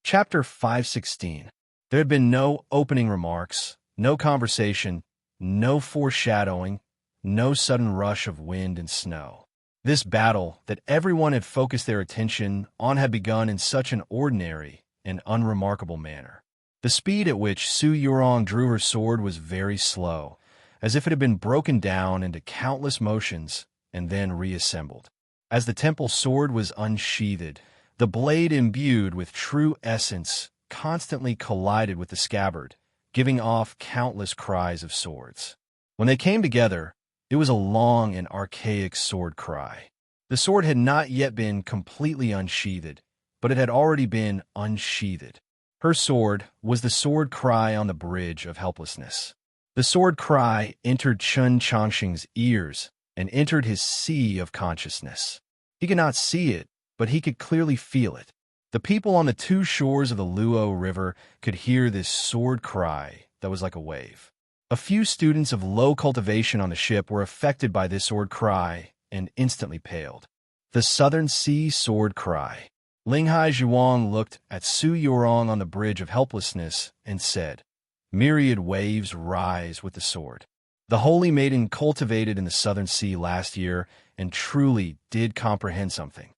Chapter 516. There had been no opening remarks, no conversation, no foreshadowing, no sudden rush of wind and snow. This battle that everyone had focused their attention on had begun in such an ordinary and unremarkable manner. The speed at which Su Yurong drew her sword was very slow, as if it had been broken down into countless motions and then reassembled. As the temple sword was unsheathed, the blade imbued with true essence constantly collided with the scabbard, giving off countless cries of swords. When they came together, it was a long and archaic sword cry. The sword had not yet been completely unsheathed, but it had already been unsheathed. Her sword was the sword cry on the bridge of helplessness. The sword cry entered Chun Changxing's ears and entered his sea of consciousness. He could not see it, but he could clearly feel it. The people on the two shores of the Luo River could hear this sword cry that was like a wave. A few students of low cultivation on the ship were affected by this sword cry and instantly paled. The Southern Sea Sword Cry. Linghai Zhuang looked at Su Yurong on the bridge of helplessness and said, "Myriad waves rise with the sword. The holy maiden cultivated in the Southern Sea last year and truly did comprehend something."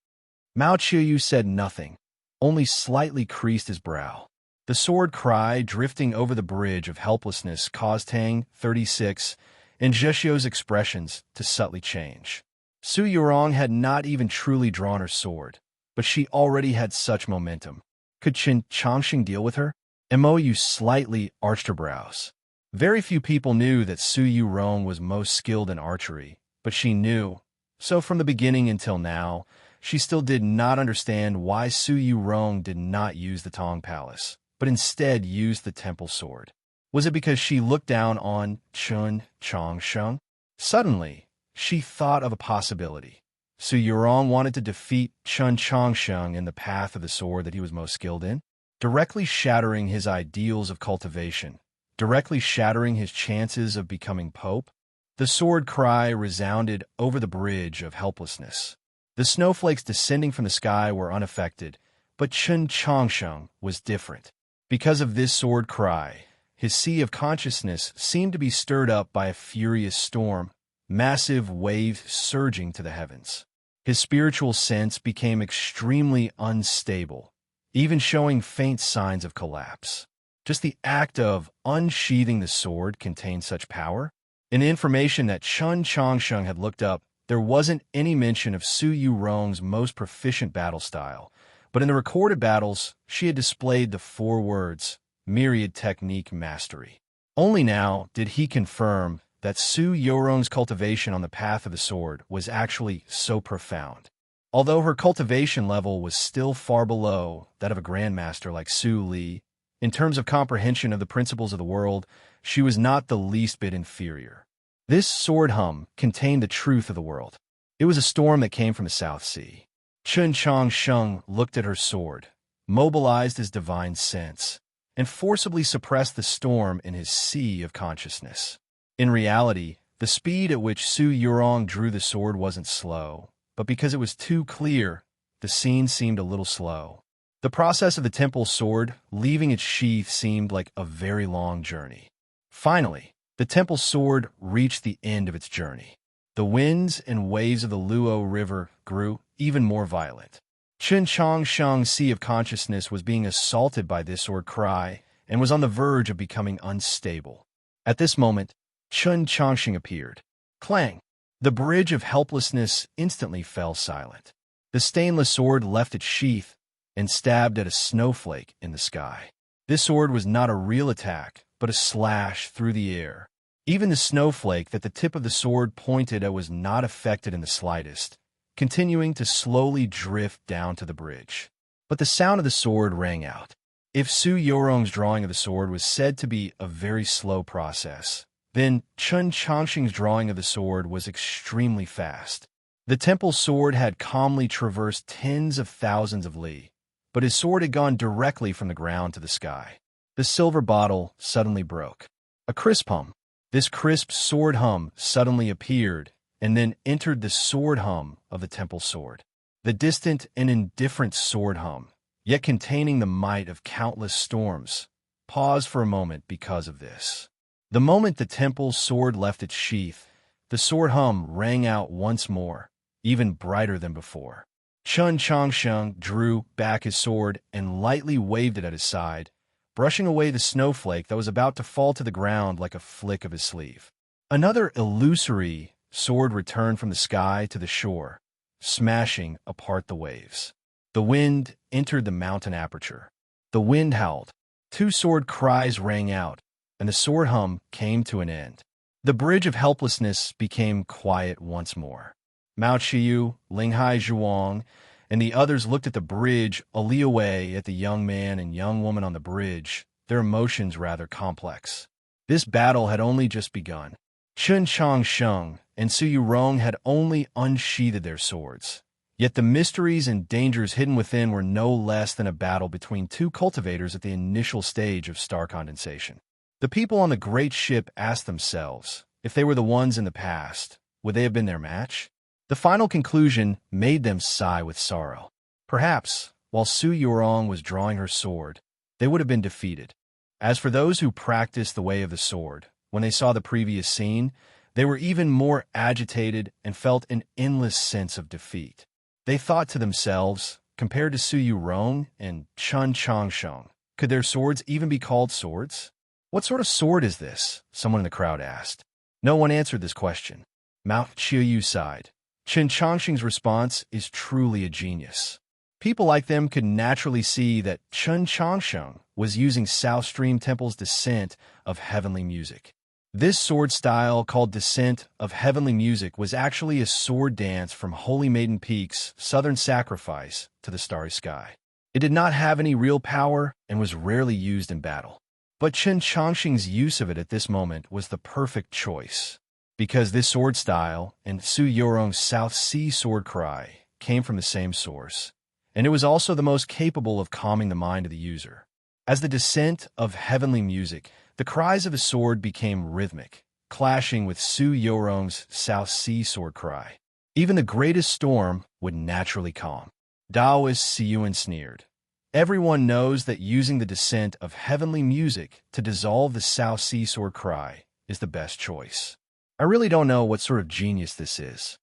Mao Qiuyu said nothing, only slightly creased his brow. The sword cry drifting over the bridge of helplessness caused Tang 36 and Zheshio's expressions to subtly change. Su Yurong had not even truly drawn her sword, but she already had such momentum. Could Chun Changxing deal with her? Mo slightly arched her brows. Very few people knew that Su Yurong was most skilled in archery, but she knew. So from the beginning until now, she still did not understand why Su Yurong did not use the Tong Palace, but instead used the temple sword. Was it because she looked down on Chun Changxing? Suddenly, she thought of a possibility. Su Yurong wanted to defeat Chun Changxing in the path of the sword that he was most skilled in, directly shattering his ideals of cultivation, directly shattering his chances of becoming pope. The sword cry resounded over the bridge of helplessness. The snowflakes descending from the sky were unaffected, but Chun Changxing was different. Because of this sword cry, his sea of consciousness seemed to be stirred up by a furious storm, massive waves surging to the heavens. His spiritual sense became extremely unstable, even showing faint signs of collapse. Just the act of unsheathing the sword contained such power. In the information that Chun Changxing had looked up, there wasn't any mention of Su Yurong's most proficient battle style, but in the recorded battles, she had displayed the 4 words, myriad technique mastery. Only now did he confirm that Su Yurong's cultivation on the path of the sword was actually so profound. Although her cultivation level was still far below that of a grandmaster like Su Li, in terms of comprehension of the principles of the world, she was not the least bit inferior. This sword hum contained the truth of the world. It was a storm that came from the South Sea. Chun Changxing looked at her sword, mobilized his divine sense, and forcibly suppressed the storm in his sea of consciousness. In reality, the speed at which Su Yurong drew the sword wasn't slow, but because it was too clear, the scene seemed a little slow. The process of the temple sword leaving its sheath seemed like a very long journey. Finally, the temple sword reached the end of its journey. The winds and waves of the Luo River grew even more violent. Chun Changxing's sea of consciousness was being assaulted by this sword cry and was on the verge of becoming unstable. At this moment, Chun Changxing appeared. Clang! The bridge of helplessness instantly fell silent. The stainless sword left its sheath and stabbed at a snowflake in the sky. This sword was not a real attack, but a slash through the air. Even the snowflake that the tip of the sword pointed at was not affected in the slightest, continuing to slowly drift down to the bridge. But the sound of the sword rang out. If Su Yurong's drawing of the sword was said to be a very slow process, then Chun Changxing's drawing of the sword was extremely fast. The temple sword had calmly traversed tens of thousands of li, but his sword had gone directly from the ground to the sky. The silver bottle suddenly broke. A crisp hum. This crisp sword hum suddenly appeared and then entered the sword hum of the temple sword. The distant and indifferent sword hum, yet containing the might of countless storms, paused for a moment because of this. The moment the temple's sword left its sheath, the sword hum rang out once more, even brighter than before. Chun Changsheng drew back his sword and lightly waved it at his side, brushing away the snowflake that was about to fall to the ground like a flick of his sleeve. Another illusory sword returned from the sky to the shore, smashing apart the waves. The wind entered the mountain aperture. The wind howled. Two sword cries rang out, and the sword hum came to an end. The bridge of helplessness became quiet once more. Mao Qiu, Linghai Zhuang, and the others looked at the bridge, a li away at the young man and young woman on the bridge, their emotions rather complex. This battle had only just begun. Chun Changsheng and Su Yurong had only unsheathed their swords. Yet the mysteries and dangers hidden within were no less than a battle between two cultivators at the initial stage of star condensation. The people on the great ship asked themselves, if they were the ones in the past, would they have been their match? The final conclusion made them sigh with sorrow. Perhaps, while Su Yurong was drawing her sword, they would have been defeated. As for those who practiced the way of the sword, when they saw the previous scene, they were even more agitated and felt an endless sense of defeat. They thought to themselves, compared to Su Yurong and Chun Changsheng, could their swords even be called swords? What sort of sword is this? Someone in the crowd asked. No one answered this question. Mao Qiu sighed. Chun Changsheng's response is truly a genius. People like them could naturally see that Chun Changsheng was using South Stream Temple's descent of heavenly music. This sword style, called Descent of Heavenly Music, was actually a sword dance from Holy Maiden Peak's Southern Sacrifice to the Starry Sky. It did not have any real power and was rarely used in battle. But Chun Changsheng's use of it at this moment was the perfect choice, because this sword style and Su Yurong's South Sea sword cry came from the same source, and it was also the most capable of calming the mind of the user. As the Descent of Heavenly Music, the cries of his sword became rhythmic, clashing with Su Yurong's South Sea sword cry. Even the greatest storm would naturally calm. Taoist Siyuan sneered. Everyone knows that using the Descent of Heavenly Music to dissolve the South Sea sword cry is the best choice. I really don't know what sort of genius this is.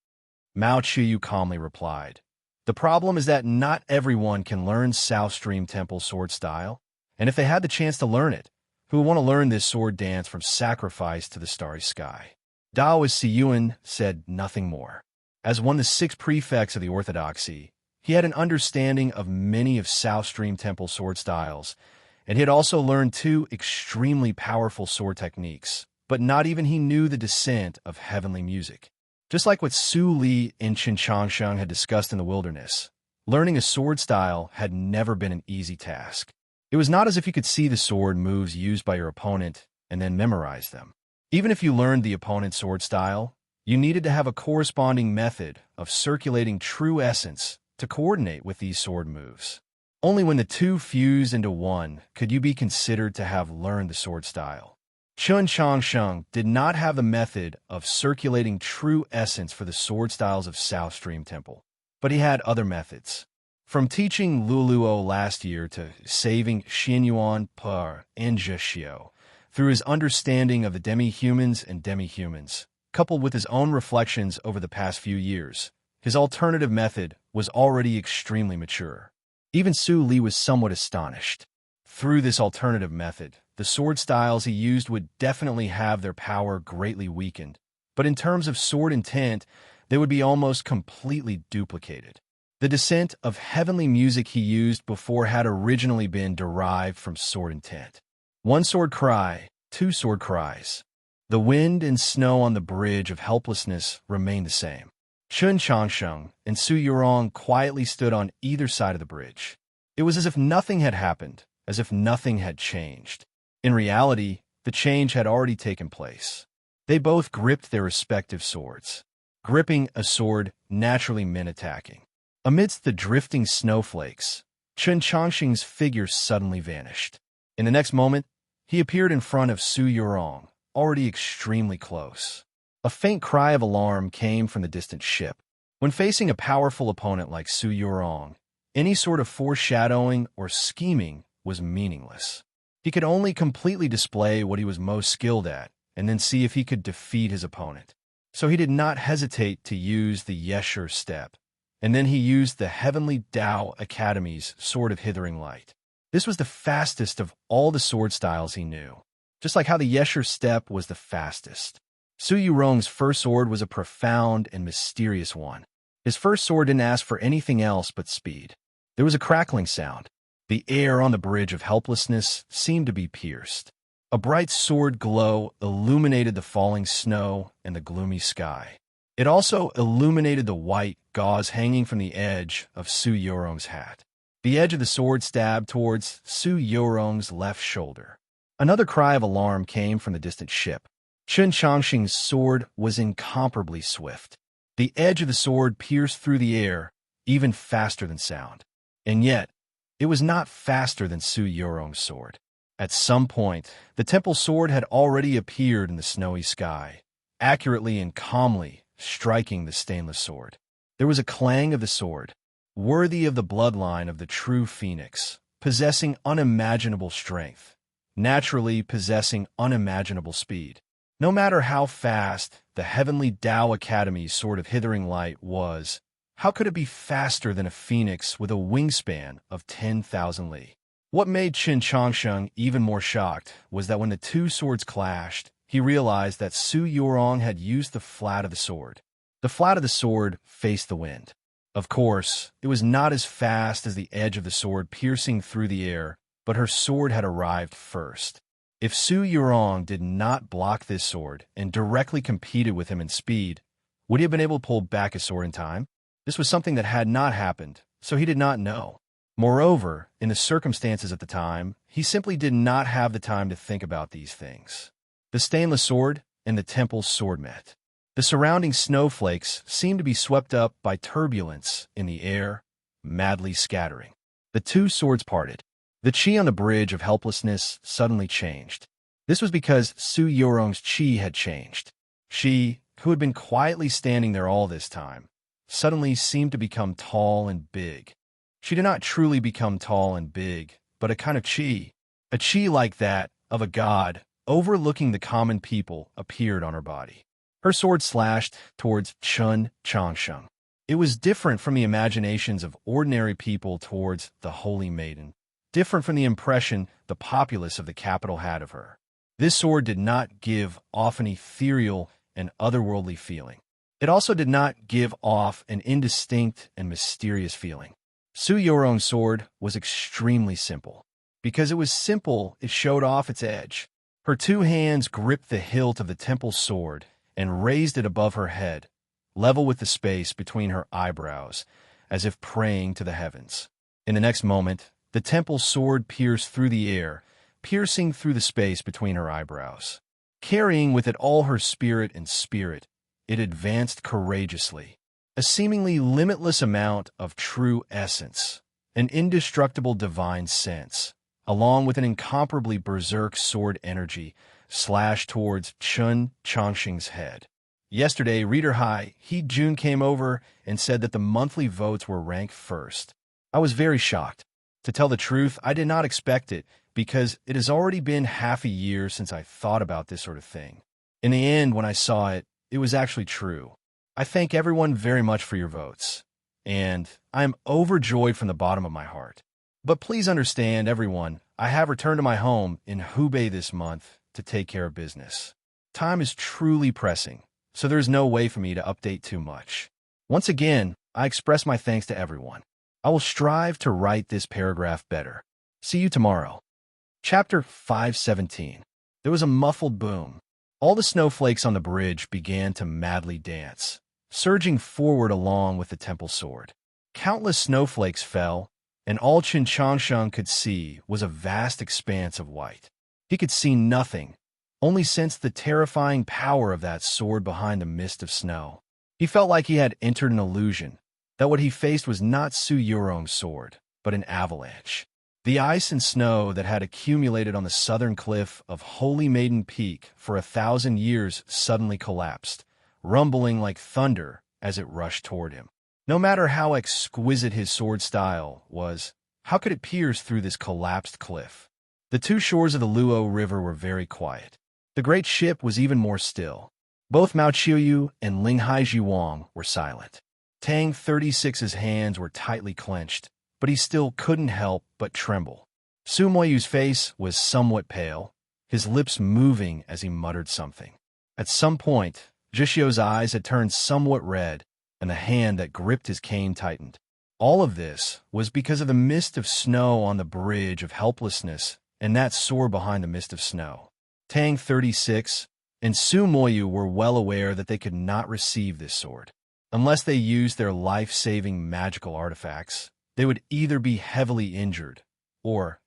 Mao Qiu calmly replied. The problem is that not everyone can learn South Stream Temple sword style, and if they had the chance to learn it, who would want to learn this sword dance from sacrifice to the starry sky? Taoist Siyuan said nothing more. As one of the 6 prefects of the Orthodoxy, he had an understanding of many of South Stream Temple sword styles, and he had also learned 2 extremely powerful sword techniques, but not even he knew the Descent of Heavenly Music. Just like what Su Li and Chun Changsheng had discussed in the wilderness, learning a sword style had never been an easy task. It was not as if you could see the sword moves used by your opponent and then memorize them. Even if you learned the opponent's sword style, you needed to have a corresponding method of circulating true essence to coordinate with these sword moves. Only when the 2 fused into one could you be considered to have learned the sword style. Chun Changsheng did not have the method of circulating true essence for the sword styles of South Stream Temple, but he had other methods. From teaching Luluo last year to saving Xianyuan Per and Zheshio, through his understanding of the demi-humans and demi-humans, coupled with his own reflections over the past few years, his alternative method was already extremely mature. Even Su Li was somewhat astonished. Through this alternative method, the sword styles he used would definitely have their power greatly weakened, but in terms of sword intent, they would be almost completely duplicated. The Descent of Heavenly Music he used before had originally been derived from sword intent. 1 sword cry, 2 sword cries. The wind and snow on the bridge of helplessness remained the same. Chun Changsheng and Su Yurong quietly stood on either side of the bridge. It was as if nothing had happened, as if nothing had changed. In reality, the change had already taken place. They both gripped their respective swords. Gripping a sword naturally meant attacking. Amidst the drifting snowflakes, Chun Changsheng's figure suddenly vanished. In the next moment, he appeared in front of Su Yurong, already extremely close. A faint cry of alarm came from the distant ship. When facing a powerful opponent like Su Yurong, Any sort of foreshadowing or scheming was meaningless. He could only completely display what he was most skilled at, and then see if he could defeat his opponent. So he did not hesitate to use the Yeshur step, and then he used the Heavenly Tao Academy's Sword of Hithering Light. This was the fastest of all the sword styles he knew, just like how the Yeshur step was the fastest. Su Yurong's first sword was a profound and mysterious one. His first sword didn't ask for anything else but speed. There was a crackling sound. The air on the bridge of helplessness seemed to be pierced. A bright sword glow illuminated the falling snow and the gloomy sky. It also illuminated the white gauze hanging from the edge of Su Yurong's hat. The edge of the sword stabbed towards Su Yurong's left shoulder. Another cry of alarm came from the distant ship. Chen Changxing's sword was incomparably swift. The edge of the sword pierced through the air, even faster than sound. And yet, it was not faster than Su Yurong's sword. At some point, the temple sword had already appeared in the snowy sky, accurately and calmly striking the stainless sword. There was a clang of the sword, worthy of the bloodline of the true phoenix, possessing unimaginable strength, naturally possessing unimaginable speed. No matter how fast the Heavenly Tao Academy's Sword of Hithering Light was, how could it be faster than a phoenix with a wingspan of 10,000 li? What made Qin Changsheng even more shocked was that when the two swords clashed, he realized that Su Yurong had used the flat of the sword. The flat of the sword faced the wind. Of course, it was not as fast as the edge of the sword piercing through the air, but her sword had arrived first. If Su Yurong did not block this sword and directly competed with him in speed, would he have been able to pull back his sword in time? This was something that had not happened, so he did not know. Moreover, in the circumstances at the time, he simply did not have the time to think about these things. The stainless sword and the temple's sword met. The surrounding snowflakes seemed to be swept up by turbulence in the air, madly scattering. The two swords parted. The chi on the bridge of helplessness suddenly changed. This was because Su Yurong's chi had changed. She, who had been quietly standing there all this time, suddenly seemed to become tall and big. She did not truly become tall and big, but a kind of chi. A chi like that of a god, overlooking the common people, appeared on her body. Her sword slashed towards Chen Changsheng. It was different from the imaginations of ordinary people towards the Holy Maiden, different from the impression the populace of the capital had of her. This sword did not give off an ethereal and otherworldly feeling. It also did not give off an indistinct and mysterious feeling. Su Yurong's sword was extremely simple. Because it was simple, it showed off its edge. Her two hands gripped the hilt of the temple sword and raised it above her head, level with the space between her eyebrows, as if praying to the heavens. In the next moment, the temple sword pierced through the air, piercing through the space between her eyebrows. Carrying with it all her spirit and spirit, it advanced courageously. A seemingly limitless amount of true essence, an indestructible divine sense, along with an incomparably berserk sword energy, slashed towards Chen Changxing's head. Yesterday, Reader High, He Jun came over and said that the monthly votes were ranked first. I was very shocked. To tell the truth, I did not expect it, because it has already been half a year since I thought about this sort of thing. In the end, when I saw it, it was actually true. I thank everyone very much for your votes, and I am overjoyed from the bottom of my heart. But please understand, everyone, I have returned to my home in Hubei this month to take care of business. Time is truly pressing, so there is no way for me to update too much. Once again, I express my thanks to everyone. I will strive to write this paragraph better. See you tomorrow. Chapter 517. There was a muffled boom. All the snowflakes on the bridge began to madly dance, surging forward along with the temple sword. Countless snowflakes fell, and all Qin Changsheng could see was a vast expanse of white. He could see nothing, only sensed the terrifying power of that sword behind the mist of snow. He felt like he had entered an illusion, that what he faced was not Su Yurong's sword, but an avalanche. The ice and snow that had accumulated on the southern cliff of Holy Maiden Peak for 1,000 years suddenly collapsed, rumbling like thunder as it rushed toward him. No matter how exquisite his sword style was, how could it pierce through this collapsed cliff? The two shores of the Luo River were very quiet. The great ship was even more still. Both Mao Qiuyu and Ling Haizhiwang were silent. Tang 36's hands were tightly clenched, but he still couldn't help but tremble. Su Moyu's face was somewhat pale, his lips moving as he muttered something. At some point, Zhixio's eyes had turned somewhat red, and the hand that gripped his cane tightened. All of this was because of the mist of snow on the bridge of helplessness and that sword behind the mist of snow. Tang 36 and Su Moyu were well aware that they could not receive this sword. Unless they used their life-saving magical artifacts, they would either be heavily injured, or,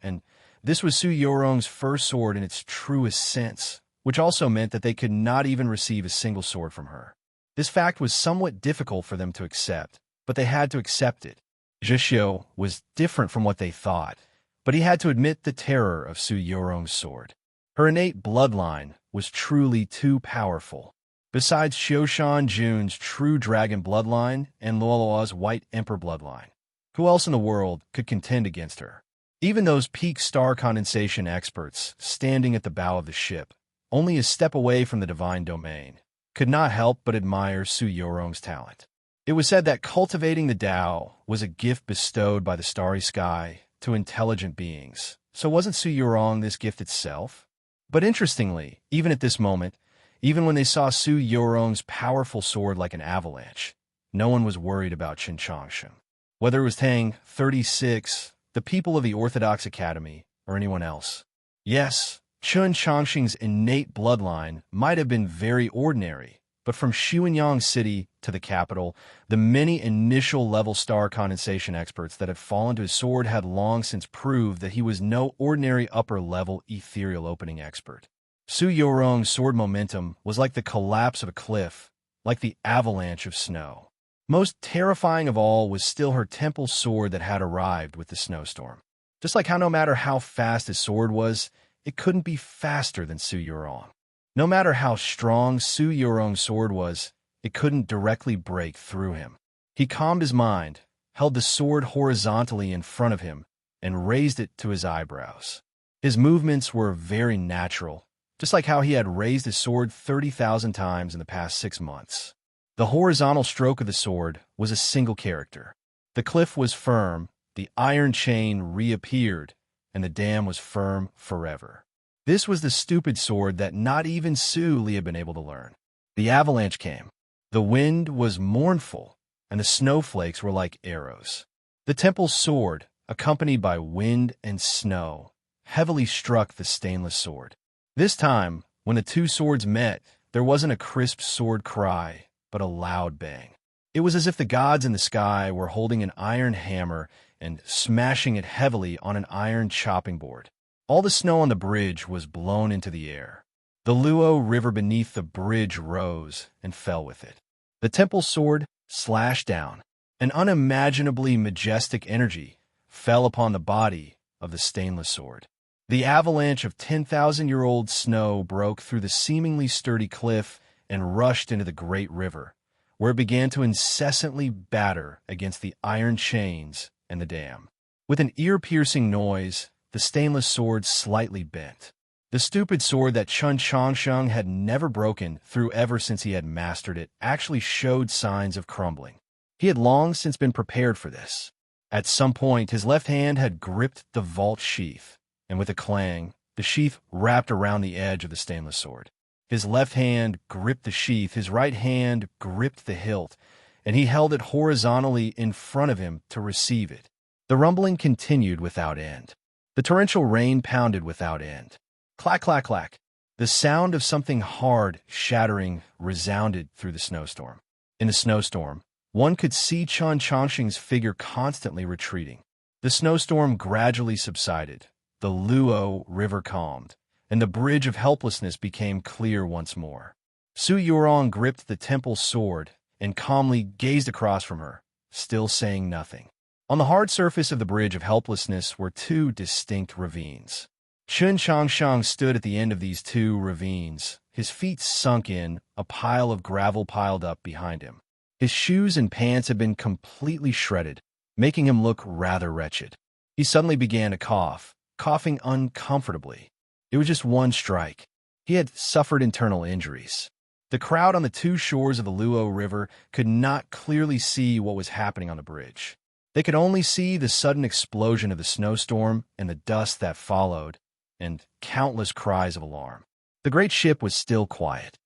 and this was Su Yorong's first sword in its truest sense, which also meant that they could not even receive a single sword from her. This fact was somewhat difficult for them to accept, but they had to accept it. Zhixio was different from what they thought, but he had to admit the terror of Su Yorong's sword. Her innate bloodline was truly too powerful. Besides Xioshan Jun's true dragon bloodline and Luolua's white emperor bloodline, who else in the world could contend against her? Even those peak star condensation experts standing at the bow of the ship, only a step away from the divine domain, could not help but admire Su Yorong's talent. It was said that cultivating the Tao was a gift bestowed by the starry sky to intelligent beings. So wasn't Su Yorong this gift itself? But interestingly, even at this moment, even when they saw Su Yorong's powerful sword like an avalanche, no one was worried about Qin Changshan. Whether it was Tang 36, the people of the Orthodox Academy, or anyone else. Yes, Qin Changshan's innate bloodline might have been very ordinary, but from Xuanyang City to the capital, the many initial level star condensation experts that had fallen to his sword had long since proved that he was no ordinary upper-level ethereal opening expert. Su Yorong's sword momentum was like the collapse of a cliff, like the avalanche of snow. Most terrifying of all was still her temple sword that had arrived with the snowstorm. Just like how no matter how fast his sword was, it couldn't be faster than Su Yorong. No matter how strong Su Yorong's sword was, it couldn't directly break through him. He calmed his mind, held the sword horizontally in front of him, and raised it to his eyebrows. His movements were very natural, just like how he had raised his sword 30,000 times in the past 6 months. The horizontal stroke of the sword was a single character. The cliff was firm, the iron chain reappeared, and the dam was firm forever. This was the stupid sword that not even Su Li had been able to learn. The avalanche came. The wind was mournful, and the snowflakes were like arrows. The temple's sword, accompanied by wind and snow, heavily struck the stainless sword. This time, when the two swords met, there wasn't a crisp sword cry, but a loud bang. It was as if the gods in the sky were holding an iron hammer and smashing it heavily on an iron chopping board. All the snow on the bridge was blown into the air. The Luo River beneath the bridge rose and fell with it. The temple's sword slashed down. An unimaginably majestic energy fell upon the body of the stainless sword. The avalanche of 10,000-year-old snow broke through the seemingly sturdy cliff and rushed into the great river, where it began to incessantly batter against the iron chains and the dam. With an ear-piercing noise, the stainless sword slightly bent. The stupid sword that Qin Changshan had never broken through ever since he had mastered it actually showed signs of crumbling. He had long since been prepared for this. At some point, his left hand had gripped the vault sheath, and with a clang, the sheath wrapped around the edge of the stainless sword. His left hand gripped the sheath, his right hand gripped the hilt, and he held it horizontally in front of him to receive it. The rumbling continued without end. The torrential rain pounded without end. Clack, clack, clack. The sound of something hard shattering resounded through the snowstorm. In the snowstorm, one could see Qin Changshan's figure constantly retreating. The snowstorm gradually subsided. The Luo River calmed, and the bridge of helplessness became clear once more. Su Yorong gripped the temple sword and calmly gazed across from her, still saying nothing. On the hard surface of the bridge of helplessness were two distinct ravines. Qin Changshan stood at the end of these two ravines, his feet sunk in, a pile of gravel piled up behind him. His shoes and pants had been completely shredded, making him look rather wretched. He suddenly began to cough, coughing uncomfortably. It was just one strike. He had suffered internal injuries. The crowd on the two shores of the Luo River could not clearly see what was happening on the bridge. They could only see the sudden explosion of the snowstorm and the dust that followed, and countless cries of alarm. The great ship was still quiet.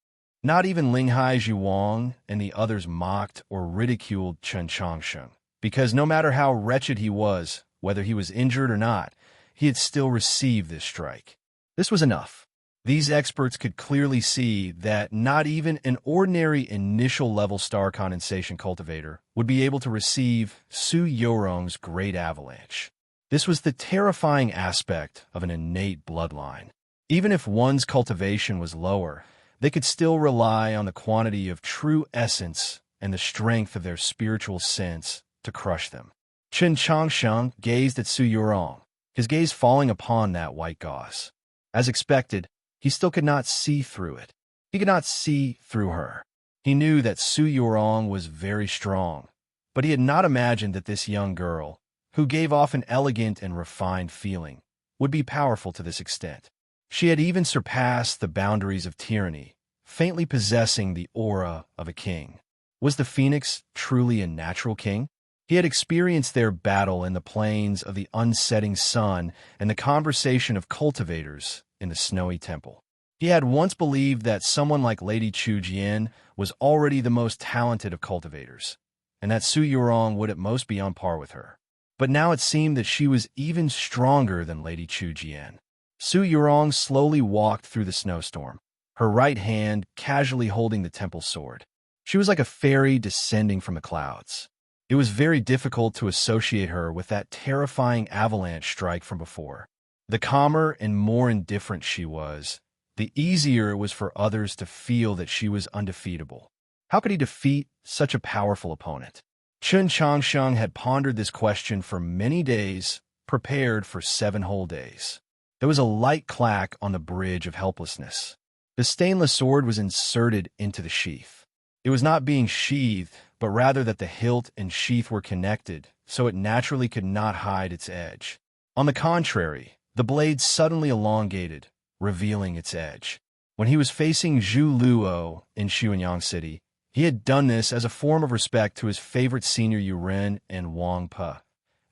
Not even Linghai Zhuang and the others mocked or ridiculed Chen Changsheng, because no matter how wretched he was, whether he was injured or not, he had still received this strike. This was enough. These experts could clearly see that not even an ordinary initial-level star condensation cultivator would be able to receive Su Yorong's great avalanche. This was the terrifying aspect of an innate bloodline. Even if one's cultivation was lower, they could still rely on the quantity of true essence and the strength of their spiritual sense to crush them. Chen Changsheng gazed at Su Yorong, his gaze falling upon that white gauze. As expected, he still could not see through it. He could not see through her. He knew that Su Yorong was very strong, but he had not imagined that this young girl, who gave off an elegant and refined feeling, would be powerful to this extent. She had even surpassed the boundaries of tyranny, faintly possessing the aura of a king. Was the phoenix truly a natural king? He had experienced their battle in the plains of the unsetting sun and the conversation of cultivators in the snowy temple. He had once believed that someone like Lady Chu Jian was already the most talented of cultivators, and that Su Yorong would at most be on par with her. But now it seemed that she was even stronger than Lady Chu Jian. Su Yorong slowly walked through the snowstorm, her right hand casually holding the temple sword. She was like a fairy descending from the clouds. It was very difficult to associate her with that terrifying avalanche strike from before. The calmer and more indifferent she was, the easier it was for others to feel that she was undefeatable. How could he defeat such a powerful opponent? Chen Changsheng had pondered this question for many days, prepared for 7 whole days. There was a light clack on the bridge of helplessness. The stainless sword was inserted into the sheath. It was not being sheathed, but rather that the hilt and sheath were connected, so it naturally could not hide its edge. On the contrary, the blade suddenly elongated, revealing its edge. When he was facing Zhu Luo in Xuanyang City, he had done this as a form of respect to his favorite senior Yu Ren and Wang Pe,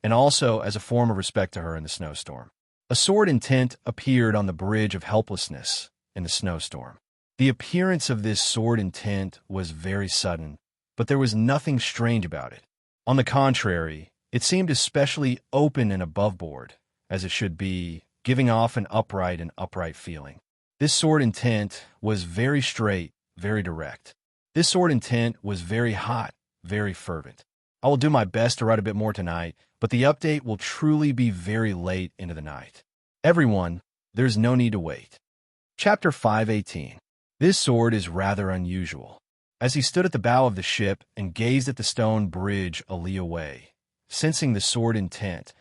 and also as a form of respect to her in the snowstorm. A sword intent appeared on the bridge of helplessness in the snowstorm. The appearance of this sword intent was very sudden, but there was nothing strange about it. On the contrary, it seemed especially open and aboveboard, as it should be, giving off an upright feeling. This sword intent was very straight, very direct. This sword intent was very hot, very fervent. I will do my best to write a bit more tonight, but the update will truly be very late into the night. Everyone, there's no need to wait. Chapter 518. This sword is rather unusual. As he stood at the bow of the ship and gazed at the stone bridge a li away, sensing the sword intent,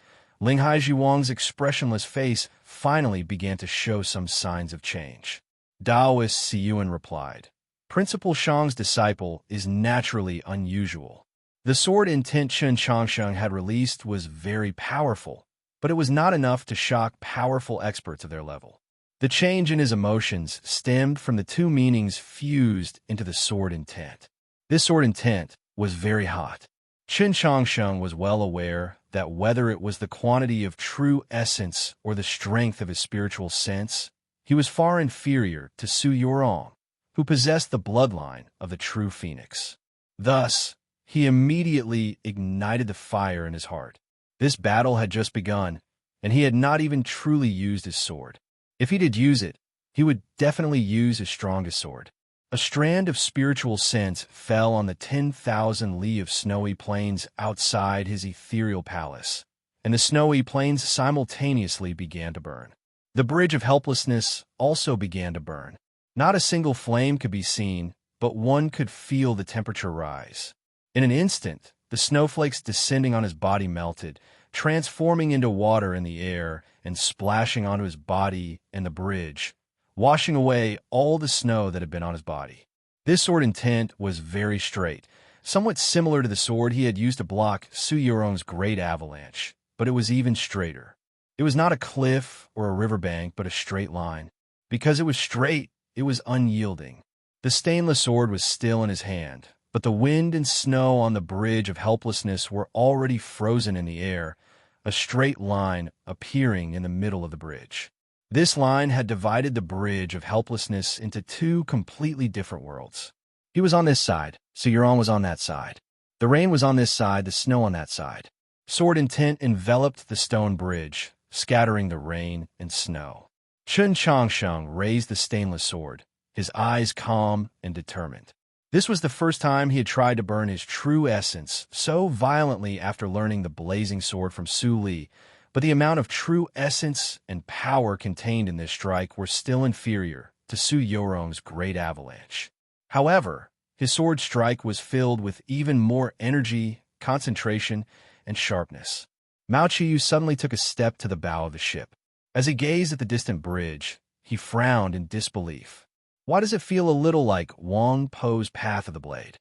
Linghai Zhuang's expressionless face finally began to show some signs of change. Taoist Siyuan replied, "Principal Shang's disciple is naturally unusual." The sword intent Chen Changsheng had released was very powerful, but it was not enough to shock powerful experts of their level. The change in his emotions stemmed from the two meanings fused into the sword intent. This sword intent was very hot. Chen Changsheng was well aware that whether it was the quantity of true essence or the strength of his spiritual sense, he was far inferior to Su Yorong, who possessed the bloodline of the true phoenix. Thus, he immediately ignited the fire in his heart. This battle had just begun, and he had not even truly used his sword. If he did use it, he would definitely use his strongest sword. A strand of spiritual sense fell on the 10,000 li of snowy plains outside his ethereal palace, and the snowy plains simultaneously began to burn. The bridge of helplessness also began to burn. Not a single flame could be seen, but one could feel the temperature rise. In an instant, the snowflakes descending on his body melted, transforming into water in the air and splashing onto his body and the bridge, washing away all the snow that had been on his body. This sword intent was very straight, somewhat similar to the sword he had used to block Su Yurong's great avalanche, but it was even straighter. It was not a cliff or a riverbank, but a straight line. Because it was straight, it was unyielding. The stainless sword was still in his hand, but the wind and snow on the bridge of helplessness were already frozen in the air, a straight line appearing in the middle of the bridge. This line had divided the bridge of helplessness into two completely different worlds. He was on this side, so Yurong was on that side. The rain was on this side, the snow on that side. Sword intent enveloped the stone bridge, scattering the rain and snow. Chun Changsheng raised the stainless sword, his eyes calm and determined. This was the first time he had tried to burn his true essence so violently after learning the blazing sword from Su Li, but the amount of true essence and power contained in this strike were still inferior to Su Yurong's great avalanche. However, his sword strike was filled with even more energy, concentration, and sharpness. Mao Qiyu suddenly took a step to the bow of the ship. As he gazed at the distant bridge, he frowned in disbelief. Why does it feel a little like Wang Po's Path of the Blade?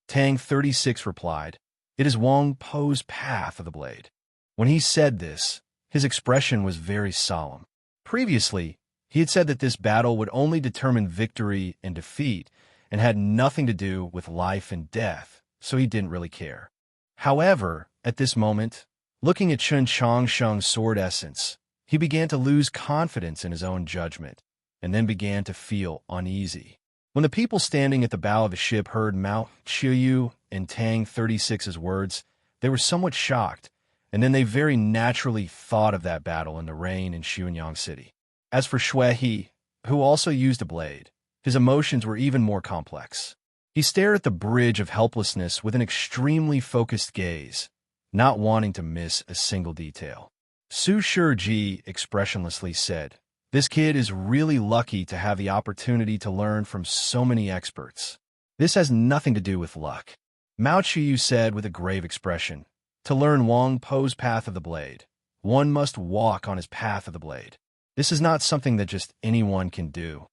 Tang 36 replied, "It is Wang Po's Path of the Blade." When he said this, his expression was very solemn. Previously, he had said that this battle would only determine victory and defeat and had nothing to do with life and death, so he didn't really care. However, at this moment, looking at Chun Changsheng's sword essence, he began to lose confidence in his own judgment, and then began to feel uneasy. When the people standing at the bow of the ship heard Mao Qiyu and Tang 36's words, they were somewhat shocked, and then they very naturally thought of that battle in the rain in Xuanyang City. As for Shui He, who also used a blade, his emotions were even more complex. He stared at the bridge of helplessness with an extremely focused gaze, not wanting to miss a single detail. Su Shiji expressionlessly said, "This kid is really lucky to have the opportunity to learn from so many experts. This has nothing to do with luck." Mao Qiyu said with a grave expression, "To learn Wang Po's Path of the Blade, one must walk on his path of the blade. This is not something that just anyone can do."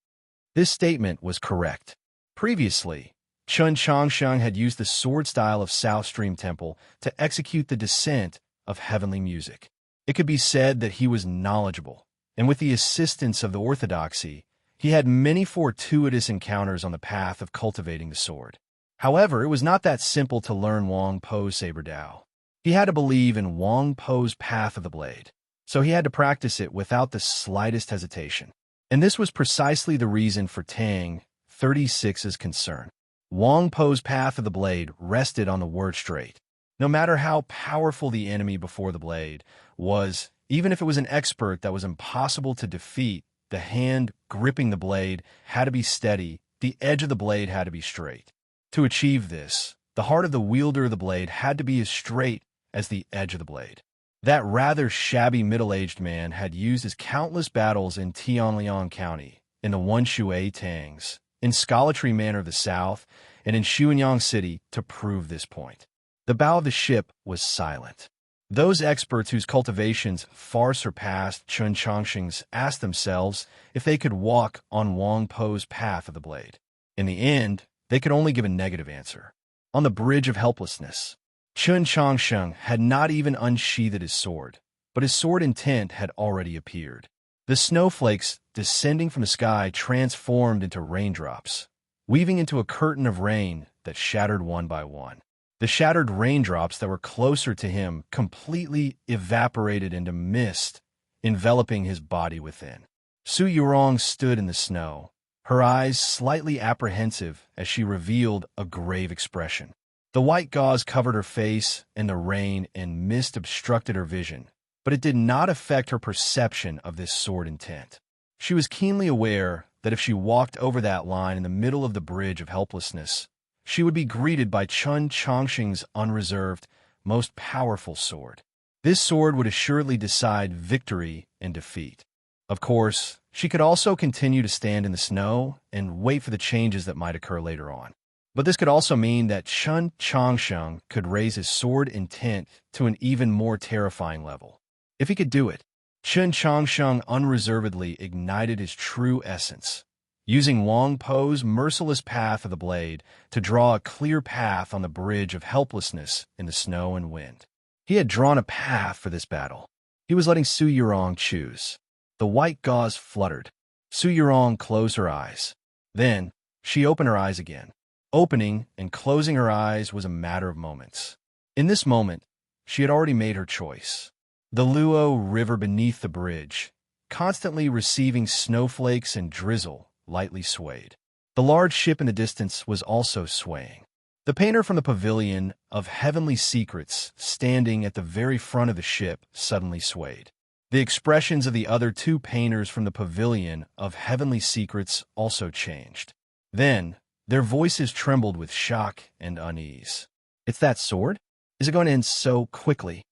This statement was correct. Previously, Chun Changsheng had used the sword style of South Stream Temple to execute the descent of heavenly music. It could be said that he was knowledgeable, and with the assistance of the orthodoxy, he had many fortuitous encounters on the path of cultivating the sword. However, it was not that simple to learn Wang Po's Saber Dao. He had to believe in Wang Po's Path of the Blade, so he had to practice it without the slightest hesitation. And this was precisely the reason for Tang 36's concern. Wang Po's Path of the Blade rested on the word straight. No matter how powerful the enemy before the blade was, even if it was an expert that was impossible to defeat, the hand gripping the blade had to be steady, the edge of the blade had to be straight. To achieve this, the heart of the wielder of the blade had to be as straight as the edge of the blade. That rather shabby middle-aged man had used his countless battles in Tianliang County, in the Wenshui Tangs, in Scholarly Manor of the South, and in Xuanyang City to prove this point. The bow of the ship was silent. Those experts whose cultivations far surpassed Chun Changsheng's asked themselves if they could walk on Wang Po's Path of the Blade. In the end, they could only give a negative answer. On the bridge of helplessness, Chun Changsheng had not even unsheathed his sword, but his sword intent had already appeared. The snowflakes descending from the sky transformed into raindrops, weaving into a curtain of rain that shattered one by one. The shattered raindrops that were closer to him completely evaporated into mist, enveloping his body within. Su Yurong stood in the snow, her eyes slightly apprehensive as she revealed a grave expression. The white gauze covered her face, and the rain and mist obstructed her vision, but it did not affect her perception of this sword intent. She was keenly aware that if she walked over that line in the middle of the bridge of helplessness, she would be greeted by Chun Changsheng's unreserved, most powerful sword. This sword would assuredly decide victory and defeat. Of course, she could also continue to stand in the snow and wait for the changes that might occur later on. But this could also mean that Chun Changsheng could raise his sword intent to an even more terrifying level. If he could do it, Chun Changsheng unreservedly ignited his true essence, using Wang Po's merciless path of the blade to draw a clear path on the bridge of helplessness in the snow and wind. He had drawn a path for this battle. He was letting Su Yurong choose. The white gauze fluttered. Su Yurong closed her eyes. Then, she opened her eyes again. Opening and closing her eyes was a matter of moments. In this moment, she had already made her choice. The Luo River beneath the bridge, constantly receiving snowflakes and drizzle, lightly swayed. The large ship in the distance was also swaying. The painter from the pavilion of heavenly secrets, standing at the very front of the ship, suddenly swayed. The expressions of the other two painters from the pavilion of heavenly secrets also changed. Then, their voices trembled with shock and unease. "It's that sword? Is it going to end so quickly?"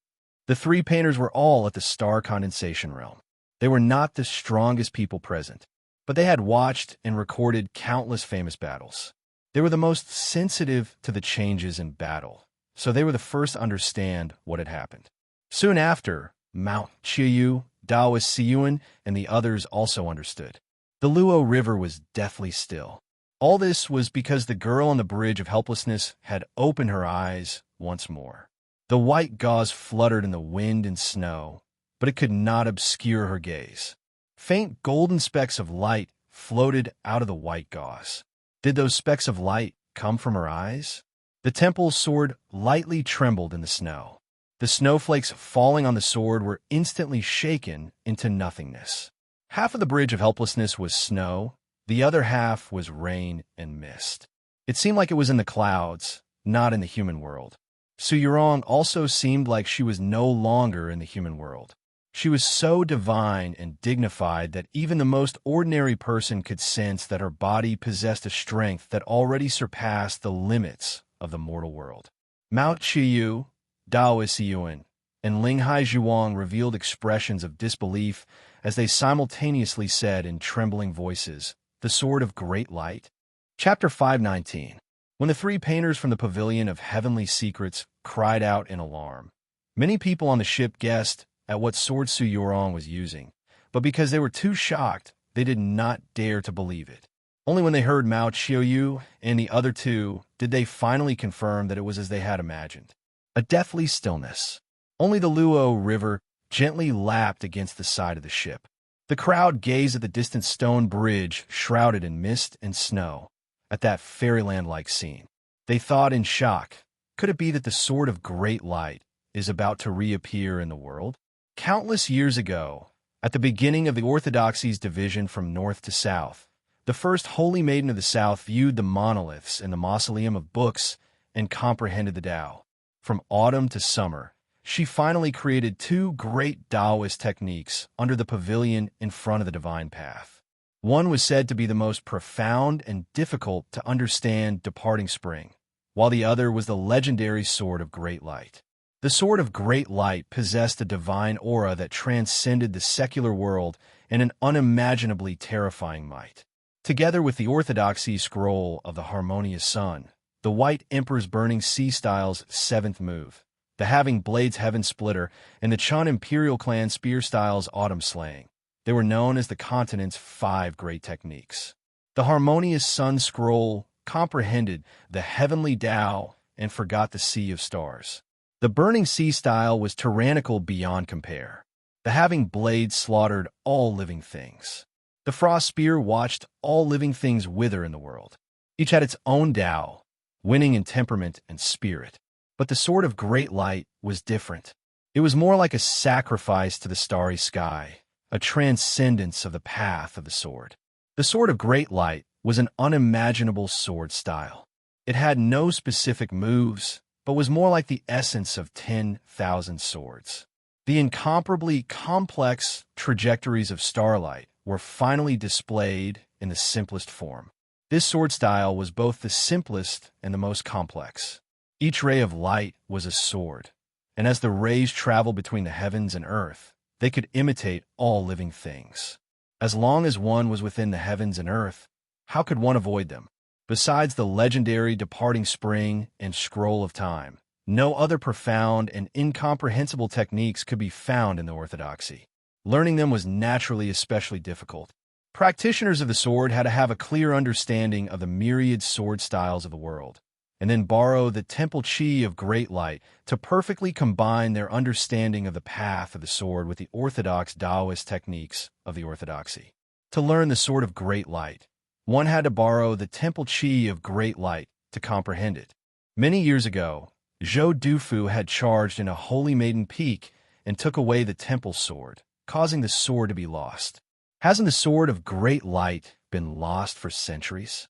The three painters were all at the star condensation realm. They were not the strongest people present, but they had watched and recorded countless famous battles. They were the most sensitive to the changes in battle, so they were the first to understand what had happened. Soon after, Mount Chiyu, Daoist Siyuan, and the others also understood. The Luo River was deathly still. All this was because the girl on the bridge of helplessness had opened her eyes once more. The white gauze fluttered in the wind and snow, but it could not obscure her gaze. Faint golden specks of light floated out of the white gauze. Did those specks of light come from her eyes? The temple's sword lightly trembled in the snow. The snowflakes falling on the sword were instantly shaken into nothingness. Half of the bridge of helplessness was snow, the other half was rain and mist. It seemed like it was in the clouds, not in the human world. Su Yurong also seemed like she was no longer in the human world. She was so divine and dignified that even the most ordinary person could sense that her body possessed a strength that already surpassed the limits of the mortal world. Mount Chiyu, Daoist Siyuan, and Linghai Zhuang revealed expressions of disbelief as they simultaneously said in trembling voices, "The Sword of Great Light?" Chapter 519. When the three painters from the Pavilion of Heavenly Secrets cried out in alarm, many people on the ship guessed at what sword Su Yurong was using, but because they were too shocked, they did not dare to believe it. Only when they heard Mao Qiuyu and the other two did they finally confirm that it was as they had imagined. A deathly stillness. Only the Luo River gently lapped against the side of the ship. The crowd gazed at the distant stone bridge shrouded in mist and snow, at that fairyland-like scene. They thought in shock, could it be that the Sword of Great Light is about to reappear in the world? Countless years ago, at the beginning of the Orthodoxy's division from north to south, the first Holy Maiden of the South viewed the monoliths in the mausoleum of books and comprehended the Tao. From autumn to summer, she finally created two great Taoist techniques under the pavilion in front of the divine path. One was said to be the most profound and difficult to understand departing spring, while the other was the legendary Sword of Great Light. The Sword of Great Light possessed a divine aura that transcended the secular world and an unimaginably terrifying might. Together with the Orthodoxy scroll of the Harmonious Sun, the White Emperor's Burning Sea Style's seventh move, the Having Blades Heaven Splitter, and the Chun Imperial Clan Spear Style's Autumn Slaying, they were known as the continent's 5 great techniques. The Harmonious Sun scroll comprehended the heavenly Tao and forgot the sea of stars. The Burning Sea Style was tyrannical beyond compare. The Having Blades slaughtered all living things. The Frost Spear watched all living things wither in the world. Each had its own Tao, winning in temperament and spirit. But the Sword of Great Light was different. It was more like a sacrifice to the starry sky, a transcendence of the path of the sword. The Sword of Great Light was an unimaginable sword style. It had no specific moves, but was more like the essence of 10,000 swords. The incomparably complex trajectories of starlight were finally displayed in the simplest form. This sword style was both the simplest and the most complex. Each ray of light was a sword, and as the rays traveled between the heavens and earth, they could imitate all living things. As long as one was within the heavens and earth, how could one avoid them? Besides the legendary Departing Spring and Scroll of Time, no other profound and incomprehensible techniques could be found in the Orthodoxy. Learning them was naturally especially difficult. Practitioners of the sword had to have a clear understanding of the myriad sword styles of the world, and then borrow the temple chi of great light to perfectly combine their understanding of the path of the sword with the orthodox Taoist techniques of the orthodoxy. To learn the sword of great light, one had to borrow the temple chi of great light to comprehend it. Many years ago, Zhou Dufu had charged in a holy maiden peak and took away the temple sword, causing the sword to be lost. Hasn't the sword of great light been lost for centuries?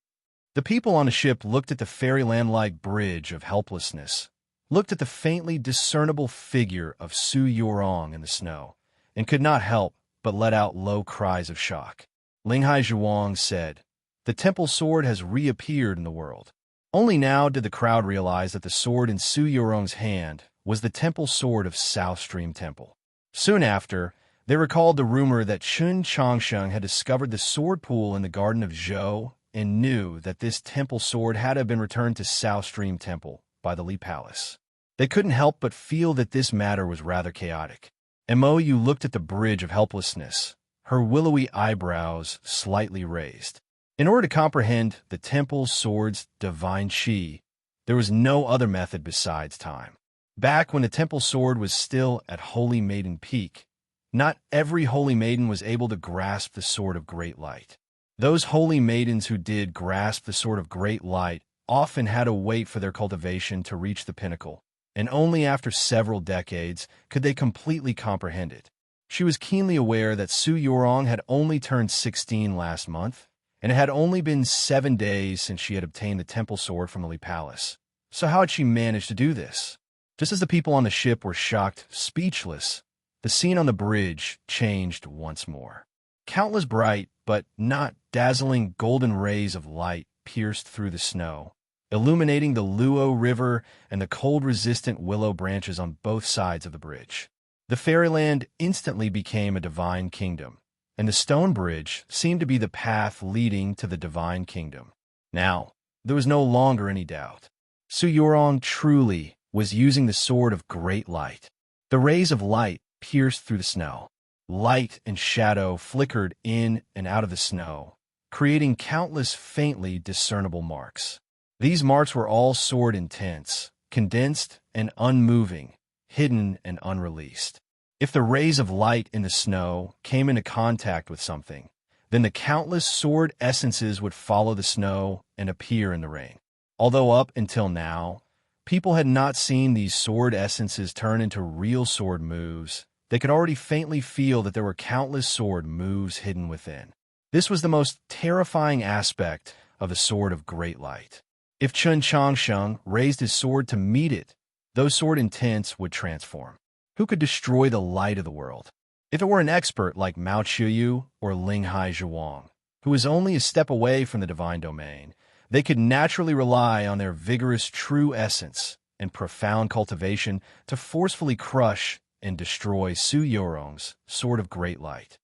The people on the ship looked at the fairyland-like bridge of helplessness, looked at the faintly discernible figure of Su Yorong in the snow, and could not help but let out low cries of shock. Linghai Zhuang said, "The temple sword has reappeared in the world." Only now did the crowd realize that the sword in Su Yorong's hand was the temple sword of South Stream Temple. Soon after, they recalled the rumor that Chun Changsheng had discovered the sword pool in the garden of Zhou and knew that this temple sword had to have been returned to South Stream Temple by the Li Palace. They couldn't help but feel that this matter was rather chaotic. Mo Yu looked at the bridge of helplessness, her willowy eyebrows slightly raised. In order to comprehend the temple sword's divine chi, there was no other method besides time. Back when the temple sword was still at Holy Maiden Peak, not every holy maiden was able to grasp the sword of great light. Those holy maidens who did grasp the sword of great light often had to wait for their cultivation to reach the pinnacle, and only after several decades could they completely comprehend it. She was keenly aware that Su Yorong had only turned 16 last month, and it had only been 7 days since she had obtained the temple sword from the Li Palace. So how had she managed to do this? Just as the people on the ship were shocked, speechless, the scene on the bridge changed once more. Countless bright, but not dazzling golden rays of light pierced through the snow, illuminating the Luo River and the cold-resistant willow branches on both sides of the bridge. The fairyland instantly became a divine kingdom, and the stone bridge seemed to be the path leading to the divine kingdom. Now, there was no longer any doubt. Su Yorong truly was using the sword of great light. The rays of light pierced through the snow. Light and shadow flickered in and out of the snow, creating countless faintly discernible marks. These marks were all sword intents, condensed and unmoving, hidden and unreleased. If the rays of light in the snow came into contact with something, then the countless sword essences would follow the snow and appear in the rain. Although up until now, people had not seen these sword essences turn into real sword moves, they could already faintly feel that there were countless sword moves hidden within. This was the most terrifying aspect of the sword of great light. If Chun Changsheng raised his sword to meet it, those sword intents would transform. Who could destroy the light of the world? If it were an expert like Mao Qiuyu or Linghai Zhuang, who was only a step away from the divine domain, they could naturally rely on their vigorous true essence and profound cultivation to forcefully crush and destroy Su Yorong's sword of great light.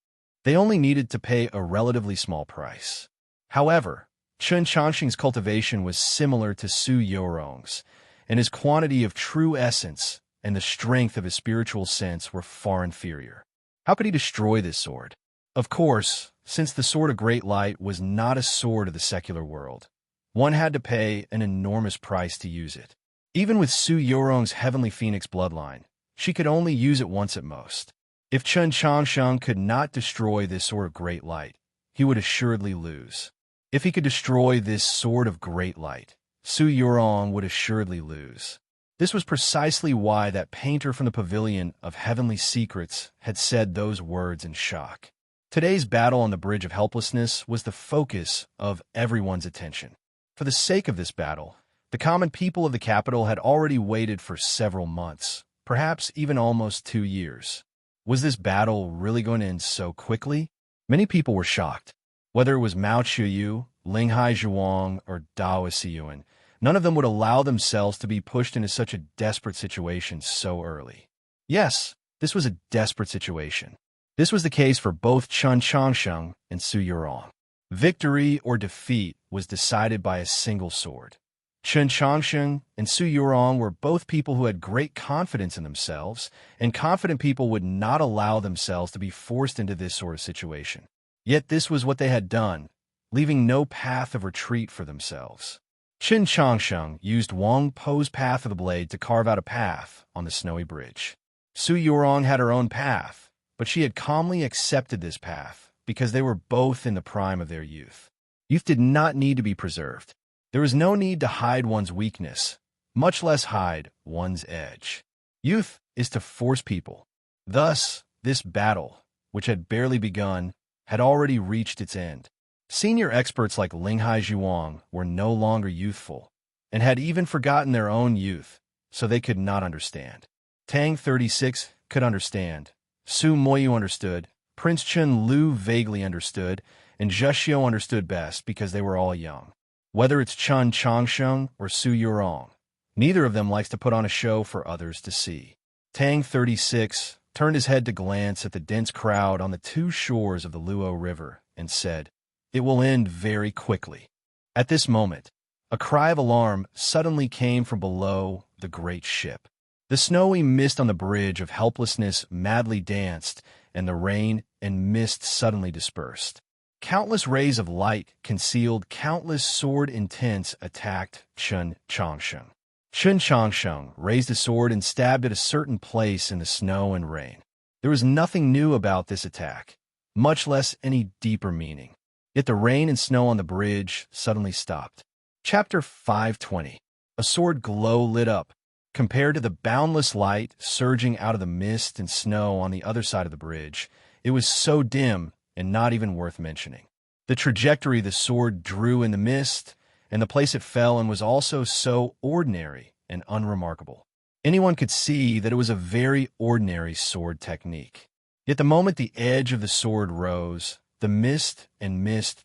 They only needed to pay a relatively small price. However, Chun Changsheng's cultivation was similar to Su Yorong's, and his quantity of true essence and the strength of his spiritual sense were far inferior. How could he destroy this sword? Of course, since the sword of great light was not a sword of the secular world, one had to pay an enormous price to use it. Even with Su Yorong's heavenly phoenix bloodline, she could only use it once at most. If Chun Changsheng could not destroy this sword of great light, he would assuredly lose. If he could destroy this sword of great light, Su Yorong would assuredly lose. This was precisely why that painter from the Pavilion of Heavenly Secrets had said those words in shock. Today's battle on the Bridge of Helplessness was the focus of everyone's attention. For the sake of this battle, the common people of the capital had already waited for several months, perhaps even almost 2 years. Was this battle really going to end so quickly? Many people were shocked. Whether it was Mao Qiuyu, Linghai Zhuang, or Dao Siyuan, none of them would allow themselves to be pushed into such a desperate situation so early. Yes, this was a desperate situation. This was the case for both Chun Changsheng and Su Yorong. Victory or defeat was decided by a single sword. Chun Changsheng and Su Yorong were both people who had great confidence in themselves, and confident people would not allow themselves to be forced into this sort of situation. Yet this was what they had done, leaving no path of retreat for themselves. Qin Changsheng used Wang Po's path of the blade to carve out a path on the snowy bridge. Su Yurong had her own path, but she had calmly accepted this path because they were both in the prime of their youth. Youth did not need to be preserved. There was no need to hide one's weakness, much less hide one's edge. Youth is to force people. Thus, this battle, which had barely begun, had already reached its end. Senior experts like Linghai Zhuang were no longer youthful, and had even forgotten their own youth, so they could not understand. Tang 36 could understand. Su Moyu understood. Prince Chen Lu vaguely understood, and Zheshio understood best because they were all young. Whether it's Chen Changsheng or Su Yurong, neither of them likes to put on a show for others to see. Tang 36 turned his head to glance at the dense crowd on the two shores of the Luo River and said, "It will end very quickly." At this moment, a cry of alarm suddenly came from below the great ship. The snowy mist on the bridge of helplessness madly danced, and the rain and mist suddenly dispersed. Countless rays of light concealed countless sword intents attacked Chen Changsheng. Chen Changsheng raised a sword and stabbed at a certain place in the snow and rain. There was nothing new about this attack, much less any deeper meaning. Yet the rain and snow on the bridge suddenly stopped. Chapter 520. A sword glow lit up. Compared to the boundless light surging out of the mist and snow on the other side of the bridge, it was so dim and not even worth mentioning. The trajectory the sword drew in the mist, and the place it fell in was also so ordinary and unremarkable. Anyone could see that it was a very ordinary sword technique. Yet the moment the edge of the sword rose, the mist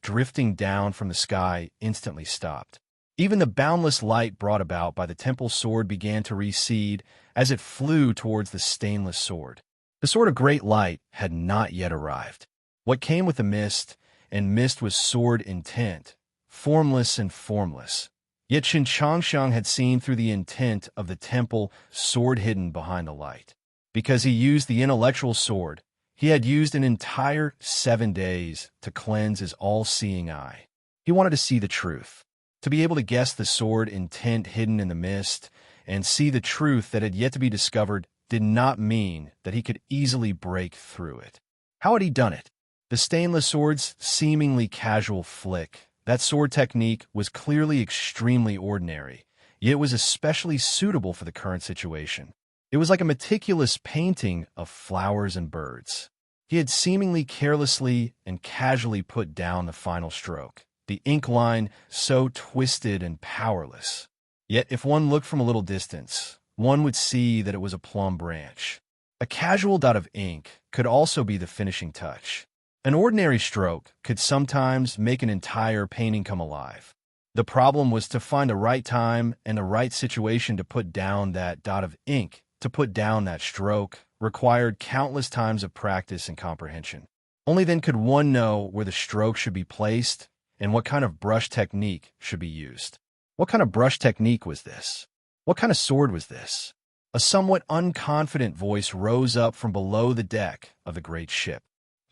drifting down from the sky instantly stopped. Even the boundless light brought about by the temple sword began to recede as it flew towards the stainless sword. The sword of great light had not yet arrived. What came with the mist, and mist was sword intent, formless and formless. Yet Qin Changsheng had seen through the intent of the temple sword hidden behind the light. Because he used the intellectual sword, he had used an entire 7 days to cleanse his all-seeing eye. He wanted to see the truth. To be able to guess the sword intent hidden in the mist and see the truth that had yet to be discovered did not mean that he could easily break through it. How had he done it? The stainless sword's seemingly casual flick. That sword technique was clearly extremely ordinary, yet it was especially suitable for the current situation. It was like a meticulous painting of flowers and birds. He had seemingly carelessly and casually put down the final stroke, the ink line so twisted and powerless. Yet if one looked from a little distance, one would see that it was a plum branch. A casual dot of ink could also be the finishing touch. An ordinary stroke could sometimes make an entire painting come alive. The problem was to find the right time and the right situation to put down that dot of ink. To put down that stroke required countless times of practice and comprehension. Only then could one know where the stroke should be placed and what kind of brush technique should be used. What kind of brush technique was this? What kind of sword was this? A somewhat unconfident voice rose up from below the deck of the great ship.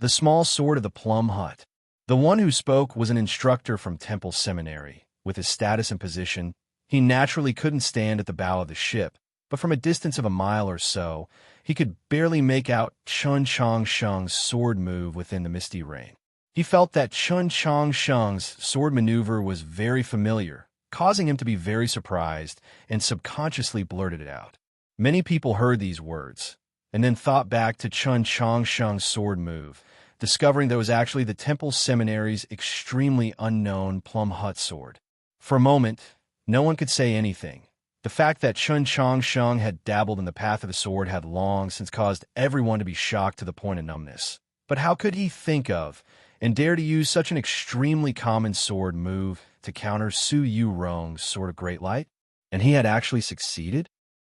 The small sword of the plum hut. The one who spoke was an instructor from Temple Seminary. With his status and position, he naturally couldn't stand at the bow of the ship, but from a distance of a mile or so, he could barely make out Chen Changsheng's sword move within the misty rain. He felt that Chen Changsheng's sword maneuver was very familiar, causing him to be very surprised and subconsciously blurted it out. Many people heard these words, and then thought back to Chen Changsheng's sword move, discovering that it was actually the Temple Seminary's extremely unknown plum hut sword. For a moment, no one could say anything. The fact that Chen Changsheng had dabbled in the path of the sword had long since caused everyone to be shocked to the point of numbness. But how could he think of and dare to use such an extremely common sword move to counter Su Yurong's sword of great light? And he had actually succeeded?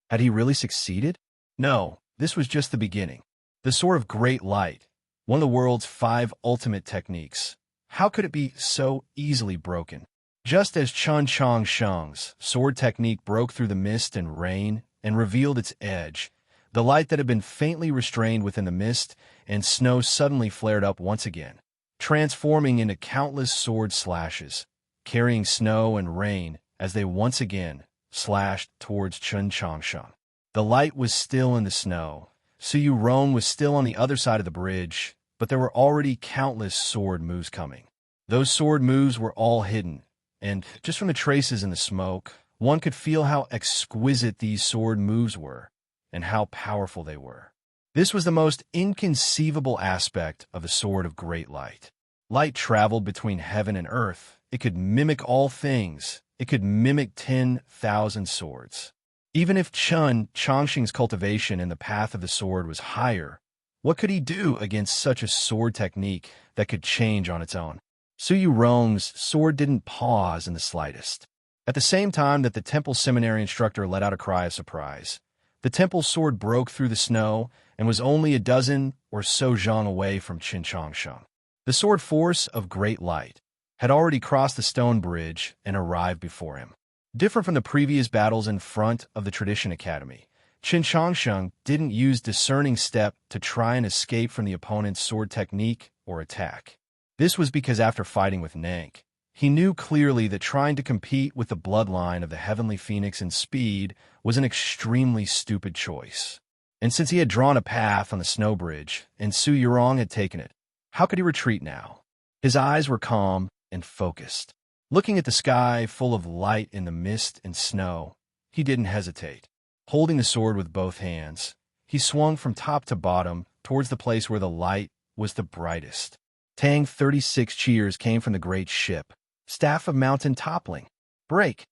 Had he really succeeded? No, this was just the beginning. The sword of great light, one of the world's 5 ultimate techniques. How could it be so easily broken? Just as Chen Changsheng's sword technique broke through the mist and rain and revealed its edge, the light that had been faintly restrained within the mist and snow suddenly flared up once again. transforming into countless sword slashes, carrying snow and rain as they once again slashed towards Chun Changsheng. The light was still in the snow. Su Yurong was still on the other side of the bridge, but there were already countless sword moves coming. Those sword moves were all hidden, and just from the traces in the smoke, one could feel how exquisite these sword moves were, and how powerful they were. This was the most inconceivable aspect of the Sword of Great Light. Light traveled between heaven and earth. It could mimic all things. It could mimic 10,000 swords. Even if Chun Changsheng's cultivation in the path of the sword was higher, what could he do against such a sword technique that could change on its own? Su Yurong's sword didn't pause in the slightest. At the same time that the temple seminary instructor let out a cry of surprise, the temple sword broke through the snow and was only a dozen or so zhang away from Qin Changsheng. The sword force of Great Light had already crossed the stone bridge and arrived before him. Different from the previous battles in front of the Tradition Academy, Qin Changsheng didn't use discerning step to try and escape from the opponent's sword technique or attack. This was because after fighting with Nank, he knew clearly that trying to compete with the bloodline of the Heavenly Phoenix in speed was an extremely stupid choice. And since he had drawn a path on the snow bridge, and Su Yurong had taken it, how could he retreat now? His eyes were calm and focused. Looking at the sky full of light in the mist and snow, he didn't hesitate. Holding the sword with both hands, he swung from top to bottom towards the place where the light was the brightest. Tang 36 cheers came from the great ship. Staff of mountain toppling. Break!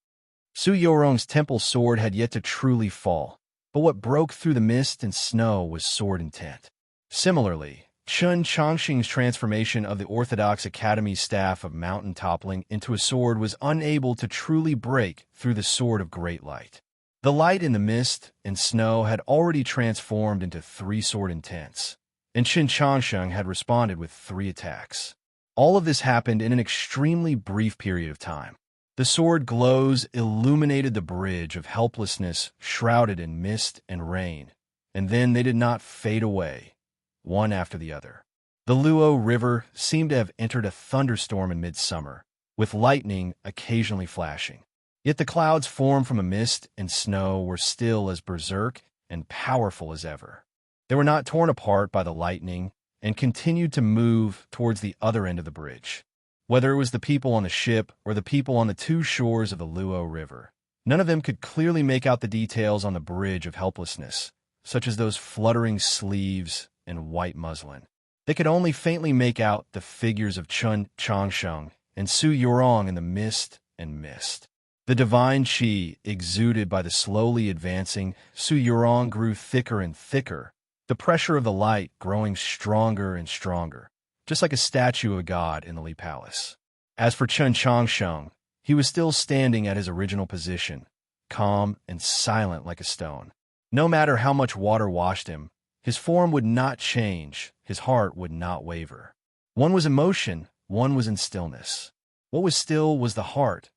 Su Yurong's temple sword had yet to truly fall, but what broke through the mist and snow was sword intent. Similarly, Chun Changsheng's transformation of the Orthodox Academy's staff of mountain toppling into a sword was unable to truly break through the Sword of Great Light. The light in the mist and snow had already transformed into 3 sword intents, and Qin Changsheng had responded with 3 attacks. All of this happened in an extremely brief period of time. The sword glows illuminated the bridge of helplessness shrouded in mist and rain, and then they did not fade away, one after the other. The Luo River seemed to have entered a thunderstorm in midsummer, with lightning occasionally flashing. Yet the clouds formed from a mist and snow were still as berserk and powerful as ever. They were not torn apart by the lightning and continued to move towards the other end of the bridge. Whether it was the people on the ship or the people on the 2 shores of the Luo River, none of them could clearly make out the details on the bridge of helplessness, such as those fluttering sleeves and white muslin. They could only faintly make out the figures of Chun Changsheng and Su Yurong in the mist and mist. The divine qi exuded by the slowly advancing Su Yurong grew thicker and thicker, the pressure of the light growing stronger and stronger, just like a statue of a god in the Li Palace. As for Chun Changsheng, he was still standing at his original position, calm and silent like a stone. No matter how much water washed him, his form would not change, his heart would not waver. One was emotion, one was in stillness. What was still was the heart.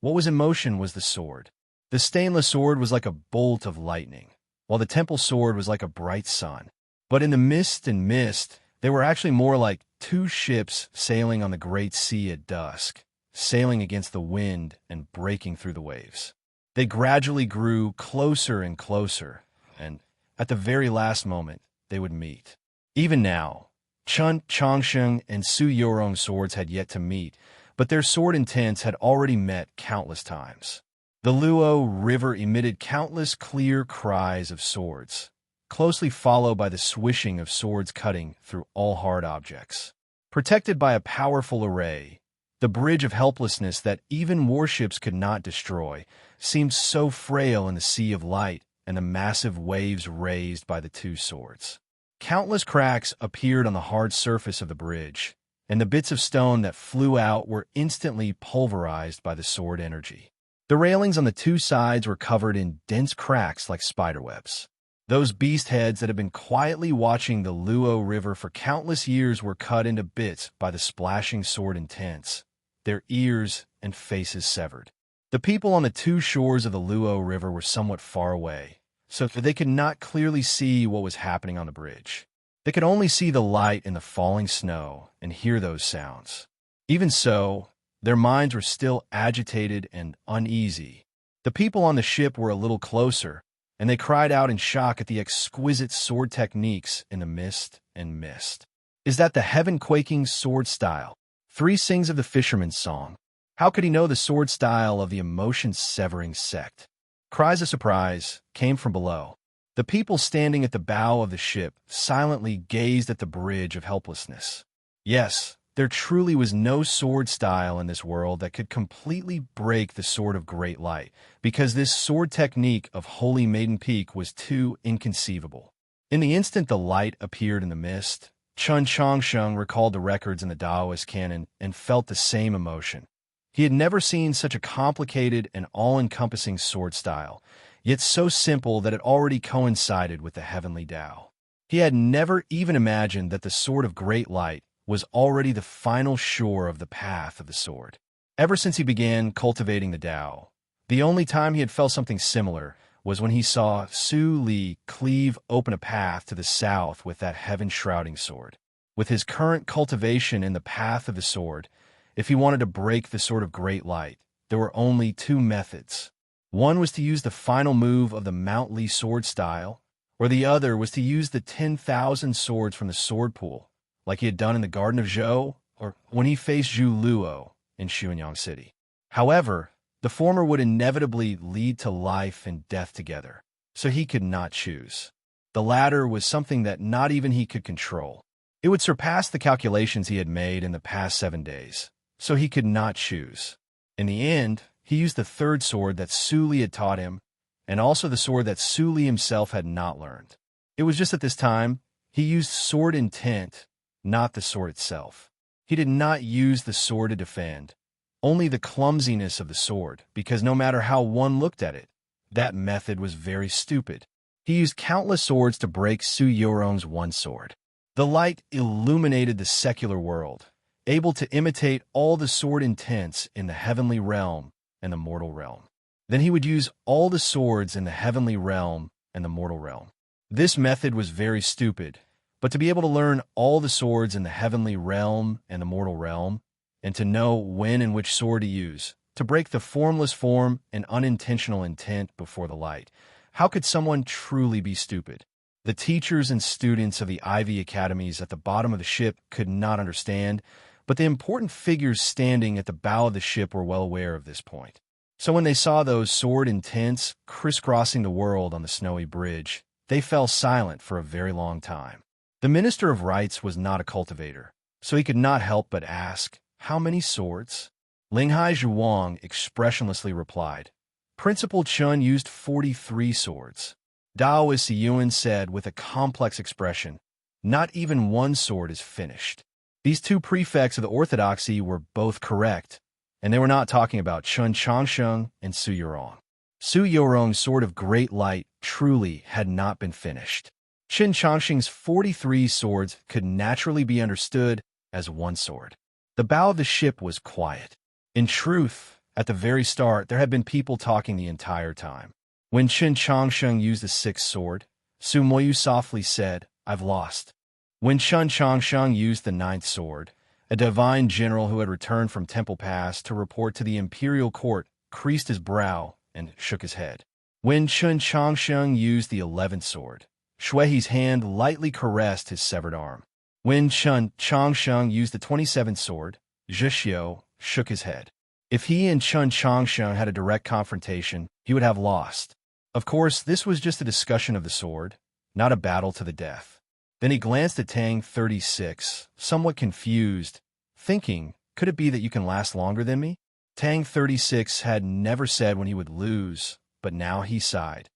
What was in motion was the sword. The stainless sword was like a bolt of lightning, while the temple sword was like a bright sun. But in the mist and mist, they were actually more like 2 ships sailing on the great sea at dusk, sailing against the wind and breaking through the waves. They gradually grew closer and closer, and at the very last moment, they would meet. Even now, Chun Changsheng and Su Yurong's swords had yet to meet, but their sword intents had already met countless times. The Luo River emitted countless clear cries of swords, closely followed by the swishing of swords cutting through all hard objects. Protected by a powerful array, the bridge of helplessness that even warships could not destroy seemed so frail in the sea of light and the massive waves raised by the 2 swords. Countless cracks appeared on the hard surface of the bridge, and the bits of stone that flew out were instantly pulverized by the sword energy. The railings on the 2 sides were covered in dense cracks like spiderwebs. Those beast heads that had been quietly watching the Luo River for countless years were cut into bits by the splashing sword intents, their ears and faces severed. The people on the 2 shores of the Luo River were somewhat far away, so they could not clearly see what was happening on the bridge. They could only see the light in the falling snow and hear those sounds. Even so, their minds were still agitated and uneasy. The people on the ship were a little closer, and they cried out in shock at the exquisite sword techniques in the mist and mist. Is that the heaven-quaking sword style? 3 sings of the fisherman's song. How could he know the sword style of the emotion-severing sect? Cries of surprise came from below. The people standing at the bow of the ship silently gazed at the bridge of helplessness. Yes, there truly was no sword style in this world that could completely break the sword of great light, because this sword technique of Holy Maiden Peak was too inconceivable. In the instant the light appeared in the mist, Chun Changsheng recalled the records in the Taoist canon and felt the same emotion. He had never seen such a complicated and all-encompassing sword style, yet so simple that it already coincided with the heavenly Tao. He had never even imagined that the sword of great light was already the final shore of the path of the sword. Ever since he began cultivating the Tao, the only time he had felt something similar was when he saw Su Li cleave open a path to the south with that heaven-shrouding sword. With his current cultivation in the path of the sword, if he wanted to break the sword of great light, there were only 2 methods. One was to use the final move of the Mount Li sword style, or the other was to use the 10,000 swords from the sword pool, like he had done in the Garden of Zhou, or when he faced Zhu Luo in Xuanyang City. However, the former would inevitably lead to life and death together, so he could not choose. The latter was something that not even he could control. It would surpass the calculations he had made in the past 7 days, so he could not choose. In the end, he used the 3rd sword that Su Li had taught him, and also the sword that Su Li himself had not learned. It was just at this time he used sword intent, not the sword itself. He did not use the sword to defend, only the clumsiness of the sword, because no matter how one looked at it, that method was very stupid. He used countless swords to break Su Yorong's one sword. The light illuminated the secular world, able to imitate all the sword intents in the heavenly realm and the mortal realm. Then he would use all the swords in the heavenly realm and the mortal realm. This method was very stupid, but to be able to learn all the swords in the heavenly realm and the mortal realm, and to know when and which sword to use, to break the formless form and unintentional intent before the light, how could someone truly be stupid? The teachers and students of the Ivy Academies at the bottom of the ship could not understand, but the important figures standing at the bow of the ship were well aware of this point. So when they saw those sword intents crisscrossing the world on the snowy bridge, they fell silent for a very long time. The Minister of Rites was not a cultivator, so he could not help but ask, "How many swords?" Linghai Zhuang expressionlessly replied, "Principal Chun used 43 swords." Daoist Yuan said with a complex expression, "Not even one sword is finished." These 2 prefects of the orthodoxy were both correct, and they were not talking about Chun Changsheng and Su Yorong. Su Yorong's sword of great light truly had not been finished. Chun Changsheng's 43 swords could naturally be understood as one sword. The bow of the ship was quiet. In truth, at the very start, there had been people talking the entire time. When Chun Changsheng used the 6th sword, Su Moyu softly said, "I've lost." When Chun Changsheng used the 9th sword, a divine general who had returned from Temple Pass to report to the imperial court creased his brow and shook his head. When Chun Changsheng used the 11th sword, Shui's hand lightly caressed his severed arm. When Chun Changsheng used the 27th sword, Zhixiu shook his head. If he and Chun Changsheng had a direct confrontation, he would have lost. Of course, this was just a discussion of the sword, not a battle to the death. Then he glanced at Tang 36, somewhat confused, thinking, could it be that you can last longer than me? Tang 36 had never said when he would lose, but now he sighed.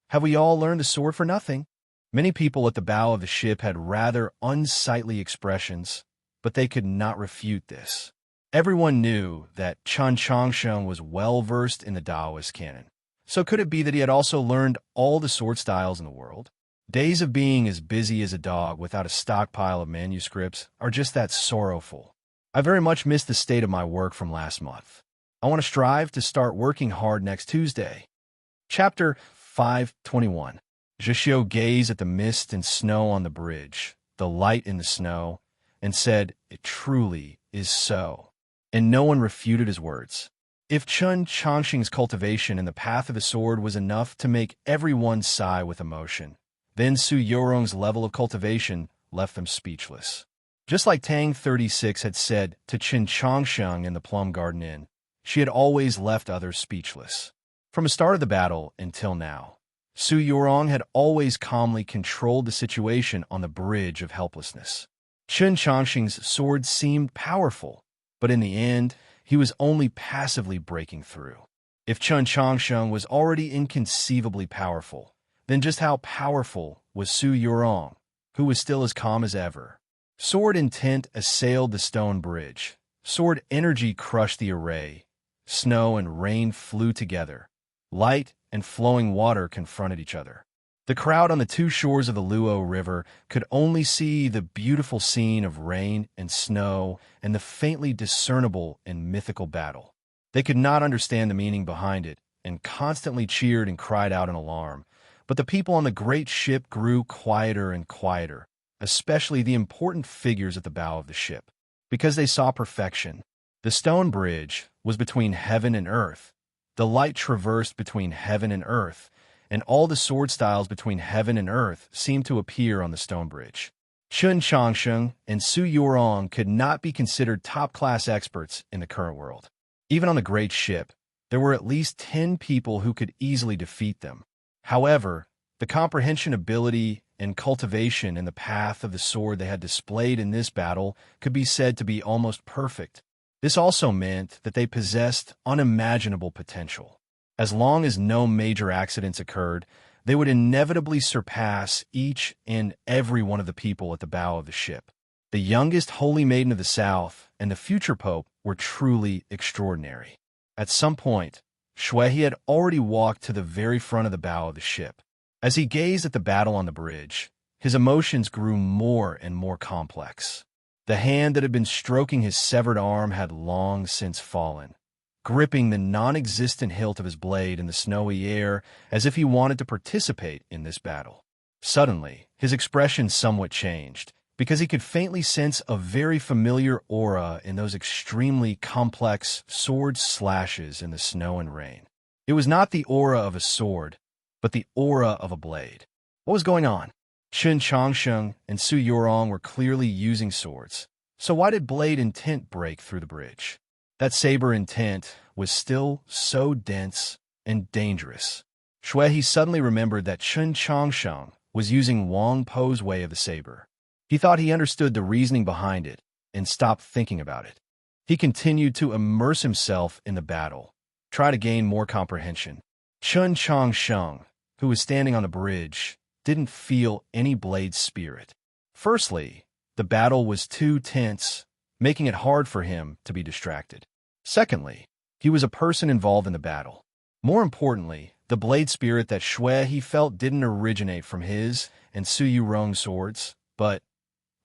Have we all learned the sword for nothing? Many people at the bow of the ship had rather unsightly expressions, but they could not refute this. Everyone knew that Chun Changsheng was well-versed in the Taoist canon. So could it be that he had also learned all the sword styles in the world? Days of being as busy as a dog without a stockpile of manuscripts are just that sorrowful. I very much miss the state of my work from last month. I want to strive to start working hard next Tuesday. Chapter 521. Zhixiu gazed at the mist and snow on the bridge, the light in the snow, and said, "It truly is so." And no one refuted his words. If Chun Changxing's cultivation in the path of his sword was enough to make everyone sigh with emotion, then Su Yorong's level of cultivation left them speechless. Just like Tang 36 had said to Qin Changsheng in the Plum Garden Inn, she had always left others speechless. From the start of the battle until now, Su Yorong had always calmly controlled the situation on the bridge of helplessness. Qin Changxing's sword seemed powerful, but in the end, he was only passively breaking through. If Chun Changsheng was already inconceivably powerful, then just how powerful was Su Yorong, who was still as calm as ever? Sword intent assailed the stone bridge. Sword energy crushed the array. Snow and rain flew together. Light and flowing water confronted each other. The crowd on the two shores of the Luo River could only see the beautiful scene of rain and snow and the faintly discernible and mythical battle. They could not understand the meaning behind it and constantly cheered and cried out in alarm. But the people on the great ship grew quieter and quieter, especially the important figures at the bow of the ship, because they saw perfection. The stone bridge was between heaven and earth. The light traversed between heaven and earth, and all the sword styles between heaven and earth seemed to appear on the stone bridge. Chun Changsheng and Su Yorong could not be considered top-class experts in the current world. Even on the great ship, there were at least 10 people who could easily defeat them. However, the comprehension ability and cultivation in the path of the sword they had displayed in this battle could be said to be almost perfect. This also meant that they possessed unimaginable potential. As long as no major accidents occurred, they would inevitably surpass each and every one of the people at the bow of the ship. The youngest holy maiden of the South and the future pope were truly extraordinary. At some point, Shuehe had already walked to the very front of the bow of the ship. As he gazed at the battle on the bridge, his emotions grew more and more complex. The hand that had been stroking his severed arm had long since fallen, gripping the non-existent hilt of his blade in the snowy air as if he wanted to participate in this battle. Suddenly, his expression somewhat changed, because he could faintly sense a very familiar aura in those extremely complex sword slashes in the snow and rain. It was not the aura of a sword, but the aura of a blade. What was going on? Qin Changsheng and Su Yorong were clearly using swords, so why did blade intent break through the bridge? That saber intent was still so dense and dangerous. Shuehe suddenly remembered that Qin Changsheng was using Wang Po's way of the saber. He thought he understood the reasoning behind it and stopped thinking about it. He continued to immerse himself in the battle, try to gain more comprehension. Qin Changsheng, who was standing on the bridge, didn't feel any blade spirit. Firstly, the battle was too tense, making it hard for him to be distracted. Secondly, he was a person involved in the battle. More importantly, the blade spirit that Shuehe felt didn't originate from his and Su Yorong's swords, but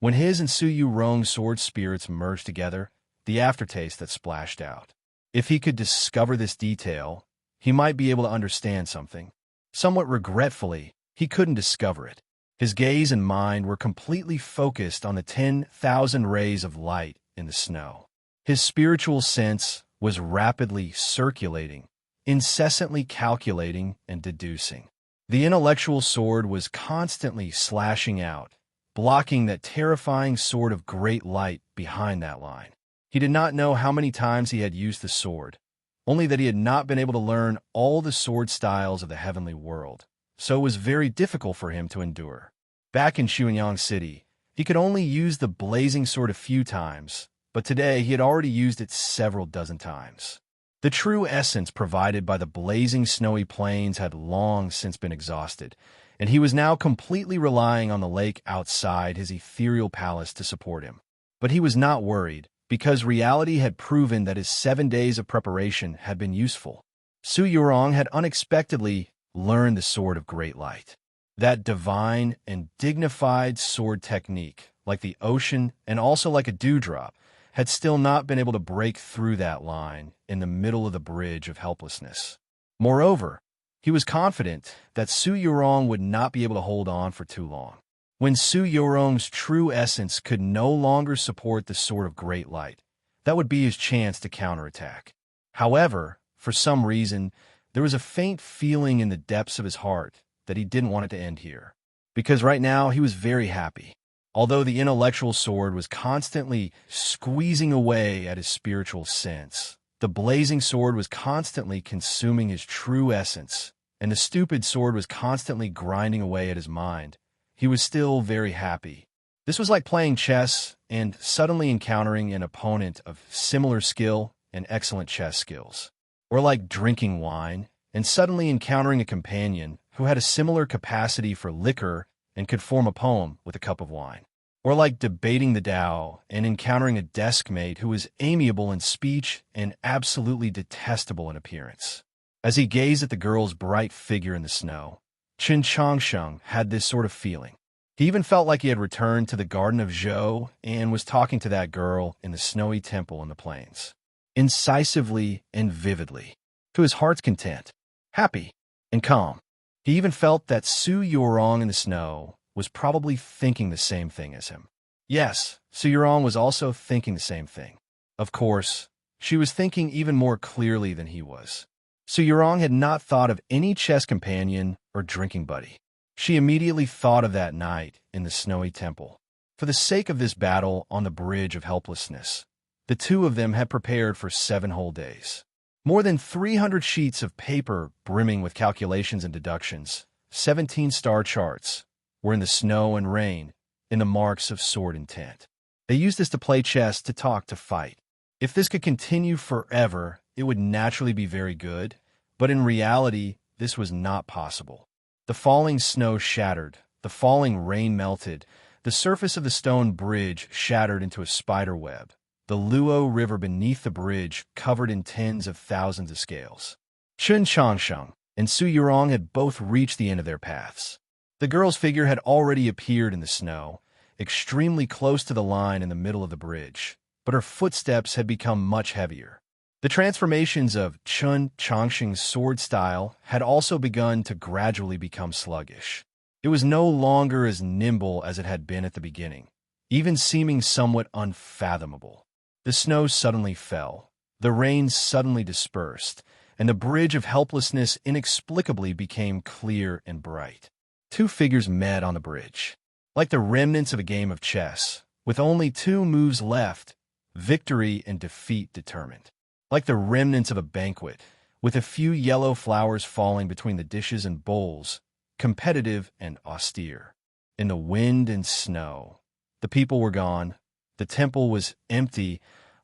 when his and Su Yorong's sword spirits merged together, the aftertaste that splashed out. If he could discover this detail, he might be able to understand something. Somewhat regretfully, he couldn't discover it. His gaze and mind were completely focused on the 10,000 rays of light in the snow. His spiritual sense was rapidly circulating, incessantly calculating and deducing. The intellectual sword was constantly slashing out, blocking that terrifying sword of great light behind that line. He did not know how many times he had used the sword, only that he had not been able to learn all the sword styles of the heavenly world, so it was very difficult for him to endure. Back in Xuanyang City, he could only use the blazing sword a few times, but today he had already used it several dozen times. The true essence provided by the blazing snowy plains had long since been exhausted, and he was now completely relying on the lake outside his ethereal palace to support him. But he was not worried, because reality had proven that his 7 days of preparation had been useful. Su Yorong had unexpectedly learned the sword of great light. That divine and dignified sword technique, like the ocean and also like a dewdrop, had still not been able to break through that line in the middle of the bridge of helplessness. Moreover, he was confident that Su Yorong would not be able to hold on for too long. When Su Yorong's true essence could no longer support the Sword of Great Light, that would be his chance to counterattack. However, for some reason, there was a faint feeling in the depths of his heart that he didn't want it to end here. Because right now, he was very happy. Although the intellectual sword was constantly squeezing away at his spiritual sense, the blazing sword was constantly consuming his true essence, and the stupid sword was constantly grinding away at his mind, he was still very happy. This was like playing chess and suddenly encountering an opponent of similar skill and excellent chess skills. Or like drinking wine and suddenly encountering a companion who had a similar capacity for liquor and could form a poem with a cup of wine. Or like debating the Tao and encountering a desk mate who was amiable in speech and absolutely detestable in appearance. As he gazed at the girl's bright figure in the snow, Chen Changsheng had this sort of feeling. He even felt like he had returned to the Garden of Zhou and was talking to that girl in the snowy temple in the plains. Incisively and vividly, to his heart's content, happy and calm. He even felt that Su Yorong in the snow was probably thinking the same thing as him. Yes, Su Yorong was also thinking the same thing. Of course, she was thinking even more clearly than he was. Su Yorong had not thought of any chess companion or drinking buddy. She immediately thought of that night in the snowy temple. For the sake of this battle on the Bridge of Helplessness, the two of them had prepared for 7 whole days. More than 300 sheets of paper brimming with calculations and deductions, 17 star charts, were in the snow and rain, in the marks of sword intent. They used this to play chess, to talk, to fight. If this could continue forever, it would naturally be very good, but in reality, this was not possible. The falling snow shattered, the falling rain melted, the surface of the stone bridge shattered into a spider web, the Luo River beneath the bridge covered in tens of thousands of scales. Chen Changsheng and Su Yorong had both reached the end of their paths. The girl's figure had already appeared in the snow, extremely close to the line in the middle of the bridge, but her footsteps had become much heavier. The transformations of Chen Changsheng's sword style had also begun to gradually become sluggish. It was no longer as nimble as it had been at the beginning, even seeming somewhat unfathomable. The snow suddenly fell, the rain suddenly dispersed, and the Bridge of Helplessness inexplicably became clear and bright. 2 figures met on the bridge, like the remnants of a game of chess, with only 2 moves left, victory and defeat determined. Like the remnants of a banquet, with a few yellow flowers falling between the dishes and bowls, competitive and austere. In the wind and snow, the people were gone, the temple was empty,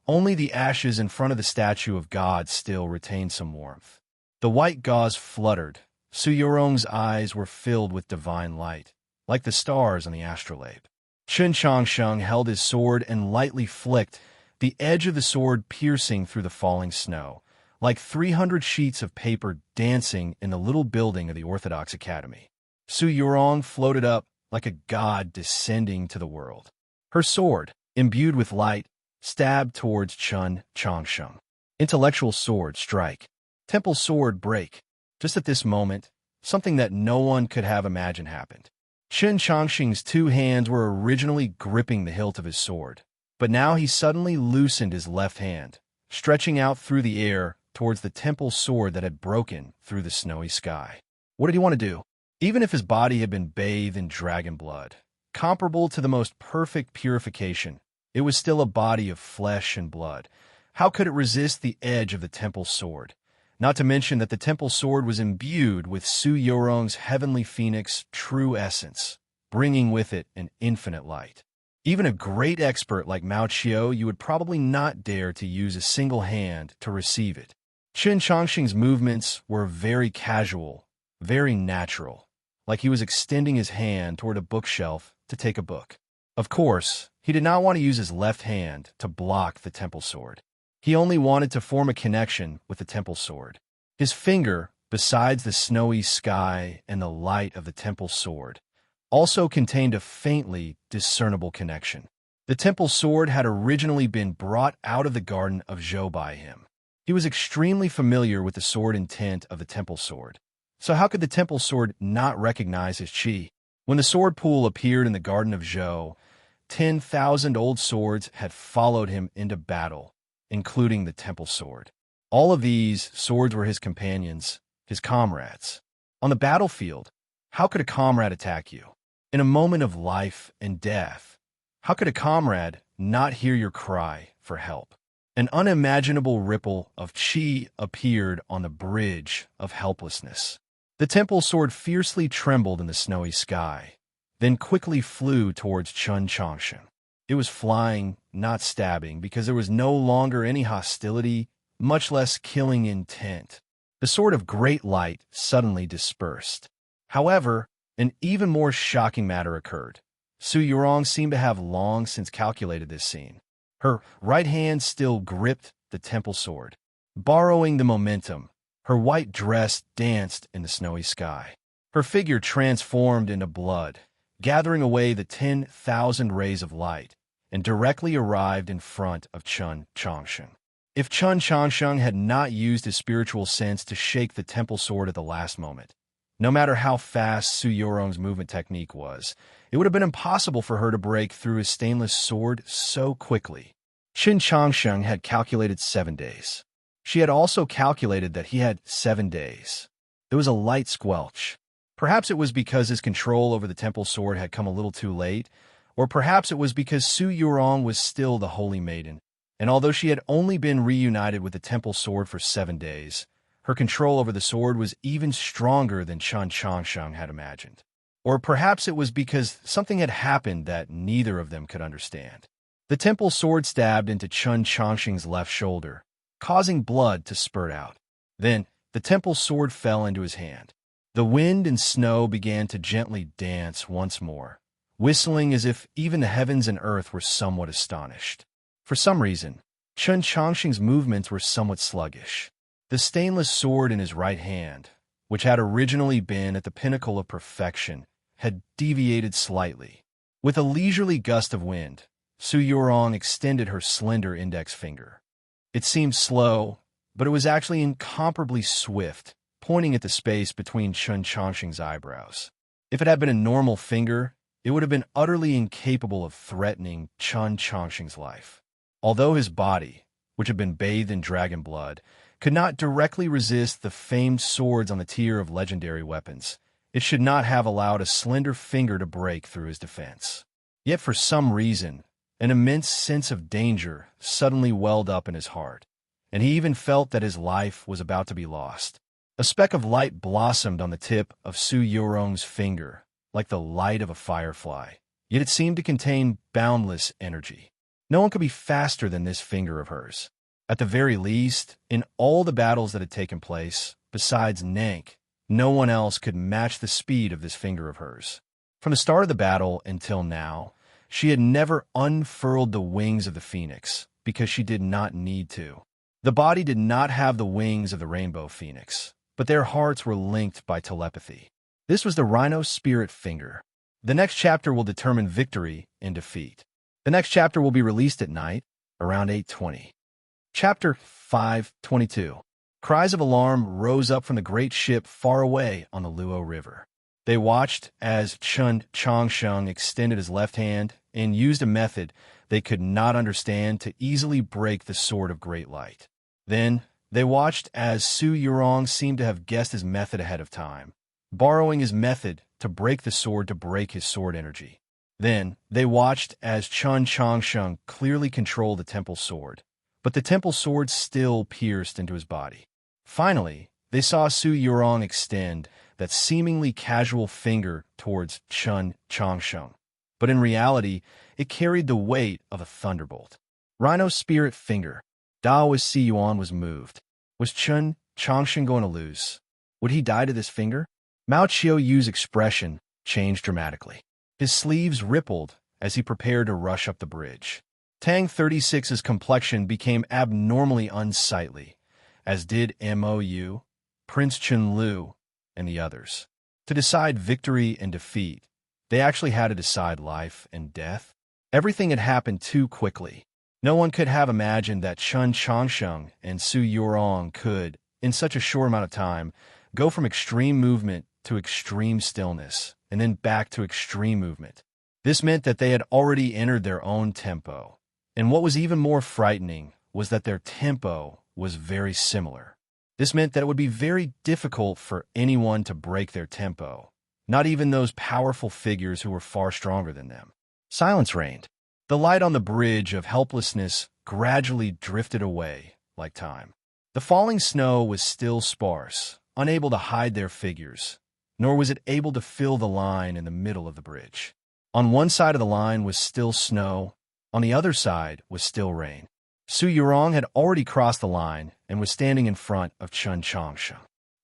only the ashes in front of the statue of God still retained some warmth. The white gauze fluttered, Su Yorong's eyes were filled with divine light, like the stars on the astrolabe. Chen Changsheng held his sword and lightly flicked, the edge of the sword piercing through the falling snow, like 300 sheets of paper dancing in the little building of the Orthodox Academy. Su Yorong floated up like a god descending to the world. Her sword, imbued with light, stabbed towards Chen Changsheng. Intellectual sword strike. Temple sword break. Just at this moment, something that no one could have imagined happened. Chen Changsheng's 2 hands were originally gripping the hilt of his sword, but now he suddenly loosened his left hand, stretching out through the air towards the temple sword that had broken through the snowy sky. What did he want to do? Even if his body had been bathed in dragon blood, comparable to the most perfect purification, it was still a body of flesh and blood. How could it resist the edge of the temple sword? Not to mention that the temple sword was imbued with Su Yorong's heavenly phoenix true essence, bringing with it an infinite light. Even a great expert like Mao Qiao, you would probably not dare to use a single hand to receive it. Chen Changsheng's movements were very casual, very natural, like he was extending his hand toward a bookshelf to take a book. Of course, he did not want to use his left hand to block the temple sword. He only wanted to form a connection with the temple sword. His finger, besides the snowy sky and the light of the temple sword, also contained a faintly discernible connection. The temple sword had originally been brought out of the Garden of Zhou by him. He was extremely familiar with the sword intent of the temple sword. So how could the temple sword not recognize his qi? When the sword pool appeared in the Garden of Zhou, 10,000 old swords had followed him into battle, including the temple sword. All of these swords were his companions, his comrades. On the battlefield, how could a comrade attack you? In a moment of life and death, how could a comrade not hear your cry for help? An unimaginable ripple of chi appeared on the bridge of helplessness. The temple sword fiercely trembled in the snowy sky, then quickly flew towards Chun Changshan. It was flying, not stabbing, because there was no longer any hostility, much less killing intent. The sword of great light suddenly dispersed. However, an even more shocking matter occurred. Su Yurong seemed to have long since calculated this scene. Her right hand still gripped the temple sword. Borrowing the momentum, her white dress danced in the snowy sky. Her figure transformed into blood, gathering away the 10,000 rays of light, and directly arrived in front of Chun Changshan. If Chun Changshan had not used his spiritual sense to shake the temple sword at the last moment, no matter how fast Su Yurong's movement technique was, it would have been impossible for her to break through his stainless sword so quickly. Chun Changshan had calculated 7 days. She had also calculated that he had 7 days. There was a light squelch. Perhaps it was because his control over the temple sword had come a little too late, or perhaps it was because Su Yurong was still the Holy Maiden, and although she had only been reunited with the temple sword for 7 days, her control over the sword was even stronger than Chun Changshan had imagined. Or perhaps it was because something had happened that neither of them could understand. The temple sword stabbed into Chun Changshan's left shoulder, causing blood to spurt out. Then, the temple sword fell into his hand. The wind and snow began to gently dance once more, whistling as if even the heavens and earth were somewhat astonished. For some reason, Chun Changshan's movements were somewhat sluggish. The stainless sword in his right hand, which had originally been at the pinnacle of perfection, had deviated slightly. With a leisurely gust of wind, Su Yurong extended her slender index finger. It seemed slow, but it was actually incomparably swift, pointing at the space between Chun Changshan's eyebrows. If it had been a normal finger, it would have been utterly incapable of threatening Chun Changshan's life. Although his body, which had been bathed in dragon blood, could not directly resist the famed swords on the tier of legendary weapons, it should not have allowed a slender finger to break through his defense. Yet for some reason, an immense sense of danger suddenly welled up in his heart, and he even felt that his life was about to be lost. A speck of light blossomed on the tip of Su Yurong's finger, like the light of a firefly, yet it seemed to contain boundless energy. No one could be faster than this finger of hers. At the very least, in all the battles that had taken place, besides Nank, no one else could match the speed of this finger of hers. From the start of the battle until now, she had never unfurled the wings of the phoenix, because she did not need to. The body did not have the wings of the rainbow phoenix, but their hearts were linked by telepathy. This was the rhino spirit finger. The next chapter will determine victory and defeat. The next chapter will be released at night, around 8:20. Chapter 5:22. Cries of alarm rose up from the great ship far away on the Luo River. They watched as Chun Changshan extended his left hand and used a method they could not understand to easily break the sword of great light. Then, they watched as Su Yurong seemed to have guessed his method ahead of time, borrowing his method to break the sword to break his sword energy. Then, they watched as Chun Changshan clearly controlled the temple sword, but the temple sword still pierced into his body. Finally, they saw Su Yurong extend that seemingly casual finger towards Chun Changshan, but in reality, it carried the weight of a thunderbolt. Rhino spirit finger. Daoist Si Yuan was moved. Was Chun Changshan going to lose? Would he die to this finger? Mao Qiu Yu's expression changed dramatically. His sleeves rippled as he prepared to rush up the bridge. Tang 36's complexion became abnormally unsightly, as did Mou, Prince Chunlu, and the others. To decide victory and defeat, they actually had to decide life and death. Everything had happened too quickly. No one could have imagined that Chun Changshan and Su Yurong could, in such a short amount of time, go from extreme movement to extreme stillness, and then back to extreme movement. This meant that they had already entered their own tempo. And what was even more frightening was that their tempo was very similar. This meant that it would be very difficult for anyone to break their tempo, not even those powerful figures who were far stronger than them. Silence reigned. The light on the bridge of helplessness gradually drifted away like time. The falling snow was still sparse, unable to hide their figures, nor was it able to fill the line in the middle of the bridge. On one side of the line was still snow, on the other side was still rain. Su Yurong had already crossed the line and was standing in front of Chun Changsheng.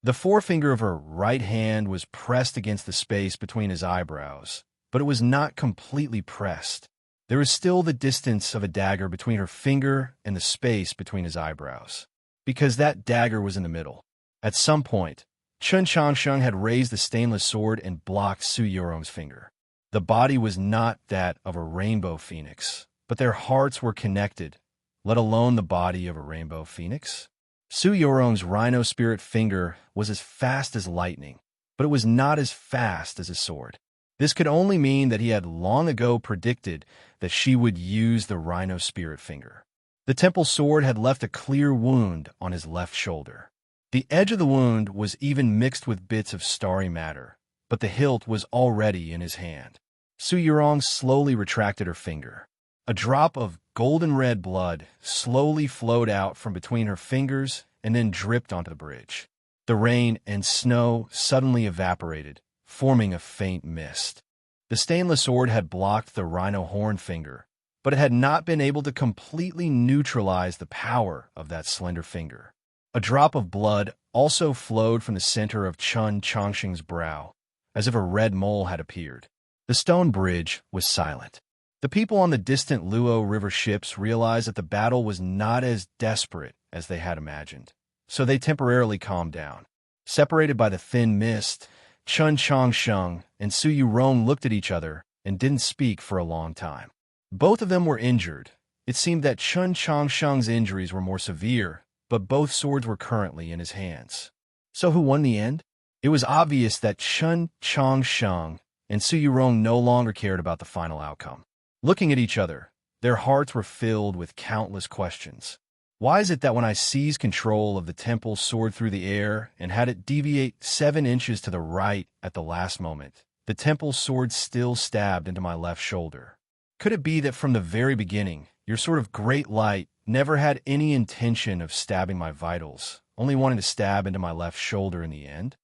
The forefinger of her right hand was pressed against the space between his eyebrows, but it was not completely pressed. There was still the distance of a dagger between her finger and the space between his eyebrows, because that dagger was in the middle. At some point, Chun Changsheng had raised the stainless sword and blocked Su Yurong's finger. The body was not that of a rainbow phoenix, but their hearts were connected, let alone the body of a rainbow phoenix. Su Yurong's rhino spirit finger was as fast as lightning, but it was not as fast as his sword. This could only mean that he had long ago predicted that she would use the rhino spirit finger. The temple sword had left a clear wound on his left shoulder. The edge of the wound was even mixed with bits of starry matter, but the hilt was already in his hand. Su Yurong slowly retracted her finger. A drop of golden-red blood slowly flowed out from between her fingers and then dripped onto the bridge. The rain and snow suddenly evaporated, forming a faint mist. The stainless sword had blocked the rhino horn finger, but it had not been able to completely neutralize the power of that slender finger. A drop of blood also flowed from the center of Chun Changsheng's brow, as if a red mole had appeared. The stone bridge was silent. The people on the distant Luo River ships realized that the battle was not as desperate as they had imagined, so they temporarily calmed down. Separated by the thin mist, Chun Changsheng and Su Yurong looked at each other and didn't speak for a long time. Both of them were injured. It seemed that Chun Changsheng's injuries were more severe, but both swords were currently in his hands. So who won the end? It was obvious that Chun Changsheng and Su Yurong no longer cared about the final outcome. Looking at each other, their hearts were filled with countless questions. Why is it that when I seized control of the temple sword through the air and had it deviate 7 inches to the right at the last moment, the temple sword still stabbed into my left shoulder? Could it be that from the very beginning, your sword of great light never had any intention of stabbing my vitals, only wanting to stab into my left shoulder in the end?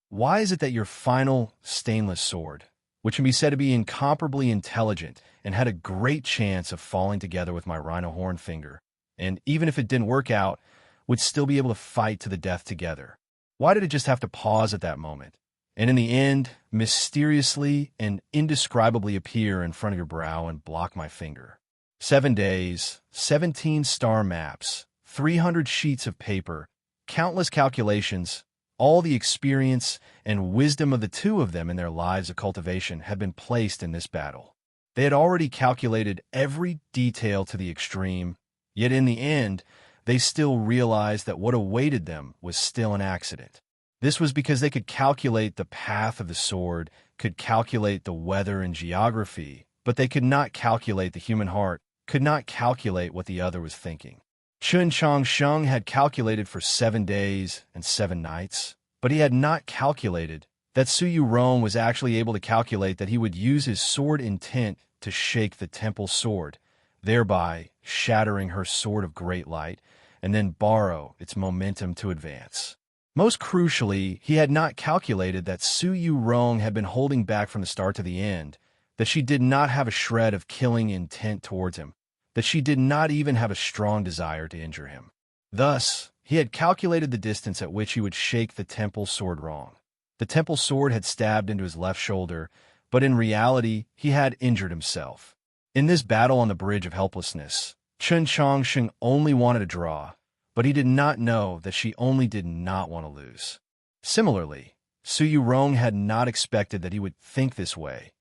Why is it that your final stainless sword, which can be said to be incomparably intelligent and had a great chance of falling together with my rhino horn finger, and even if it didn't work out, would still be able to fight to the death together? Why did it just have to pause at that moment, and in the end, mysteriously and indescribably appear in front of your brow and block my finger? 7 days, 17 star maps, 300 sheets of paper, countless calculations, all the experience and wisdom of the two of them in their lives of cultivation had been placed in this battle. They had already calculated every detail to the extreme, yet in the end, they still realized that what awaited them was still an accident. This was because they could calculate the path of the sword, could calculate the weather and geography, but they could not calculate the human heart, could not calculate what the other was thinking. Chun Changsheng had calculated for 7 days and 7 nights, but he had not calculated that Su Yurong was actually able to calculate that he would use his sword intent to shake the temple sword, thereby shattering her sword of great light, and then borrow its momentum to advance. Most crucially, he had not calculated that Su Yurong had been holding back from the start to the end, that she did not have a shred of killing intent towards him, that she did not even have a strong desire to injure him. Thus, he had calculated the distance at which he would shake the temple sword wrong. The temple sword had stabbed into his left shoulder, but in reality, he had injured himself. In this battle on the bridge of helplessness, Chun Changsheng only wanted a draw, but he did not know that she only did not want to lose. Similarly, Su Yurong had not expected that he would think this way,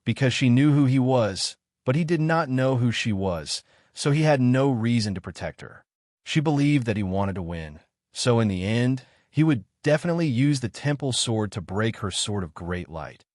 because she knew who he was, but he did not know who she was, so he had no reason to protect her. She believed that he wanted to win, so in the end, he would definitely use the temple sword to break her sword of great light.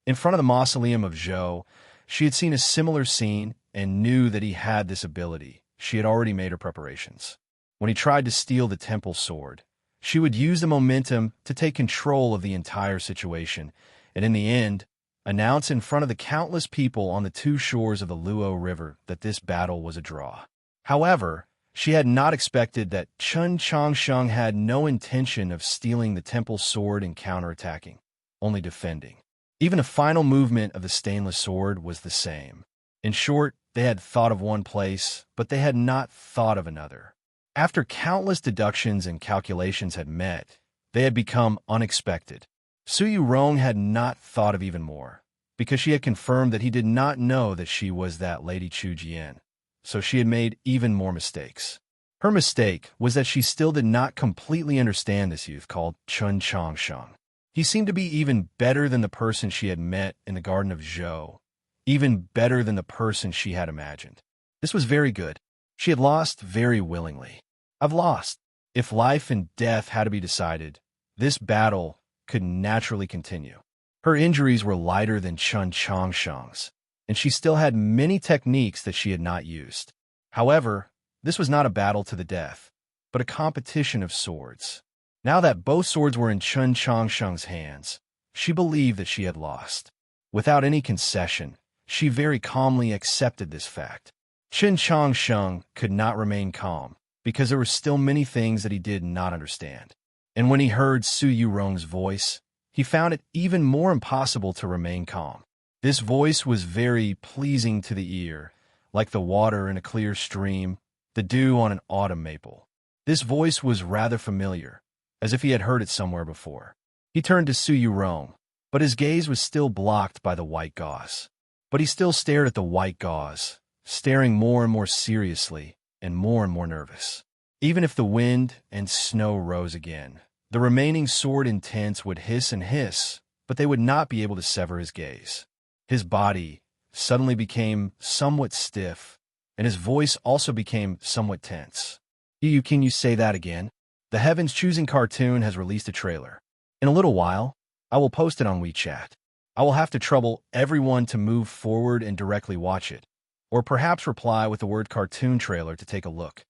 In front of the mausoleum of Zhou, she had seen a similar scene and knew that he had this ability. She had already made her preparations. When he tried to steal the temple sword, she would use the momentum to take control of the entire situation, and in the end, announce in front of the countless people on the two shores of the Luo River that this battle was a draw. However, she had not expected that Chen Changsheng had no intention of stealing the temple sword and counterattacking, only defending. Even the final movement of the stainless sword was the same. In short, they had thought of one place, but they had not thought of another. After countless deductions and calculations had met, they had become unexpected. Su Yurong had not thought of even more, because she had confirmed that he did not know that she was that Lady Chu Jian, so she had made even more mistakes. Her mistake was that she still did not completely understand this youth called Chen Changsheng. He seemed to be even better than the person she had met in the Garden of Zhou, even better than the person she had imagined. This was very good. She had lost very willingly. I've lost. If life and death had to be decided, this battle could naturally continue. Her injuries were lighter than Chen Changsheng's, and she still had many techniques that she had not used. However, this was not a battle to the death, but a competition of swords. Now that both swords were in Chen Changsheng's hands, she believed that she had lost. Without any concession, she very calmly accepted this fact. Chen Changsheng could not remain calm, because there were still many things that he did not understand. And when he heard Su Yurong's voice, he found it even more impossible to remain calm. This voice was very pleasing to the ear, like the water in a clear stream, the dew on an autumn maple. This voice was rather familiar, as if he had heard it somewhere before. He turned to Su Yurong, but his gaze was still blocked by the white gauze. But he still stared at the white gauze, staring more and more seriously and more nervous. Even if the wind and snow rose again, the remaining sword intents would hiss and hiss, but they would not be able to sever his gaze. His body suddenly became somewhat stiff, and his voice also became somewhat tense. Can you say that again? The Heavens Choosing cartoon has released a trailer. In a little while, I will post it on WeChat. I will have to trouble everyone to move forward and directly watch it, or perhaps reply with the word cartoon trailer to take a look.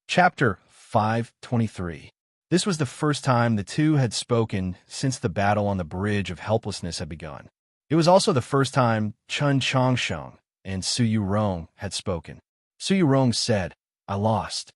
Chapter 523. This was the first time the two had spoken since the battle on the Bridge of Helplessness had begun. It was also the first time Chen Changsheng and Su Yurong had spoken. Su Yurong said, "I lost."